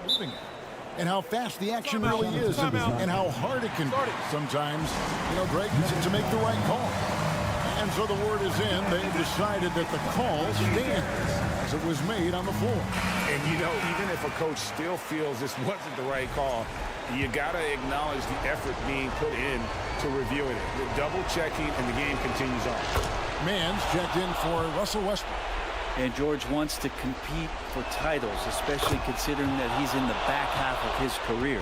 Moving it. And how fast the action really is, and how hard it can be sometimes, Greg, to make the right call. And so the word is in. They've decided that the call stands as it was made on the floor. And, even if a coach still feels this wasn't the right call, you got to acknowledge the effort being put in to reviewing it. The double-checking, and the game continues on. Mann's checked in for Russell Westbrook. And George wants to compete for titles, especially considering that he's in the back half of his career.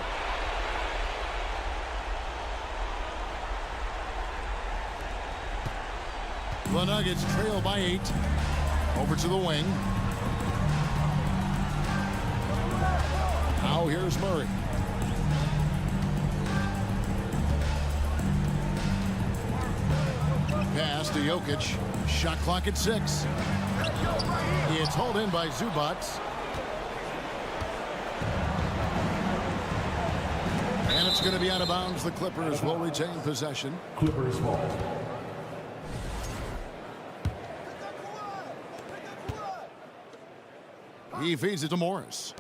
The Nuggets trail by 8. Over to the wing. Now here's Murray. Pass to Jokic. Shot clock at 6. It's hauled in by Zubac. And it's going to be out of bounds. The Clippers will retain possession. Clippers ball. He feeds it to Morris.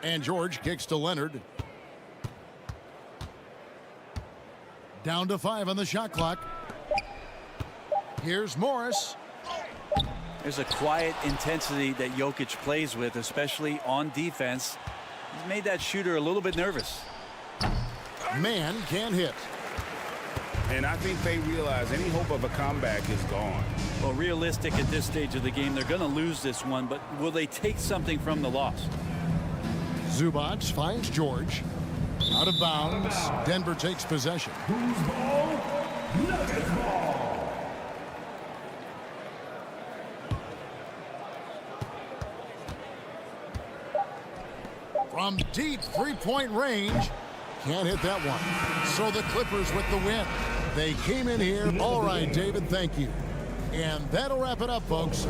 And George kicks to Leonard. Down to 5 on the shot clock. Here's Morris. There's a quiet intensity that Jokic plays with, especially on defense. He's made that shooter a little bit nervous. Man can't hit. And I think they realize any hope of a comeback is gone. Well, realistic at this stage of the game, they're going to lose this one, but will they take something from the loss? Zubac finds George. Out of bounds. Denver takes possession. Who's ball? Nuggets ball. From deep three-point range. Can't hit that one. So the Clippers with the win. They came in here. All right, David, thank you. And that'll wrap it up, folks.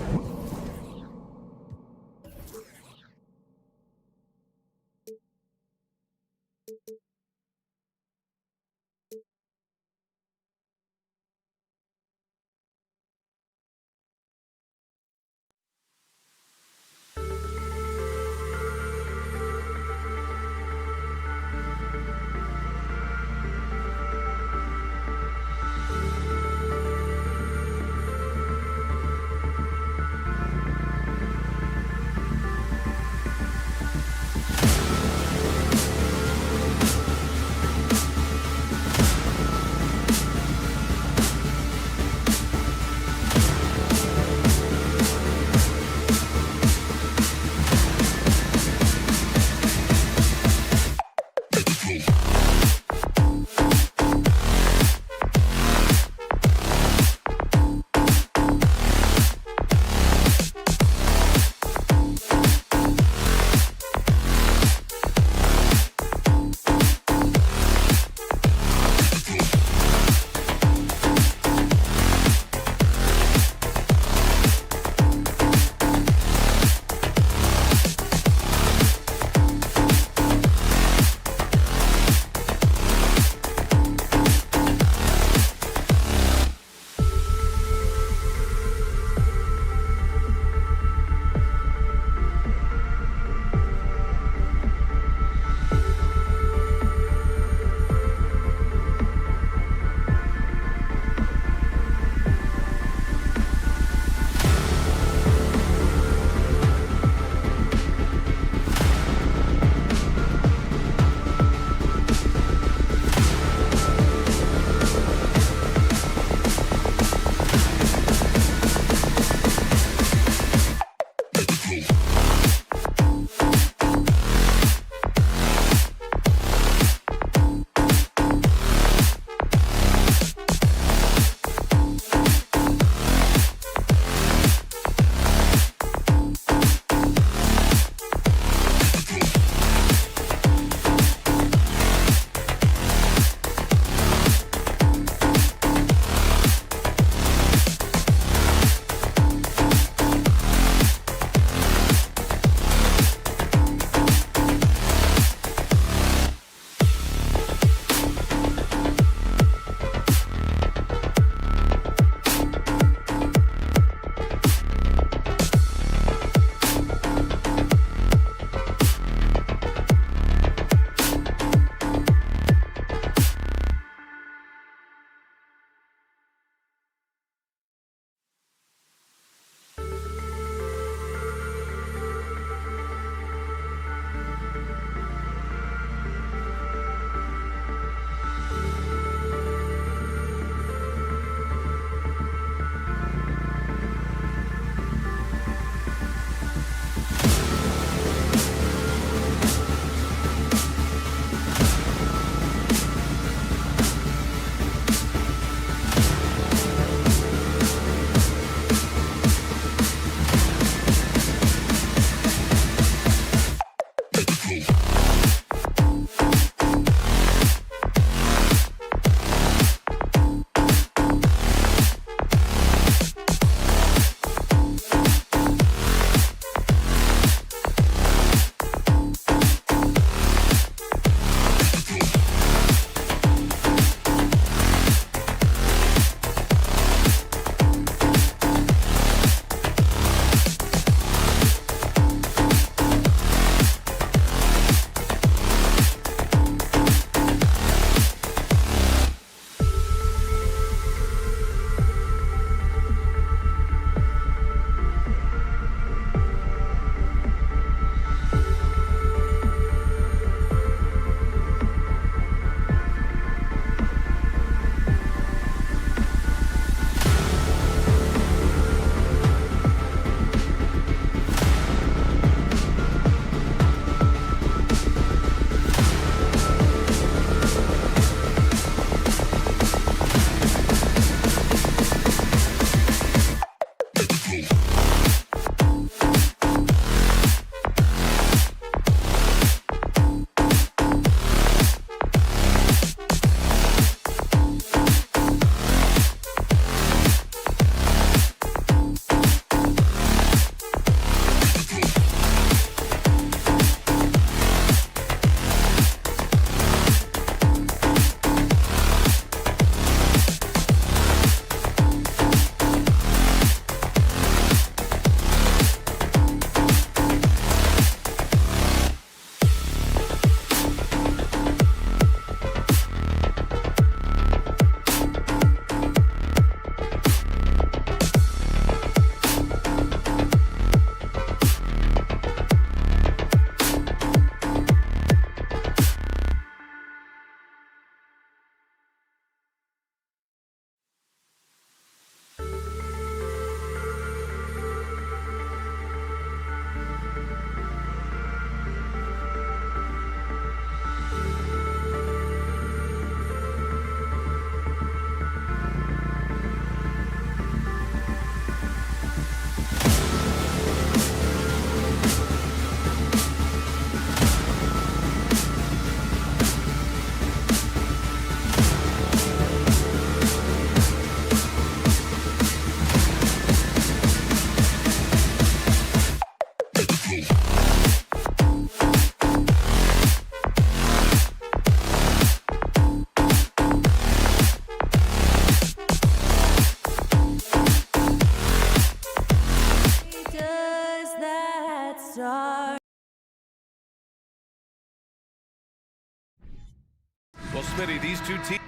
Smitty, these two teams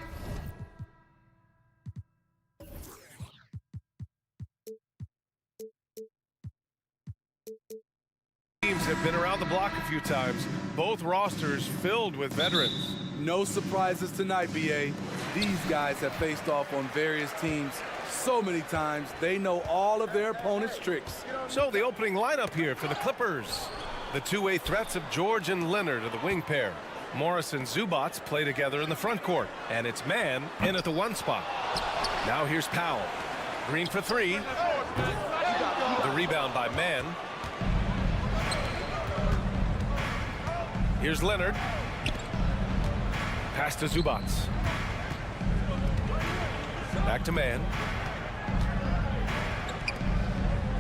have been around the block a few times. Both rosters filled with veterans. No surprises tonight, BA. These guys have faced off on various teams so many times, they know all of their opponent's tricks. So the opening lineup here for the Clippers. The two-way threats of George and Leonard are the wing pair. Morris and Zubats play together in the front court. And it's Man in at the 1 spot. Now here's Powell. Green for 3. The rebound by Man. Here's Leonard. Pass to Zubats. Back to Man.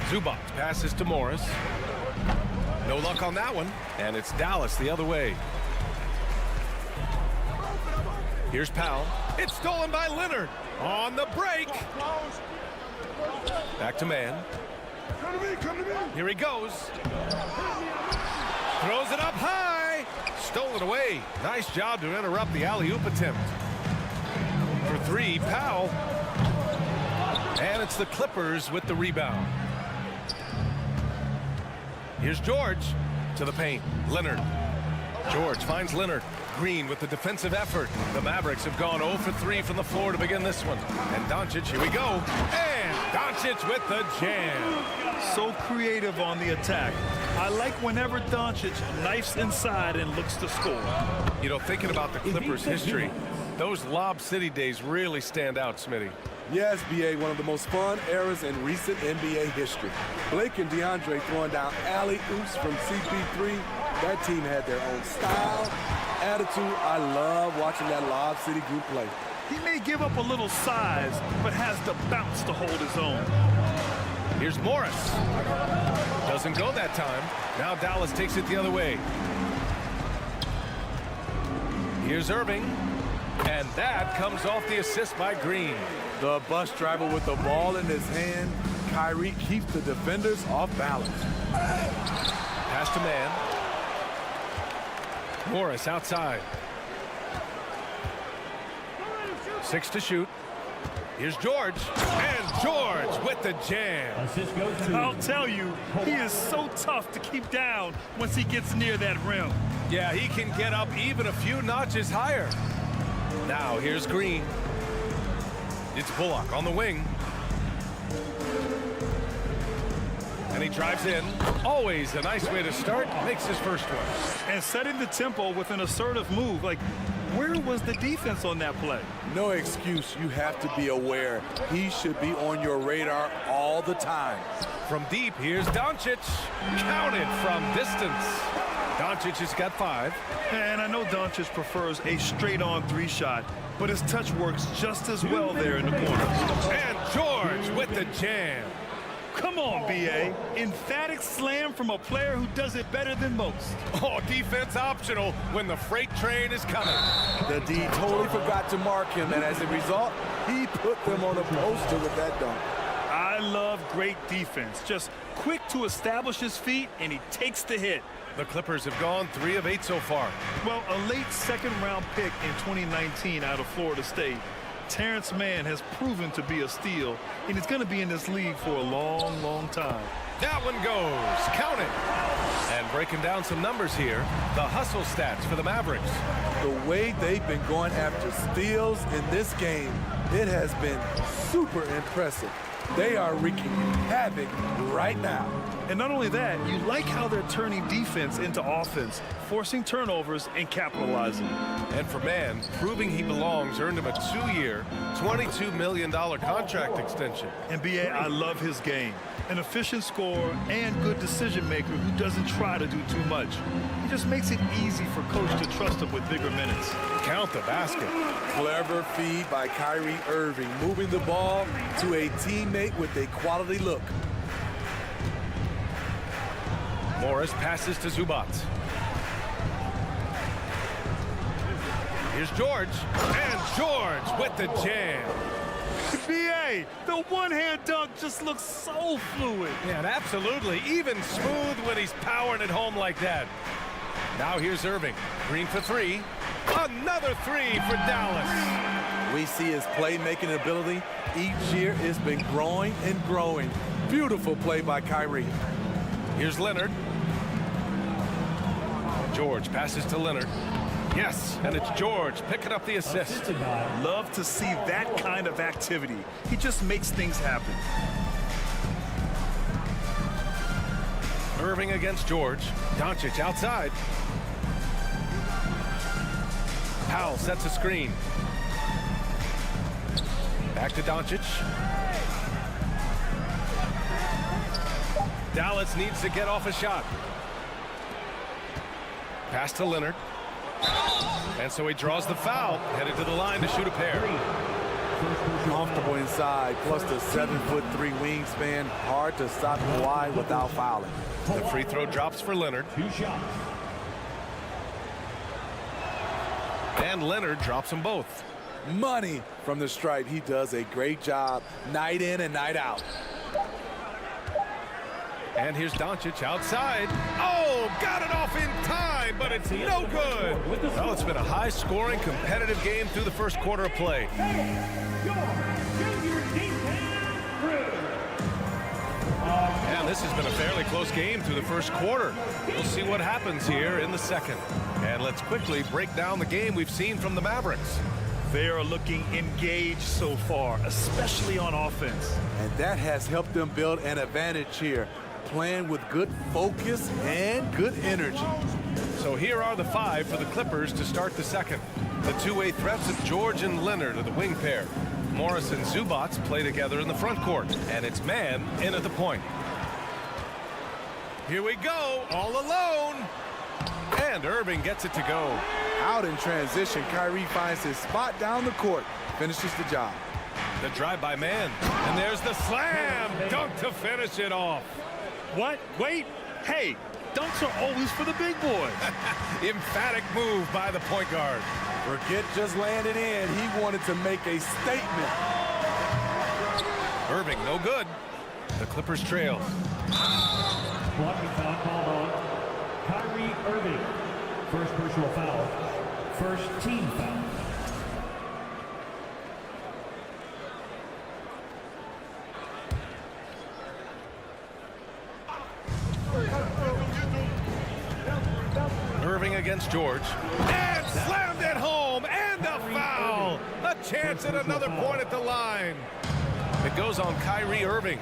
Zubats passes to Morris. No luck on that one. And it's Dallas the other way. Here's Powell. It's stolen by Leonard. On the break. Back to Man. Here he goes. Throws it up high. Stolen away. Nice job to interrupt the alley-oop attempt. For 3, Powell. And it's the Clippers with the rebound. Here's George to the paint. Leonard. George finds Leonard. Green with the defensive effort. The Mavericks have gone 0 for 3 from the floor to begin this one. And Doncic, here we go. And Doncic with the jam. So creative on the attack. I like whenever Doncic knifes inside and looks to score. You know, thinking about the Clippers' history, those Lob City days really stand out, Smitty. Yes, BA, one of the most fun eras in recent NBA history. Blake and DeAndre throwing down alley-oops from CP3. That team had their own style, attitude. I love watching that Lob City group play. He may give up a little size, but has the bounce to hold his own. Here's Morris. Doesn't go that time. Now Dallas takes it the other way. Here's Irving. And that comes off the assist by Green. The bus driver with the ball in his hand. Kyrie keeps the defenders off balance. Pass to Man. Morris outside. 6 to shoot. Here's George. And George with the jam. I'll tell you, he is so tough to keep down once he gets near that rim. Yeah, he can get up even a few notches higher. Now here's Green. It's Bullock on the wing. And he drives in. Always a nice way to start. Makes his first one. And setting the tempo with an assertive move. Like, where was the defense on that play? No excuse. You have to be aware. He should be on your radar all the time. From deep, here's Doncic. Counted from distance. Doncic has got 5. And I know Doncic prefers a straight-on 3 shot, but his touch works just as well there in the corner. And George with the jam. Come on, B.A. Emphatic slam from a player who does it better than most. Oh, defense optional when the freight train is coming. The D totally forgot to mark him, and as a result, he put them on a poster with that dunk. I love great defense. Just quick to establish his feet, and he takes the hit. The Clippers have gone 3 of 8 so far. Well, a late second-round pick in 2019 out of Florida State, Terrence Mann has proven to be a steal, and he's going to be in this league for a long, long time. That one goes. Count it. And breaking down some numbers here, the hustle stats for the Mavericks. The way they've been going after steals in this game, it has been super impressive. They are wreaking havoc right now. And not only that, you like how they're turning defense into offense, forcing turnovers and capitalizing. And for Mann, proving he belongs earned him a 2-year, $22 million contract extension. And B.A., I love his game. An efficient scorer and good decision maker who doesn't try to do too much. He just makes it easy for coach to trust him with bigger minutes. Count the basket. Clever feed by Kyrie Irving, moving the ball to a teammate with a quality look. Morris passes to Zubats. Here's George. And George with the jam. B.A., the one-hand dunk just looks so fluid. Yeah, and absolutely. Even smooth when he's powering it home like that. Now here's Irving. Green for 3. Another three for Dallas. We see his playmaking ability each year. It's been growing and growing. Beautiful play by Kyrie. Here's Leonard. George passes to Leonard. Yes, and it's George picking up the assist. Love to see that kind of activity. He just makes things happen. Irving against George. Doncic outside. Powell sets a screen. Back to Doncic. Dallas needs to get off a shot. Pass to Leonard. And so he draws the foul, headed to the line to shoot a pair. Comfortable inside, plus the 7'3" wingspan. Hard to stop Kawhi without fouling. The free throw drops for Leonard. And Leonard drops them both. Money from the stripe. He does a great job night in and night out. And here's Doncic outside. Oh, got it off in time, but it's no good. Well, it's been a high-scoring, competitive game through the first quarter of play. And this has been a fairly close game through the first quarter. We'll see what happens here in the second. And let's quickly break down the game we've seen from the Mavericks. They are looking engaged so far, especially on offense. And that has helped them build an advantage here, playing with good focus and good energy. So here are the five for the Clippers to start the second. The two-way threats of George and Leonard are the wing pair. Morris and Zubac play together in the front court, and it's man in at the point. Here we go, all alone. And Irving gets it to go. Out in transition, Kyrie finds his spot down the court, finishes the job. The drive by man, and there's the slam dunk to finish it off. What? Wait. Hey, dunks are always for the big boys. Emphatic move by the point guard. Forget just landing in. He wanted to make a statement. Irving, no good. The Clippers trail. Blocking foul called on Kyrie Irving. First personal foul. First team foul. Irving against George. And slammed it home. And a foul. A chance at another point at the line. It goes on Kyrie Irving.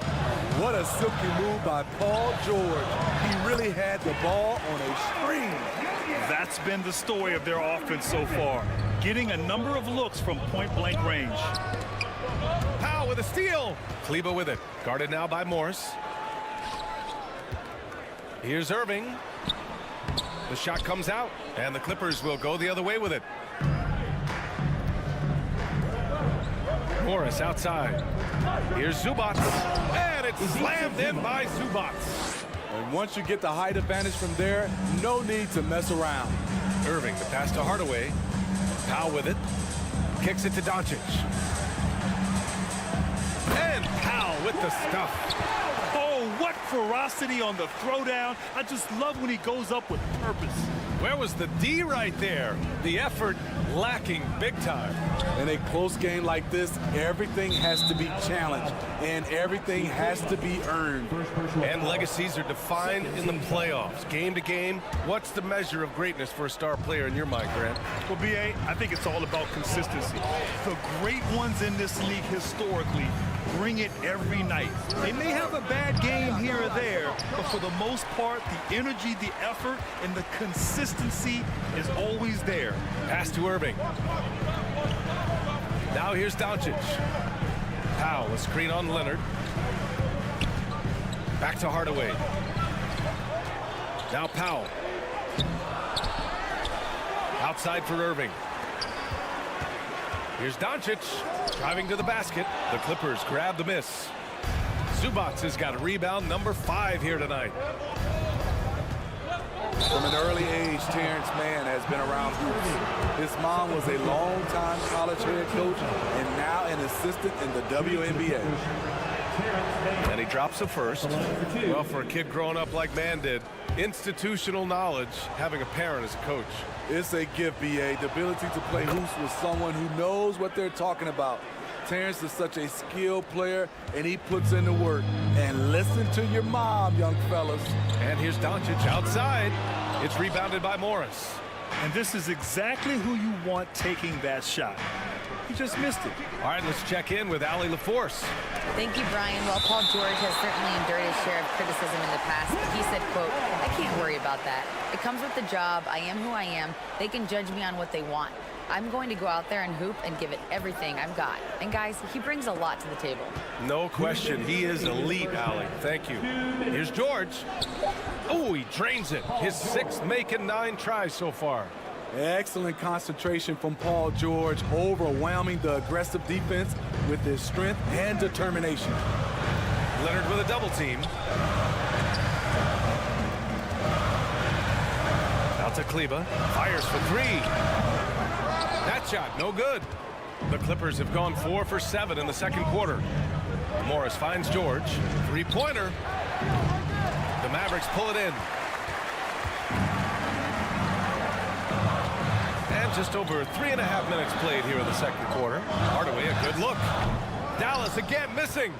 What a silky move by Paul George. He really had the ball on a string. That's been the story of their offense so far, getting a number of looks from point-blank range. Powell with a steal. Kleba with it. Guarded now by Morris. Here's Irving. The shot comes out, and the Clippers will go the other way with it. Morris outside. Here's Zubac, and it's slammed in by Zubac. And once you get the height advantage from there, no need to mess around. Irving, the pass to Hardaway. Powell with it. Kicks it to Doncic. And Powell with the stuff. Oh, what ferocity on the throwdown. I just love when he goes up with purpose. Where was the D right there? The effort lacking big time. In a close game like this, everything has to be challenged and everything has to be earned. And legacies are defined in the playoffs. Game to game, what's the measure of greatness for a star player in your mind, Grant? Well, B.A., I think it's all about consistency. The great ones in this league historically bring it every night. They may have a bad game here or there, but for the most part, the energy, the effort, and the consistency is always there. Pass to Irving. Now here's Doncic. Powell, a screen on Leonard. Back to Hardaway. Now Powell. Outside for Irving. Here's Doncic, driving to the basket. The Clippers grab the miss. Zubac has got a rebound, number 5 here tonight. From an early age, Terrence Mann has been around hoops. His mom was a long-time college head coach and now an assistant in the WNBA. And he drops the first. Well, for a kid growing up like Mann did, Institutional knowledge, having a parent as a coach. It's a gift, BA. The ability to play hoops with someone who knows what they're talking about. Terrence is such a skilled player, and he puts in the work. And listen to your mom, young fellas. And here's Doncic outside. It's rebounded by Morris. And this is exactly who you want taking that shot. He just missed it. All right, let's check in with Allie LaForce. Thank you, Brian. While Paul George has certainly endured his share of criticism in the past, he said, quote, "I can't worry about that. It comes with the job. I am who I am. They can judge me on what they want. I'm going to go out there and hoop and give it everything I've got." And guys, he brings a lot to the table. No question. He is elite, Allie. Thank you. Here's George. Oh, he drains it. His 6th make and 9 tries so far. Excellent concentration from Paul George, overwhelming the aggressive defense with his strength and determination. Leonard with a double team. Out to Kleba. Fires for 3. That shot, no good. The Clippers have gone 4 for 7 in the second quarter. Morris finds George. 3-pointer. The Mavericks pull it in. And just over 3.5 minutes played here in the second quarter. Hardaway, a good look. Dallas again missing.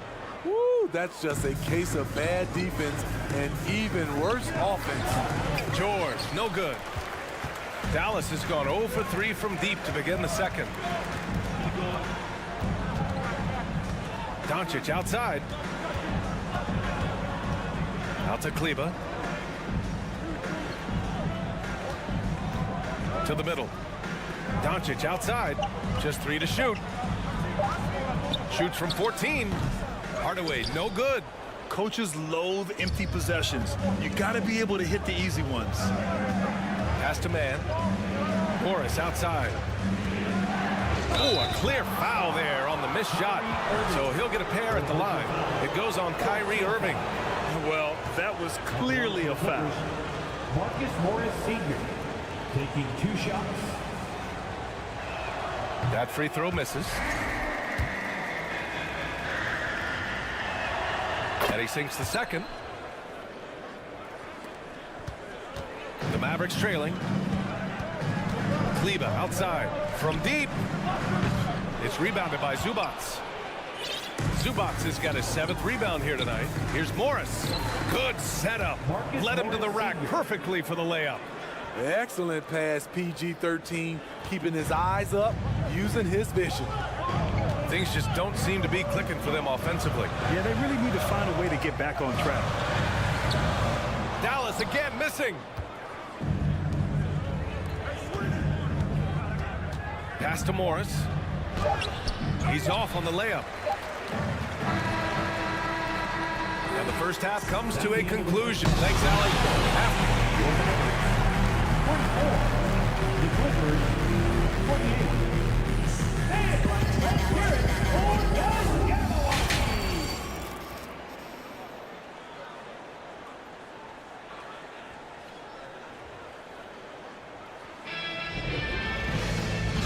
Woo, that's just a case of bad defense and even worse offense. George, no good. Dallas has gone 0 for 3 from deep to begin the second. Doncic outside. Out to Kleba. To the middle. Doncic outside. Just 3 to shoot. Shoots from 14. Hardaway, no good. Coaches loathe empty possessions. You got to be able to hit the easy ones. Pass to man. Morris outside. Oh, a clear foul there on the missed shot. So he'll get a pair at the line. It goes on Kyrie Irving. Well, that was clearly a foul. Marcus Morris Sr. taking 2 shots. That free throw misses. And he sinks the second. The Mavericks trailing. Kleba outside from deep. It's rebounded by Zubats. Zubats has got his 7th rebound here tonight. Here's Morris. Good setup. Led him to the rack perfectly for the layup. Excellent pass, PG-13, keeping his eyes up, using his vision. Things just don't seem to be clicking for them offensively. Yeah, they really need to find a way to get back on track. Dallas again missing. Pass to Morris. He's off on the layup. And the first half comes to a conclusion. Thanks, Allie. The Clippers, 48.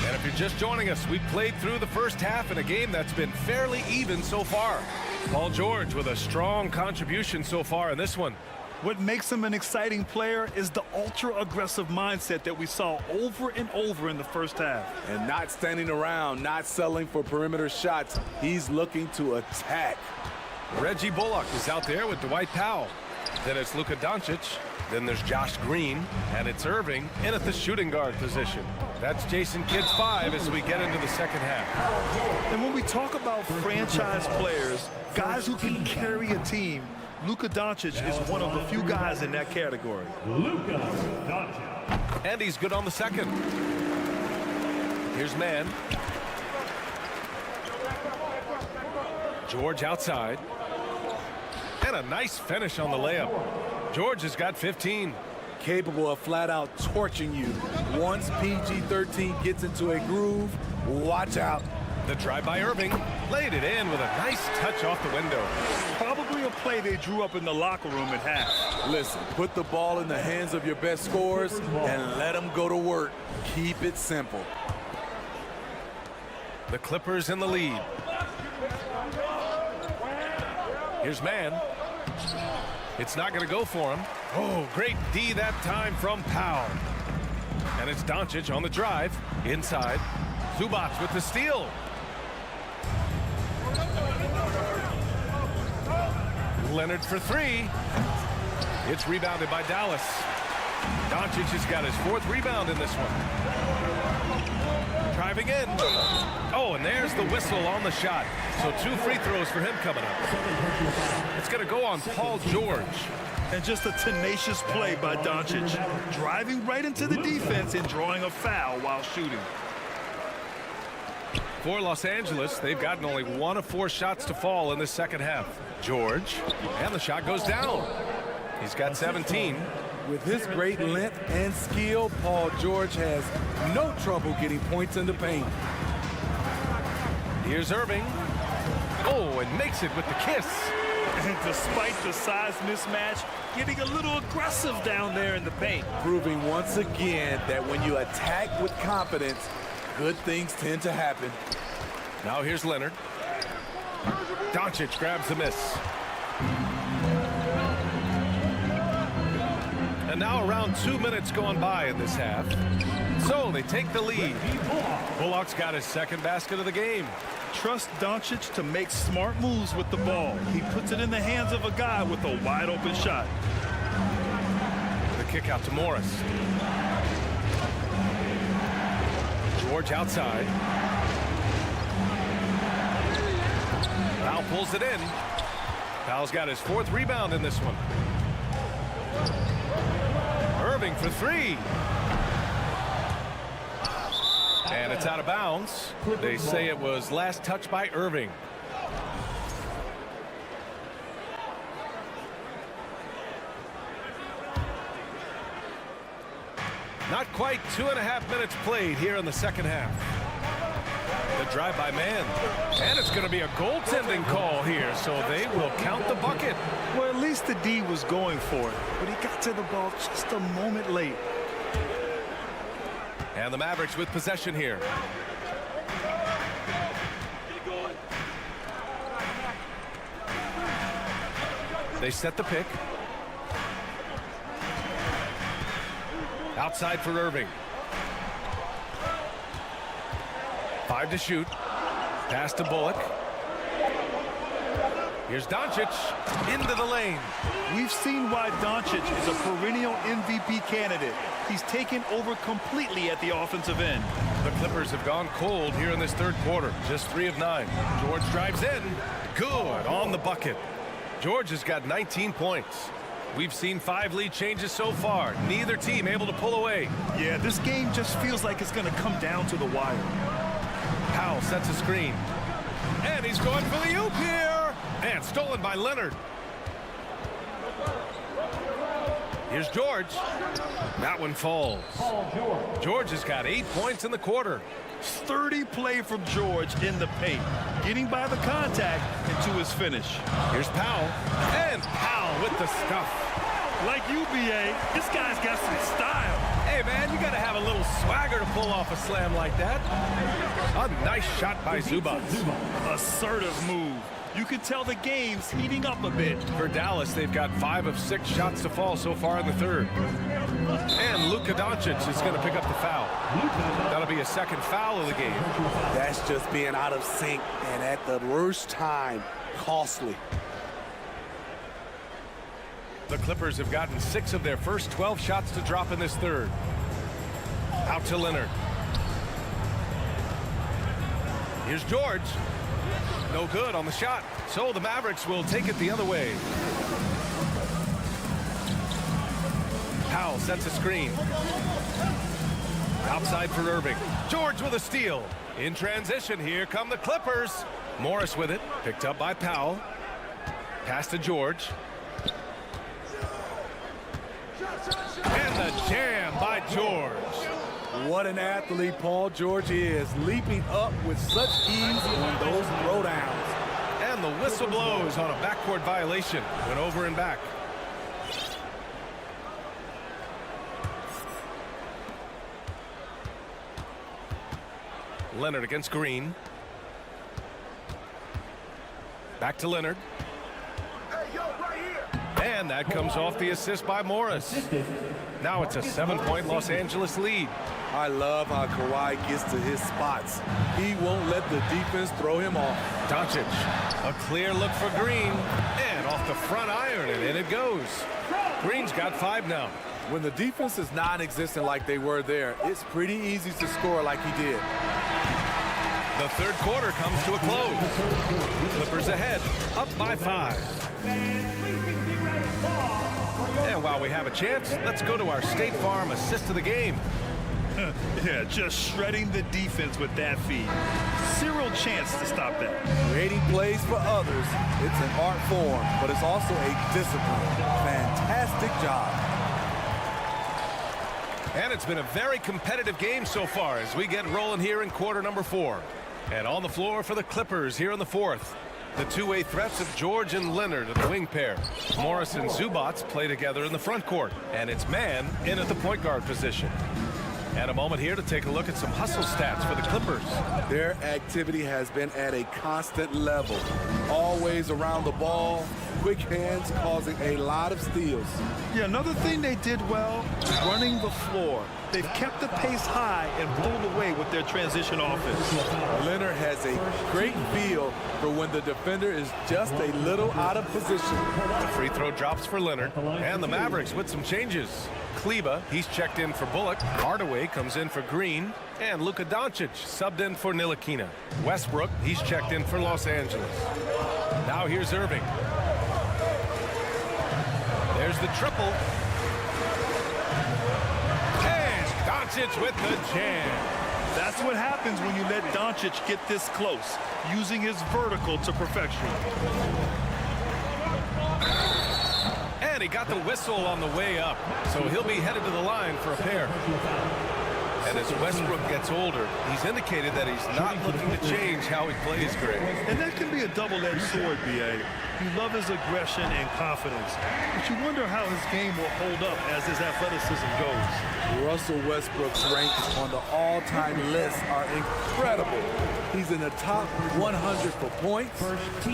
And if you're just joining us, we played through the first half in a game that's been fairly even so far. Paul George with a strong contribution so far in this one. What makes him an exciting player is the ultra-aggressive mindset that we saw over and over in the first half. And not standing around, not settling for perimeter shots. He's looking to attack. Reggie Bullock is out there with Dwight Powell. Then it's Luka Doncic. Then there's Josh Green. And it's Irving in at the shooting guard position. That's Jason Kidd's 5 as we get into the second half. And when we talk about franchise players, guys who can carry a team, Luka Doncic is one of the few guys in that category. Luka Doncic. And he's good on the second. Here's man. George outside. And a nice finish on the layup. George has got 15. Capable of flat out torching you. Once PG-13 gets into a groove, watch out. The drive by Irving. Laid it in with a nice touch off the window. Probably a play they drew up in the locker room at half. Listen, put the ball in the hands of your best scorers and let them go to work. Keep it simple. The Clippers in the lead. Here's man. It's not going to go for him. Oh, great D that time from Powell. And it's Doncic on the drive. Inside. Zubac with the steal. Leonard for three. It's rebounded by Dallas. Doncic has got his 4th rebound in this one. Driving in. Oh, and there's the whistle on the shot. So 2 free throws for him coming up. It's going to go on Paul George. And just a tenacious play by Doncic. Driving right into the defense and drawing a foul while shooting. For Los Angeles, they've gotten only 1 of 4 shots to fall in the second half. George, and the shot goes down. He's got 17. With his great length and skill, Paul George has no trouble getting points in the paint. Here's Irving. Oh, and makes it with the kiss. And despite the size mismatch, getting a little aggressive down there in the paint. Proving once again that when you attack with confidence, good things tend to happen. Now here's Leonard. Doncic grabs the miss. And now around 2 minutes gone by in this half. So they take the lead. Bullock's got his 2nd basket of the game. Trust Doncic to make smart moves with the ball. He puts it in the hands of a guy with a wide open shot. The kick out to Morris. George outside. Powell pulls it in. Powell's got his 4th rebound in this one. Irving for 3. And it's out of bounds. They say it was last touched by Irving. Not quite 2.5 minutes played here in the second half. The drive by man. And it's going to be a goaltending call here, so they will count the bucket. Well, at least the D was going for it, but he got to the ball just a moment late. And the Mavericks with possession here. They set the pick. Outside for Irving. 5 to shoot. Pass to Bullock. Here's Doncic into the lane. We've seen why Doncic is a perennial MVP candidate. He's taken over completely at the offensive end. The Clippers have gone cold here in this 3rd quarter. Just 3 of 9. George drives in. Good on the bucket. George has got 19 points. We've seen 5 lead changes so far. Neither team able to pull away. Yeah, this game just feels like it's going to come down to the wire. Powell sets a screen. And he's going for the oop here. And stolen by Leonard. Here's George. That one falls. George has got 8 points in the quarter. Sturdy play from George in the paint, getting by the contact and to his finish. Here's Powell. And Powell with the stuff. Like UBA, this guy's got some style. Hey, man, you got to have a little swagger to pull off a slam like that. A nice shot by Zubac. Assertive move. You can tell the game's heating up a bit. For Dallas, they've got 5 of 6 shots to fall so far in the 3rd. And Luka Doncic is going to pick up the foul. That'll be a 2nd foul of the game. That's just being out of sync and at the worst time, costly. The Clippers have gotten 6 of their first 12 shots to drop in this 3rd. Out to Leonard. Here's George. No good on the shot. So the Mavericks will take it the other way. Powell sets a screen. Outside for Irving. George with a steal. In transition, here come the Clippers. Morris with it. Picked up by Powell. Pass to George. And the jam by George. What an athlete Paul George is, leaping up with such ease on those throwdowns. And the whistle blows on a backcourt violation. Went over and back. Leonard against Green. Back to Leonard. And And that comes off the assist by Morris. Now it's a 7-point Los Angeles lead. I love how Kawhi gets to his spots. He won't let the defense throw him off. Doncic, a clear look for Green, and off the front iron, and in it goes. Green's got 5 now. When the defense is non-existent like they were there, it's pretty easy to score like he did. The third quarter comes to a close. Clippers ahead, up by 5. And while we have a chance, let's go to our State Farm assist of the game. Yeah, just shredding the defense with that feed. Zero chance to stop that. Creating plays for others, it's an art form, but it's also a discipline. Fantastic job. And it's been a very competitive game so far as we get rolling here in quarter number 4. And on the floor for the Clippers here in the 4th. The two-way threats of George and Leonard at the wing pair. Morris and Zubats play together in the front court. And it's Man in at the point guard position. And a moment here to take a look at some hustle stats for the Clippers. Their activity has been at a constant level. Always around the ball, quick hands causing a lot of steals. Yeah, another thing they did well, running the floor. They've kept the pace high and pulled away with their transition offense. Leonard has a great feel for when the defender is just a little out of position. The free throw drops for Leonard. And the Mavericks with some changes. Kleba, he's checked in for Bullock. Hardaway comes in for Green. And Luka Doncic subbed in for Ntilikina. Westbrook, he's checked in for Los Angeles. Now here's Irving. There's the triple. And Doncic with the jam. That's what happens when you let Doncic get this close, using his vertical to perfection. And he got the whistle on the way up, so he'll be headed to the line for a pair. And as Westbrook gets older, he's indicated that he's not looking to change how he plays, Greg. And that can be a double-edged sword, B.A. You love his aggression and confidence, but you wonder how his game will hold up as his athleticism goes. Russell Westbrook's ranks on the all-time list are incredible. He's in the top 100 for points,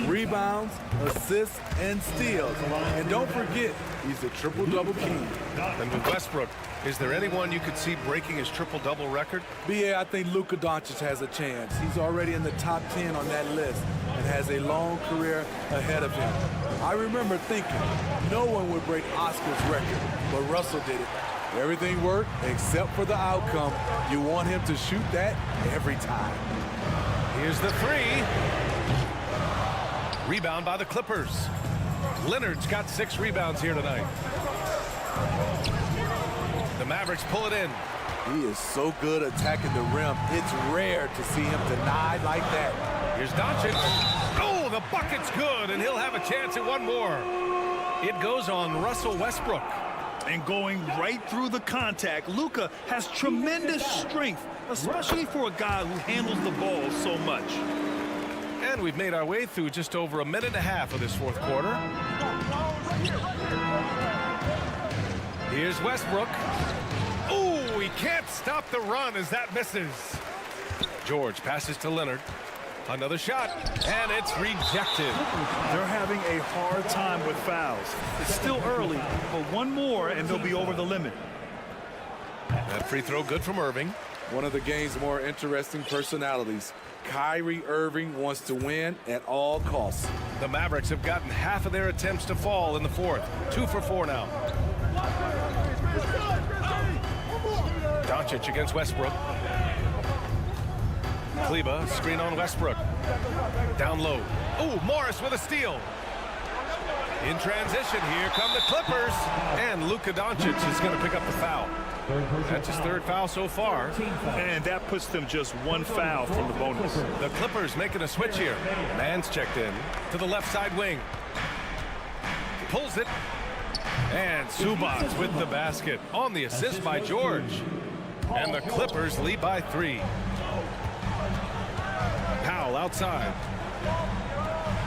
rebounds, assists, and steals. And don't forget, he's a triple-double king. And with Westbrook, is there anyone you could see breaking his triple-double record? B.A., I think Luka Doncic has a chance. He's already in the top 10 on that list and has a long career ahead of him. I remember thinking no one would break Oscar's record, but Russell did it. Everything worked except for the outcome. You want him to shoot that every time. Here's the 3. Rebound by the Clippers. Leonard's got 6 rebounds here tonight. The Mavericks pull it in. He is so good attacking the rim. It's rare to see him denied like that. Here's Doncic. Oh, the bucket's good, and he'll have a chance at one more. It goes on Russell Westbrook. And going right through the contact, Luka has tremendous strength, especially for a guy who handles the ball so much. And we've made our way through just over a minute and a half of this 4th quarter. Here's Westbrook. Oh, he can't stop the run as that misses. George passes to Leonard. Another shot, and it's rejected. They're having a hard time with fouls. It's still early, but one more and they'll be over the limit. That free throw good from Irving. One of the game's more interesting personalities. Kyrie Irving wants to win at all costs. The Mavericks have gotten half of their attempts to fall in the 4th. 2 for 4 now. Doncic against Westbrook. Kleba, screen on Westbrook. Down low. Oh, Morris with a steal. In transition, here come the Clippers. And Luka Doncic is going to pick up the foul. That's his 3rd foul so far. And that puts them just 1 foul from the bonus. The Clippers making a switch here. Man's checked in to the left side wing. Pulls it. And Zubats with the basket on the assist by George. And the Clippers lead by 3. Powell outside.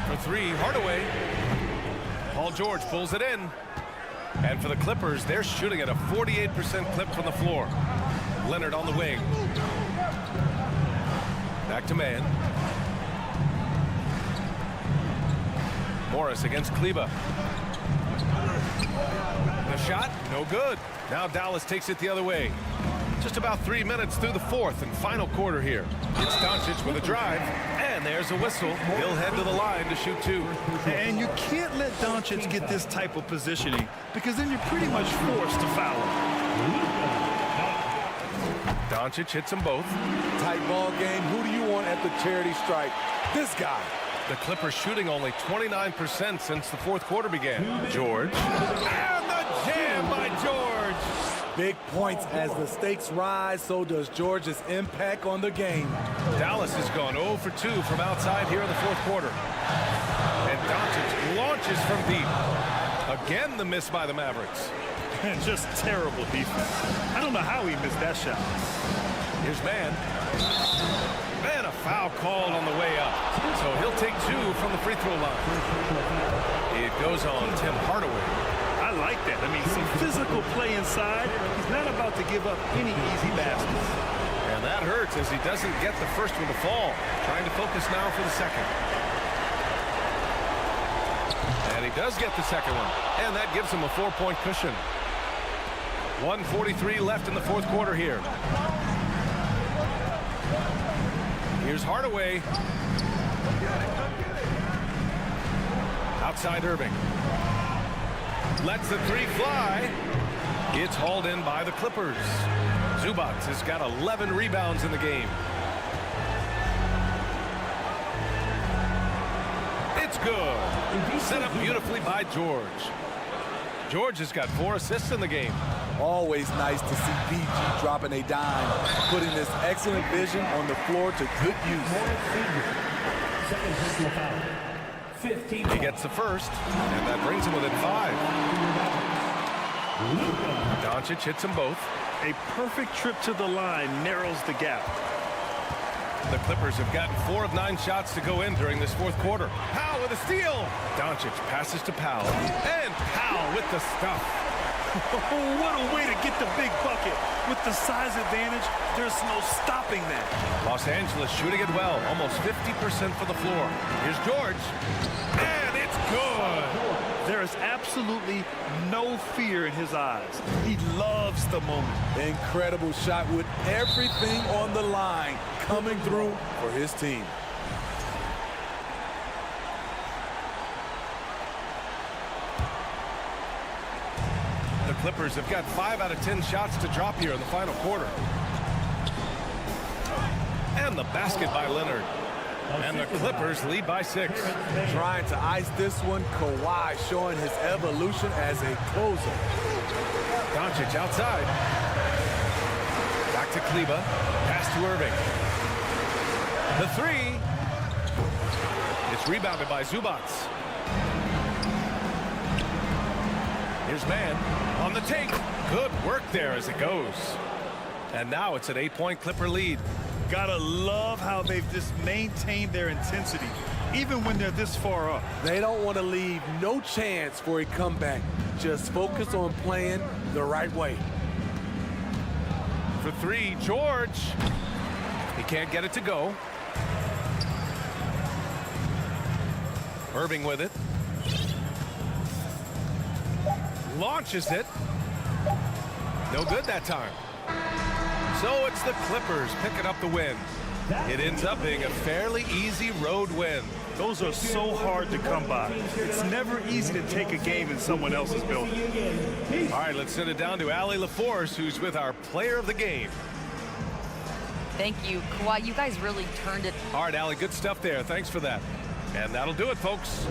For 3, Hardaway. Paul George pulls it in. And for the Clippers, they're shooting at a 48% clip from the floor. Leonard on the wing. Back to Man. Morris against Kleba. shot, no good. Now Dallas takes it the other way. Just about 3 minutes through the fourth and final quarter here. It's Doncic with a drive, and there's a whistle. He'll head to the line to shoot 2. And you can't let Doncic get this type of positioning because then you're pretty much forced to foul him. Doncic hits them both. Tight ball game. Who do you want at the charity stripe? This guy. The Clippers shooting only 29% since the fourth quarter began. George. And the jam by George. Big points as the stakes rise, so does George's impact on the game. Dallas has gone 0 for 2 from outside here in the fourth quarter. And Doncic launches from deep. Again, the miss by the Mavericks. And just terrible defense. I don't know how he missed that shot. Here's Mann. And a foul called on the way up. So he'll take 2 from the free throw line. It goes on Tim Hardaway. I like that. I mean, some physical play inside. He's not about to give up any easy baskets. And that hurts as he doesn't get the first one to fall. Trying to focus now for the second. And he does get the second one. And that gives him a 4-point cushion. 1:43 left in the fourth quarter here. Here's Hardaway. Outside Irving. Lets the 3 fly. It's hauled in by the Clippers. Zubac has got 11 rebounds in the game. It's good. Set up beautifully by George. George has got 4 assists in the game. Always nice to see PG dropping a dime, putting this excellent vision on the floor to good use. He gets the first, and that brings him within 5. Doncic hits them both. A perfect trip to the line narrows the gap. The Clippers have gotten 4 of 9 shots to go in during this fourth quarter. Powell with a steal. Doncic passes to Powell. And Powell with the stuff. What a way to get the big bucket. With the size advantage, there's no stopping that. Los Angeles shooting it well. Almost 50% for the floor. Here's George. And it's good. There is absolutely no fear in his eyes. He loves the moment. Incredible shot with everything on the line coming through for his team. The Clippers have got 5 out of 10 shots to drop here in the final quarter. And the basket by Leonard. And the Clippers lead by 6. Trying to ice this one, Kawhi showing his evolution as a closer. Doncic outside. Back to Kleba. Pass to Irving. The 3. It's rebounded by Zubac. Here's Mann on the take. Good work there as it goes. And now it's an 8-point Clipper lead. Gotta love how they've just maintained their intensity, even when they're this far up. They don't want to leave no chance for a comeback. Just focus on playing the right way. For 3, George. He can't get it to go. Irving with it. Launches it. No good that time. So it's the Clippers picking up the win. It ends up being a fairly easy road win. Those are so hard to come by. It's never easy to take a game in someone else's building. All right, let's send it down to Allie LaForce, who's with our player of the game. Thank you. Kawhi, you guys really turned it. All right, Allie, good stuff there. Thanks for that. And that'll do it, folks.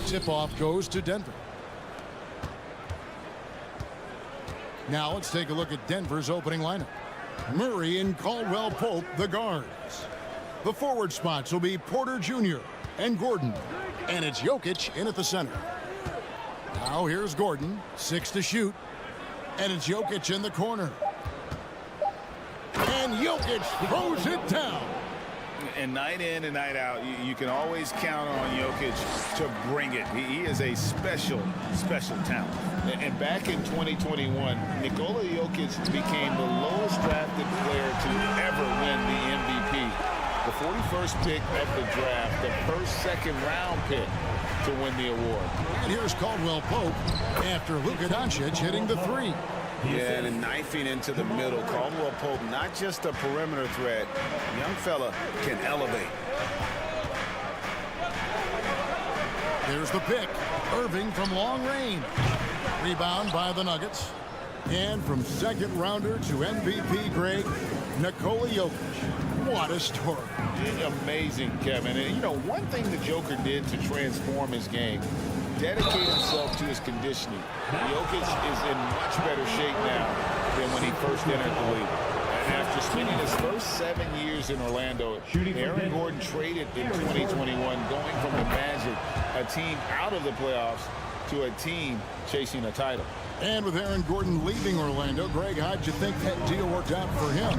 tip-off goes to Denver. Now let's take a look at Denver's opening lineup. Murray and Caldwell Pope, the guards. The forward spots will be Porter Jr. and Gordon. And it's Jokic in at the center. Now here's Gordon, 6 to shoot. And it's Jokic in the corner. And Jokic throws it down. And night in and night out, you can always count on Jokic to bring it. He is a special talent. And back in 2021, Nikola Jokic became the lowest drafted player to ever win the MVP. The 41st pick of the draft, the first second-round pick to win the award. And here's Caldwell Pope after Luka Doncic hitting the three. Yeah, and knifing into the middle. Caldwell Pope, not just a perimeter threat. Young fella can elevate. There's the pick. Irving from long range. Rebound by the Nuggets. And from second rounder to MVP grade, Nikola Jokic. What a story. Amazing, Kevin. And, you know, one thing the Joker did to transform his game, dedicate himself to his conditioning. Jokic is in much better shape now than when he first entered the league. And after spending his first 7 years in Orlando, Aaron Gordon traded in 2021, going from the Magic, a team out of the playoffs, to a team chasing a title. And with Aaron Gordon leaving Orlando, Greg, how'd you think that deal worked out for him?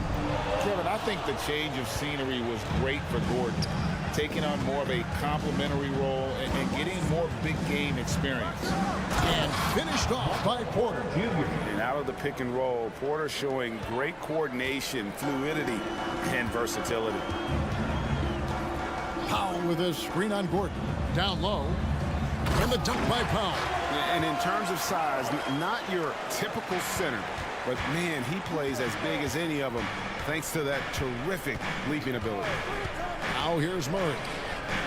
Kevin, I think the change of scenery was great for Gordon, taking on more of a complimentary role and getting more big game experience. And finished off by Porter Jr. And out of the pick and roll, Porter showing great coordination, fluidity, and versatility. Powell with a screen on Gordon. Down low. And the dunk by Powell. And in terms of size, not your typical center, but man, he plays as big as any of them thanks to that terrific leaping ability. Now here's Murray.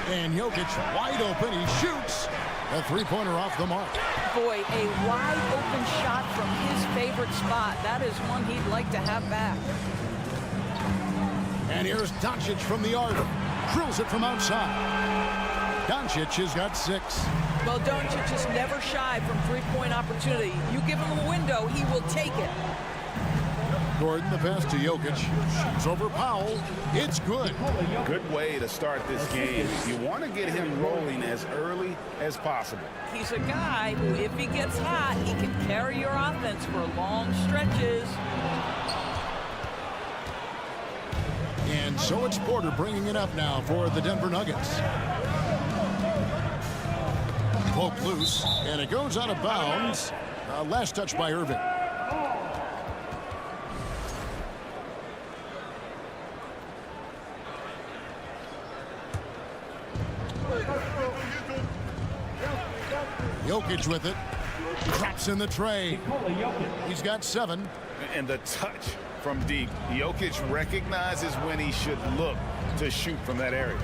And Jokic wide open. He shoots. A three-pointer off the mark. Boy, a wide open shot from his favorite spot. That is one he'd like to have back. And here's Doncic from the arc. Drills it from outside. Doncic has got 6. Well, Doncic is never shy from three-point opportunity. You give him a window, he will take it. Gordon, the pass to Jokic. Shoots over Powell. It's good. Good way to start this game. You want to get him rolling as early as possible. He's a guy who, if he gets hot, he can carry your offense for long stretches. And so it's Porter bringing it up now for the Denver Nuggets. Poke loose, and it goes out of bounds. Last touch by Irving. Jokic with it. Drops in the tray. He's got 7. And the touch from deep. Jokic recognizes when he should look to shoot from that area.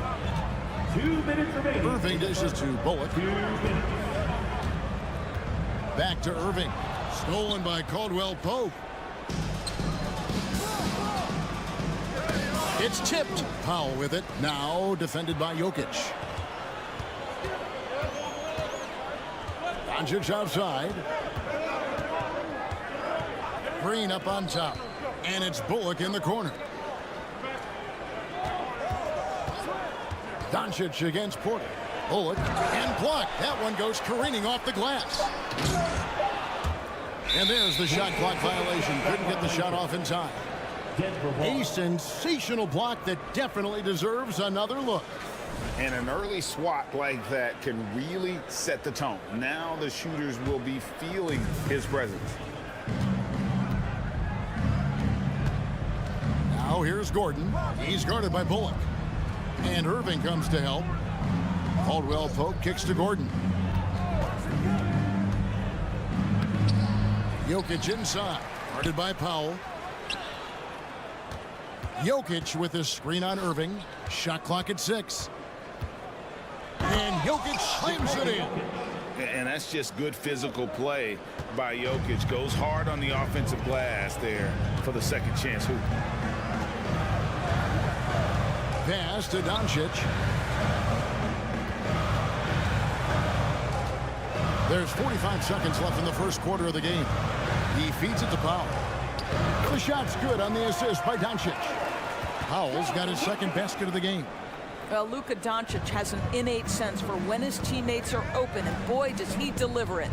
2 minutes remaining. Irving dishes to Bullock. Back to Irving. Stolen by Caldwell Pope. It's tipped. Powell with it. Now defended by Jokic. Doncic outside. Green up on top. And it's Bullock in the corner. Doncic against Porter. Bullock and blocked. That one goes careening off the glass. And there's the shot clock violation. Couldn't get the shot off in time. A sensational block that definitely deserves another look. And an early swat like that can really set the tone. Now the shooters will be feeling his presence. Now here's Gordon. He's guarded by Bullock. And Irving comes to help. Caldwell Pope kicks to Gordon. Jokic inside. Guarded by Powell. Jokic with a screen on Irving. Shot clock at 6. And Jokic slams it in. And that's just good physical play by Jokic. Goes hard on the offensive glass there for the second chance hoop. Pass to Doncic. There's 45 seconds left in the first quarter of the game. He feeds it to Powell. The shot's good on the assist by Doncic. Powell's got his second basket of the game. Well, Luka Doncic has an innate sense for when his teammates are open, and boy, does he deliver it.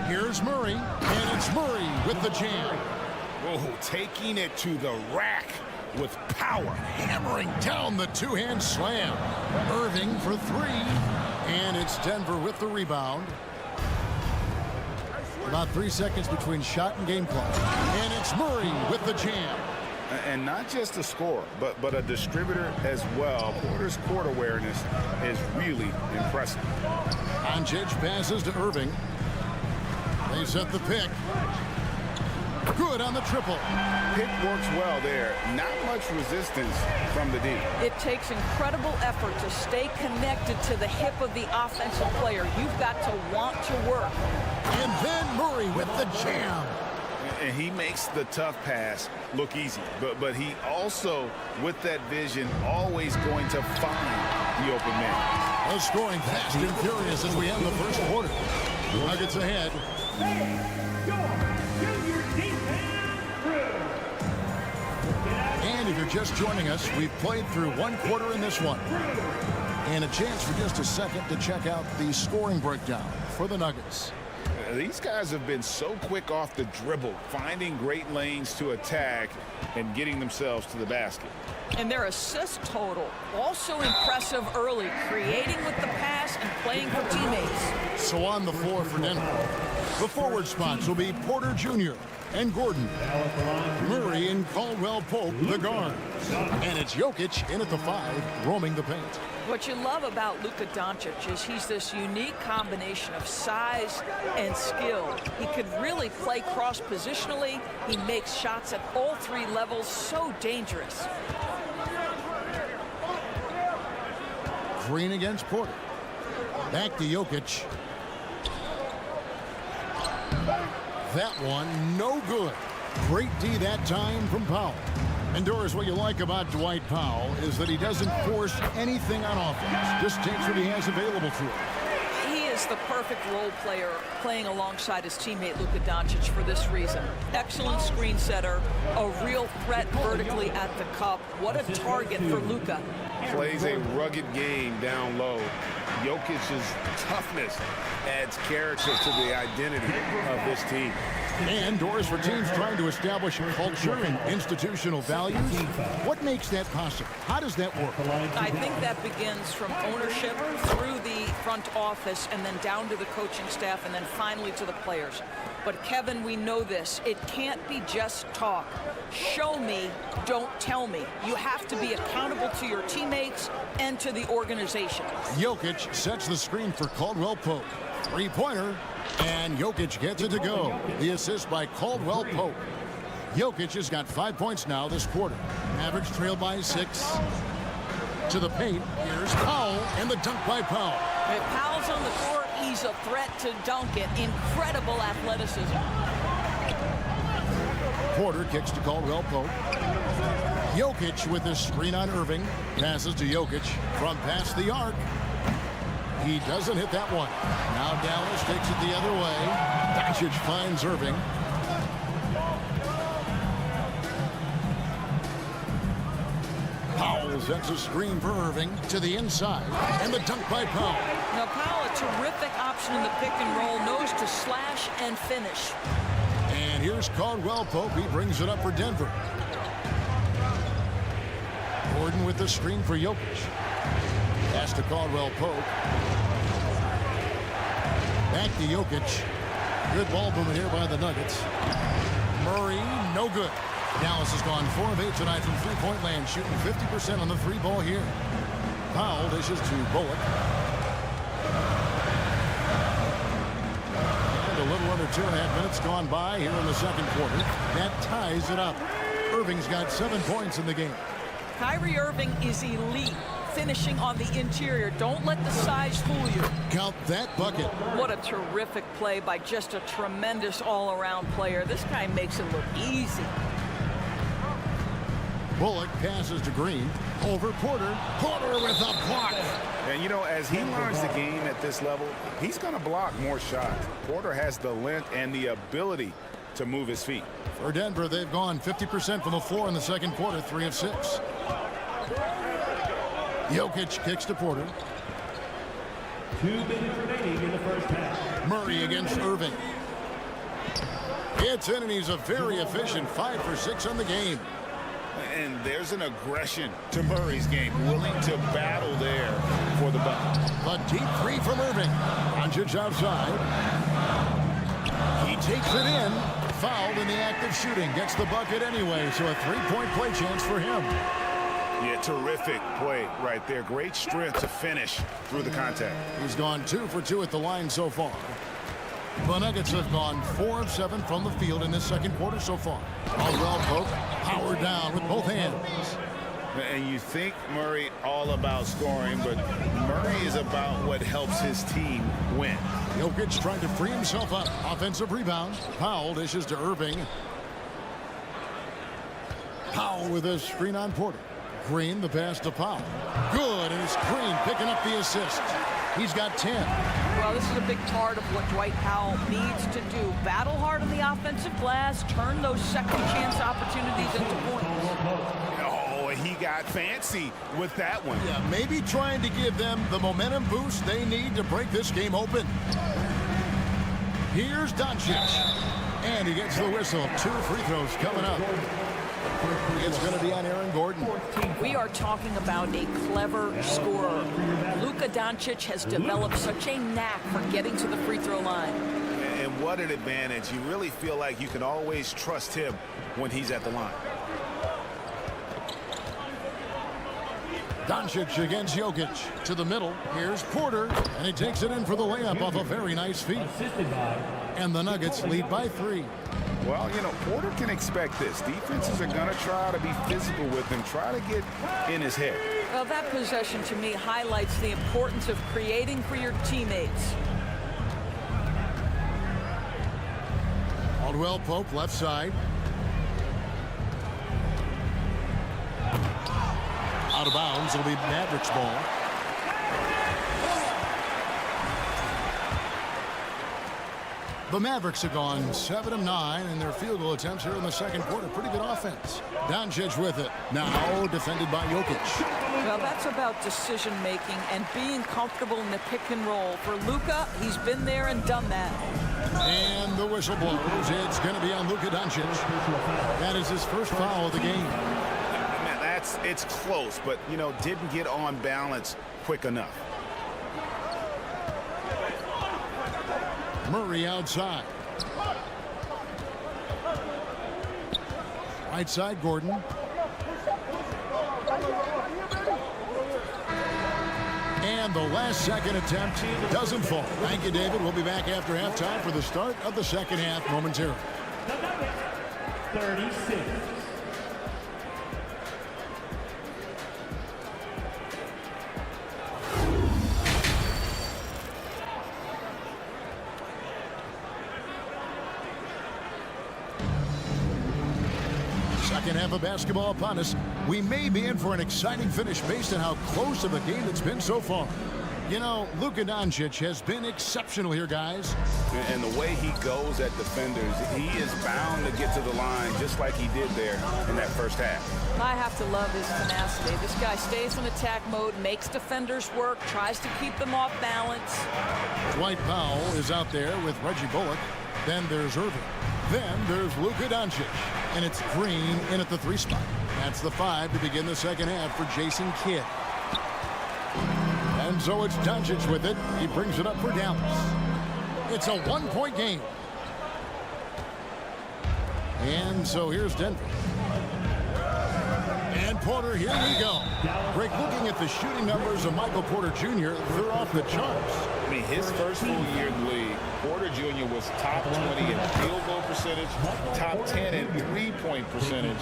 Here's Murray, and it's Murray with the jam. Oh, taking it to the rack with power. Hammering down the two-hand slam. Irving for three, and it's Denver with the rebound. About 3 seconds between shot and game clock. And it's Murray with the jam. And not just a scorer, but a distributor as well. Porter's court awareness is really impressive. Doncic passes to Irving. They set the pick. Good on the triple. Pick works well there. Not much resistance from the D. It takes incredible effort to stay connected to the hip of the offensive player. You've got to want to work. And then Murray with the jam. And he makes the tough pass look easy. But he also, with that vision, always going to find the open man. Well, scoring fast and furious as we end the first quarter. Nuggets ahead. And if you're just joining us, we've played through one quarter in this one. And a chance for just a second to check out the scoring breakdown for the Nuggets. These guys have been so quick off the dribble, finding great lanes to attack and getting themselves to the basket. And their assist total, also impressive early, creating with the pass and playing for teammates. So on the floor for Denver, the forward spots will be Porter Jr. and Gordon. Murray and Caldwell Pope, the guards. And it's Jokic in at the 5, roaming the paint. What you love about Luka Doncic is he's this unique combination of size and skill. He could really play cross-positionally. He makes shots at all 3 levels, so dangerous. Green against Porter. Back to Jokic. That one, no good. Great D that time from Powell. And Doris, what you like about Dwight Powell is that he doesn't force anything on offense. Just takes what he has available to him. He is the perfect role player playing alongside his teammate Luka Doncic for this reason. Excellent screen setter, a real threat vertically at the cup. What a target for Luka. Plays a rugged game down low. Jokic's toughness adds character to the identity of this team. And Doris, for teams trying to establish a culture and institutional values, what makes that possible? How does that work? I think that begins from ownership through the front office and then down to the coaching staff and then finally to the players. But Kevin, we know this. It can't be just talk. Show me, don't tell me. You have to be accountable to your teammates and to the organization. Jokic sets the screen for Caldwell Pope. Three-pointer, and Jokic gets it to go. The assist by Caldwell Pope. Jokic has got 5 points now this quarter. Mavericks trail by 6. To the paint, here's Powell, and the dunk by Powell. If Powell's on the court, he's a threat to dunk it. Incredible athleticism. Porter kicks to Caldwell Pope. Jokic with the screen on Irving. Passes to Jokic from past the arc. He doesn't hit that one. Now Dallas takes it the other way. Doncic finds Irving. Powell sets a screen for Irving to the inside. And the dunk by Powell. Now Powell, a terrific option in the pick and roll, knows to slash and finish. And here's Caldwell Pope. He brings it up for Denver. Gordon with the screen for Jokic. Pass to Caldwell Pope. Back to Jokic. Good ball movement here by the Nuggets. Murray, no good. Dallas has gone 4 of 8 tonight from three-point land, shooting 50% on the 3 ball here. Powell dishes to Bullock. And a little under 2.5 minutes gone by here in the second quarter. That ties it up. Irving's got 7 points in the game. Kyrie Irving is elite, finishing on the interior. Don't let the size fool you. Count that bucket. What a terrific play by just a tremendous all-around player. This guy makes it look easy. Bullock passes to Green. Over Porter. Porter with a block. And, you know, as he learns the game at this level, he's going to block more shots. Porter has the length and the ability to move his feet. For Denver, they've gone 50% from the floor in the second quarter, 3 of 6. Jokic kicks to Porter. 2 minutes remaining in the first half. Murray against Irving. It's in, and he's a very efficient 5 for 6 on the game. And there's an aggression to Murray's game, willing to battle there for the bucket. A deep 3 from Irving. Doncic outside. He takes it in. Fouled in the act of shooting. Gets the bucket anyway, so a 3-point play chance for him. Yeah, terrific play right there. Great strength to finish through the contact. He's gone 2 for 2 at the line so far. The Nuggets have gone 4 of 7 from the field in this second quarter so far. Caldwell Pope powered down with both hands. And you think Murray all about scoring, but Murray is about what helps his team win. Jokic trying to free himself up. Offensive rebound. Powell dishes to Irving. Powell with a screen on Porter. Green, the pass to Powell. Good, and it's Green picking up the assist. He's got 10. Well, this is a big part of what Dwight Powell needs to do. Battle hard on the offensive glass, turn those second chance opportunities into points. Oh, he got fancy with that one. Yeah, maybe trying to give them the momentum boost they need to break this game open. Here's Doncic. And he gets the whistle. 2 free throws coming up. It's going to be on Aaron Gordon. We are talking about a clever scorer. Luka Doncic has developed such a knack for getting to the free throw line. And what an advantage. You really feel like you can always trust him when he's at the line. Doncic against Jokic to the middle. Here's Porter, and he takes it in for the layup off a very nice feed. And the Nuggets lead by 3. Well, you know, Porter can expect this. Defenses are going to try to be physical with him, try to get in his head. Well, that possession to me highlights the importance of creating for your teammates. Caldwell Pope left side. Out of bounds. It'll be Mavericks ball. The Mavericks have gone 7 of 9 in their field goal attempts here in the second quarter. Pretty good offense. Doncic with it. Now defended by Jokic. Well, that's about decision making and being comfortable in the pick and roll. For Luka, he's been there and done that. And the whistle blows. It's going to be on Luka Doncic. That is his first foul of the game. It's close, but, you know, didn't get on balance quick enough. Murray outside. Right side, Gordon. And the last second attempt doesn't fall. Thank you, David. We'll be back after halftime for the start of the second half momentarily. 36. Second half of basketball upon us. We may be in for an exciting finish based on how close of a game it's been so far. You know, Luka Doncic has been exceptional here, guys. And the way he goes at defenders, he is bound to get to the line just like he did there in that first half. I have to love his tenacity. This guy stays in attack mode, makes defenders work, tries to keep them off balance. Dwight Powell is out there with Reggie Bullock. Then there's Irving. Then there's Luka Doncic. And it's Green in at the 3 spot. That's the 5 to begin the second half for Jason Kidd. And so it's Doncic with it. He brings it up for Dallas. It's a 1-point game. And so here's Denver. And Porter, here we go. Greg, looking at the shooting numbers of Michael Porter Jr., they're off the charts. I mean, his first full year in the league, Porter Jr. was top 20 in field goal percentage, top 10 in three-point percentage.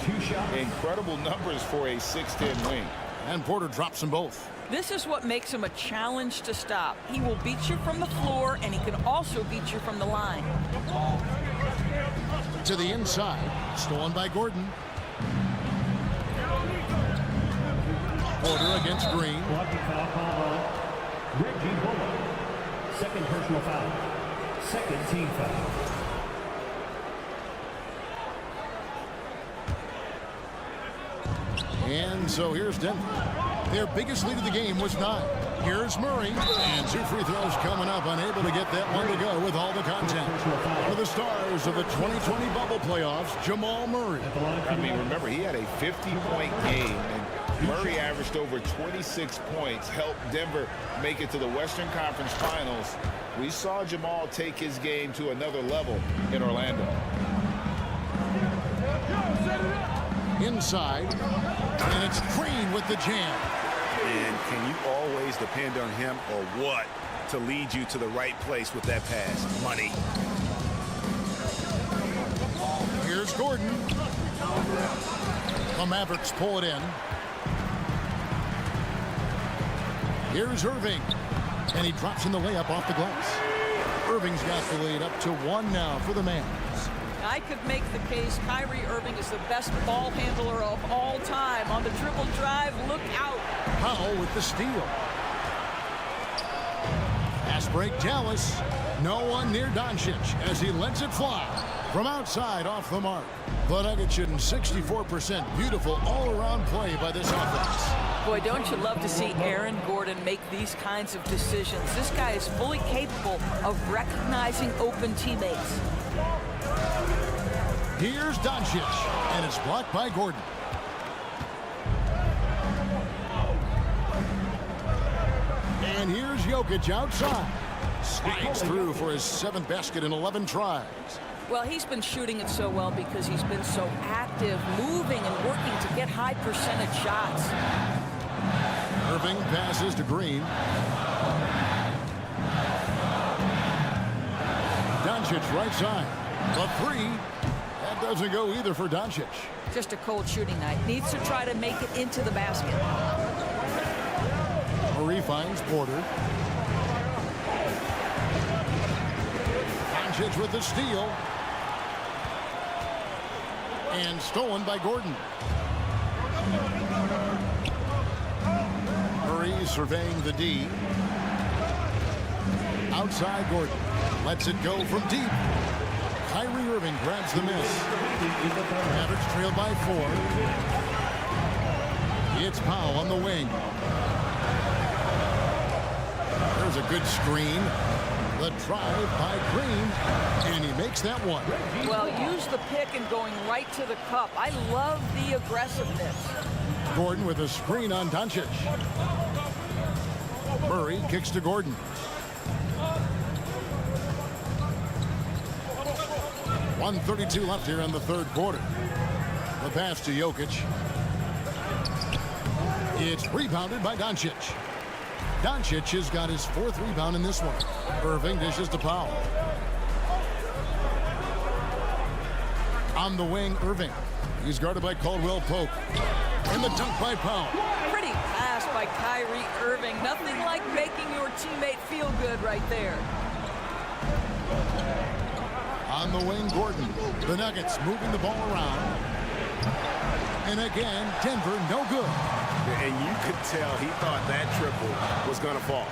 Incredible numbers for a 6'10 wing. And Porter drops them both. This is what makes him a challenge to stop. He will beat you from the floor, and he can also beat you from the line. To the inside, stolen by Gordon. Porter against Green. Blocking foul called on Reggie Bullock. Second personal foul. Second team foul. And so here's Denver. Their biggest lead of the game was 9. Here's Murray. And 2 free throws coming up. Unable to get that one to go with all the content. One of the stars of the 2020 bubble playoffs, Jamal Murray. I mean, remember, he had a 50-point game, and Murray averaged over 26 points, helped Denver make it to the Western Conference Finals. We saw Jamal take his game to another level in Orlando. Inside, and it's Green with the jam. And can you always depend on him or what to lead you to the right place with that pass? Money. Here's Gordon. The Mavericks pull it in. Here's Irving. And he drops in the layup off the glass. Irving's got the lead up to 1 now for the Mavs. I could make the case Kyrie Irving is the best ball handler of all time. On the dribble drive, look out. Powell with the steal. Pass break, Dallas. No one near Doncic as he lets it fly. From outside, off the mark. The Nuggets shooting 64%. Beautiful all-around play by this offense. Boy, don't you love to see Aaron Gordon make these kinds of decisions. This guy is fully capable of recognizing open teammates. Here's Doncic, and it's blocked by Gordon. And here's Jokic outside. Slides through for his 7th basket in 11 tries. Well, he's been shooting it so well because he's been so active, moving and working to get high percentage shots. Irving passes to Green. Doncic right side. The 3. That doesn't go either for Doncic. Just a cold shooting night. Needs to try to make it into the basket. Murray finds Porter. Doncic with the steal. And stolen by Gordon. Murray surveying the D. Outside Gordon. Lets it go from deep. Kyrie Irving grabs the miss. Mavericks trailed by 4. It's Powell on the wing. There's a good screen. The drive by Green, and he makes that one. Well, use the pick and going right to the cup. I love the aggressiveness. Gordon with a screen on Doncic. Murray kicks to Gordon. .132 left here in the 3rd quarter. The pass to Jokic. It's rebounded by Doncic. Doncic has got his 4th rebound in this one. Irving dishes to Powell. On the wing, Irving. He's guarded by Caldwell Pope. And the dunk by Powell. Pretty pass by Kyrie Irving. Nothing like making your teammate feel good right there. On the wing, Gordon. The Nuggets moving the ball around. And again, Denver no good. And you could tell he thought that triple was going to fall.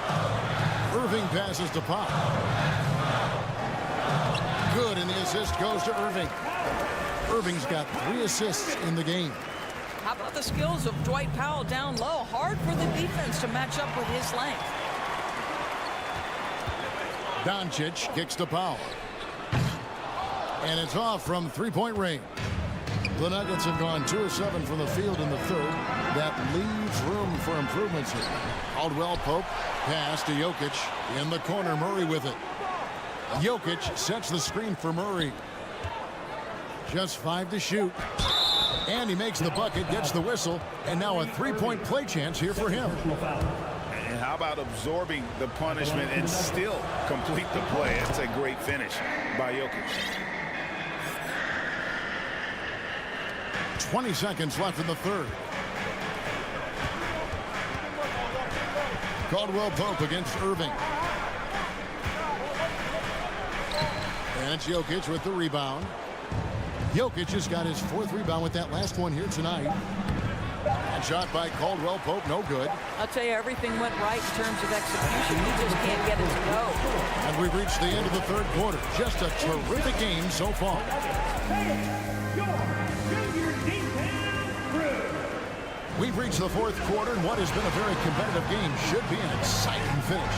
Irving passes to Powell. Good, and the assist goes to Irving. Irving's got 3 assists in the game. How about the skills of Dwight Powell down low? Hard for the defense to match up with his length. Doncic kicks to Powell. And it's off from 3-point range. The Nuggets have gone 2 of 7 from the field in the 3rd. That leaves room for improvements here. Caldwell Pope pass to Jokic in the corner. Murray with it. Jokic sets the screen for Murray. Just 5 to shoot. And he makes the bucket, gets the whistle, and now a 3-point play chance here for him. And how about absorbing the punishment and still complete the play? That's a great finish by Jokic. 20 seconds left in the 3rd. Caldwell Pope against Irving. And it's Jokic with the rebound. Jokic has got his 4th rebound with that last one here tonight. And shot by Caldwell Pope, no good. I'll tell you, everything went right in terms of execution. He just can't get it to go. And we've reached the end of the third quarter. Just a terrific game so far. We've reached the fourth quarter, and what has been a very competitive game should be an exciting finish.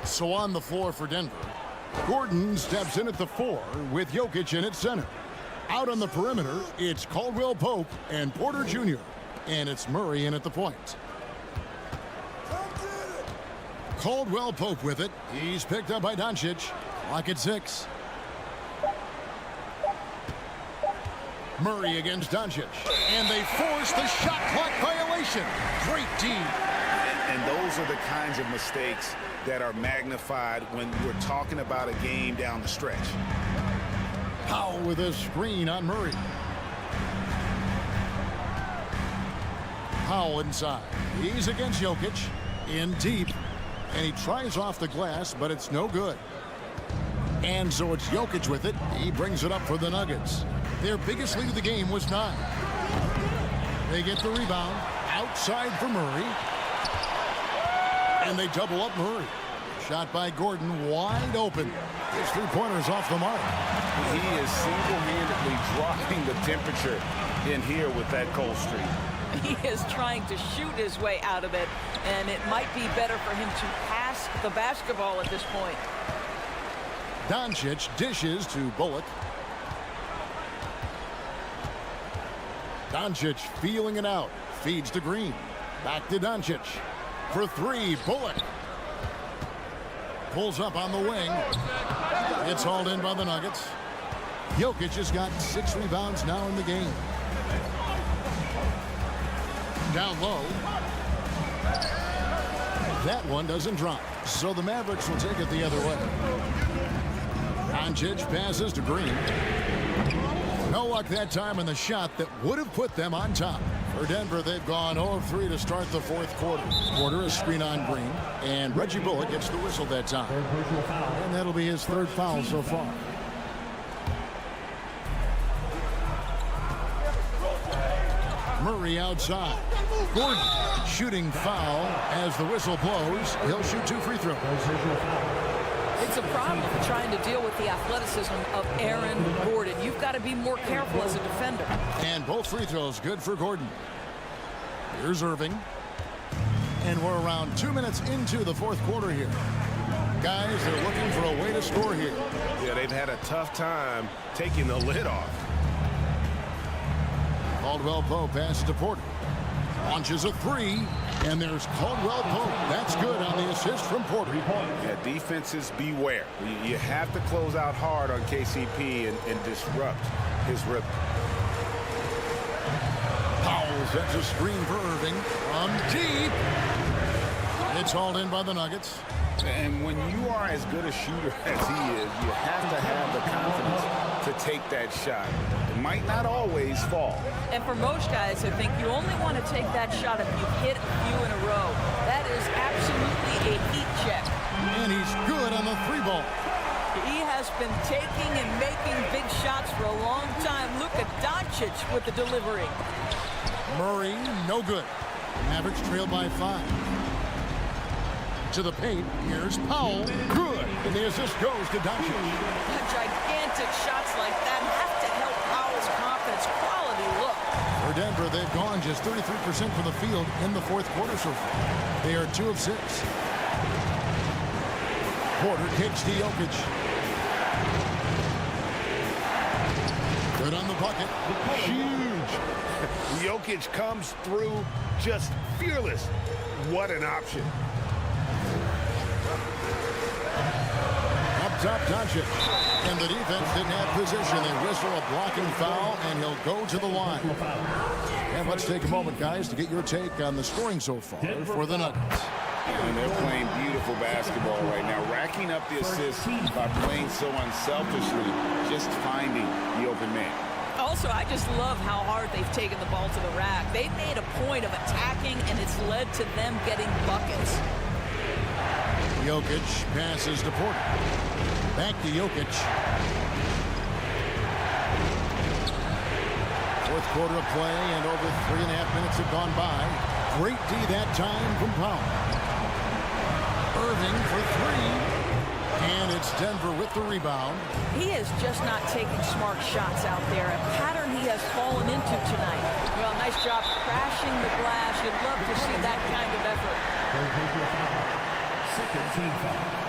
So on the floor for Denver, Gordon steps in at the 4 with Jokic in at center. Out on the perimeter, it's Caldwell Pope and Porter Jr. And it's Murray in at the point. Caldwell Pope with it. He's picked up by Doncic. Clock at 6. Murray against Doncic. And they force the shot clock violation. Great D. And those are the kinds of mistakes that are magnified when we're talking about a game down the stretch. Powell with a screen on Murray. Powell inside. He's against Jokic. In deep. And he tries off the glass, but it's no good. And so it's Jokic with it. He brings it up for the Nuggets. Their biggest lead of the game was 9. They get the rebound. Outside for Murray. And they double up Murray. Shot by Gordon, wide open. His 3-pointers off the mark. He is single-handedly dropping the temperature in here with that cold streak. He is trying to shoot his way out of it, and it might be better for him to pass the basketball at this point. Doncic dishes to Bullock. Doncic feeling it out. Feeds to Green. Back to Doncic. For 3, Bullock. Pulls up on the wing. It's hauled in by the Nuggets. Jokic has got 6 rebounds now in the game. Down low. That one doesn't drop. So the Mavericks will take it the other way. Doncic passes to Green. No luck that time in the shot that would have put them on top. For Denver, they've gone 0 of 3 to start the fourth quarter. Porter, a screen on Green. And Reggie Bullock gets the whistle that time. And that'll be his 3rd foul so far. Murray outside. Gordon shooting foul as the whistle blows. He'll shoot 2 free throws. It's a problem trying to deal with the athleticism of Aaron Gordon. You've got to be more careful as a defender. And both free throws good for Gordon. Here's Irving. And we're around 2 minutes into the fourth quarter here. Guys, they're looking for a way to score here. Yeah, they've had a tough time taking the lid off. Caldwell Pope passes to Porter. Launches a 3. And there's Caldwell Pope. That's good on the assist from Porter. Yeah, defenses beware. You have to close out hard on KCP and disrupt his rhythm. Powell sets a screen for Irving. From deep. It's hauled in by the Nuggets. And when you are as good a shooter as he is, you have to have the confidence to take that shot. It might not always fall. And for most guys, I think you only want to take that shot if you hit a few in a row. That is absolutely a heat check. And he's good on the 3 ball. He has been taking and making big shots for a long time. Luka Doncic with the delivery. Murray, no good. Mavericks trail by 5. To the paint, here's Powell. Good. And the assist goes to Doncic. Gigantic shots like that have to help Powell's confidence. Quality look. For Denver, they've gone just 33% from the field in the fourth quarter so far. They are 2 of 6. Porter kicks to Jokic. Good on the bucket. Huge. Jokic comes through just fearless. What an option. Up top, Doncic. And the defense didn't have position. They whistle a blocking foul, and he'll go to the line. And let's take a moment, guys, to get your take on the scoring so far for the Nuggets. And they're playing beautiful basketball right now, racking up the assists by playing so unselfishly, just finding the open man. Also, I just love how hard they've taken the ball to the rack. They've made a point of attacking, and it's led to them getting buckets. Jokic passes to Porter. Back to Jokic. Fourth quarter of play, and over 3.5 minutes have gone by. Great D that time from Powell. Irving for three. And it's Denver with the rebound. He is just not taking smart shots out there, a pattern he has fallen into tonight. Well, nice job crashing the glass. You'd love to see that kind of effort.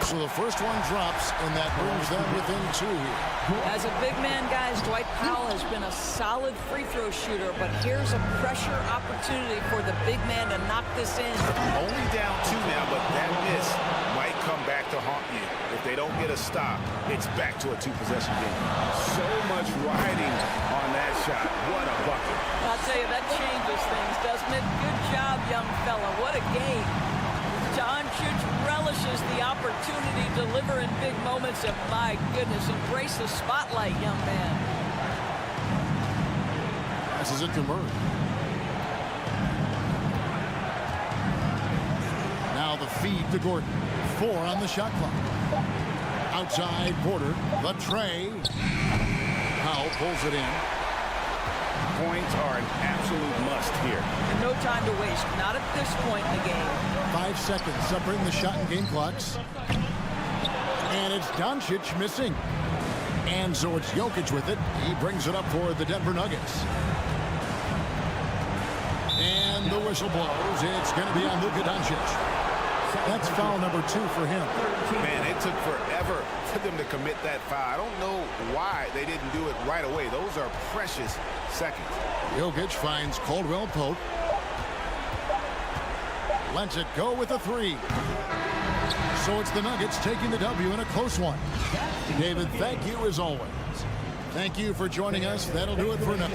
So the first one drops, and that brings them within two. As a big man, guys, Dwight Powell has been a solid free throw shooter, but here's a pressure opportunity for the big man to knock this in. Only down 2 now, but that miss might come back to haunt you. If they don't get a stop, it's back to a 2-possession game. So much riding on that shot. What a bucket. I'll tell you, that changes things, doesn't it? Good job, young fella. What a game. Doncic relishes the opportunity to deliver in big moments, and my goodness, embrace the spotlight, young man. Passes it to Murray. Now the feed to Gordon. 4 on the shot clock. Outside Porter. The tray. Powell pulls it in. Points are an absolute must here. And no time to waste. Not at this point in the game. 5 seconds separating the shot and game clocks. And it's Doncic missing. And so it's Jokic with it. He brings it up for the Denver Nuggets. And the whistle blows. It's going to be on Luka Doncic. That's foul number 2 for him. Man, it took forever for them to commit that foul. I don't know why they didn't do it right away. Those are precious seconds. Jokic finds Caldwell Pope. Lets it go with a 3. So it's the Nuggets taking the W in a close one. David, thank you as always. Thank you for joining us. That'll do it for now.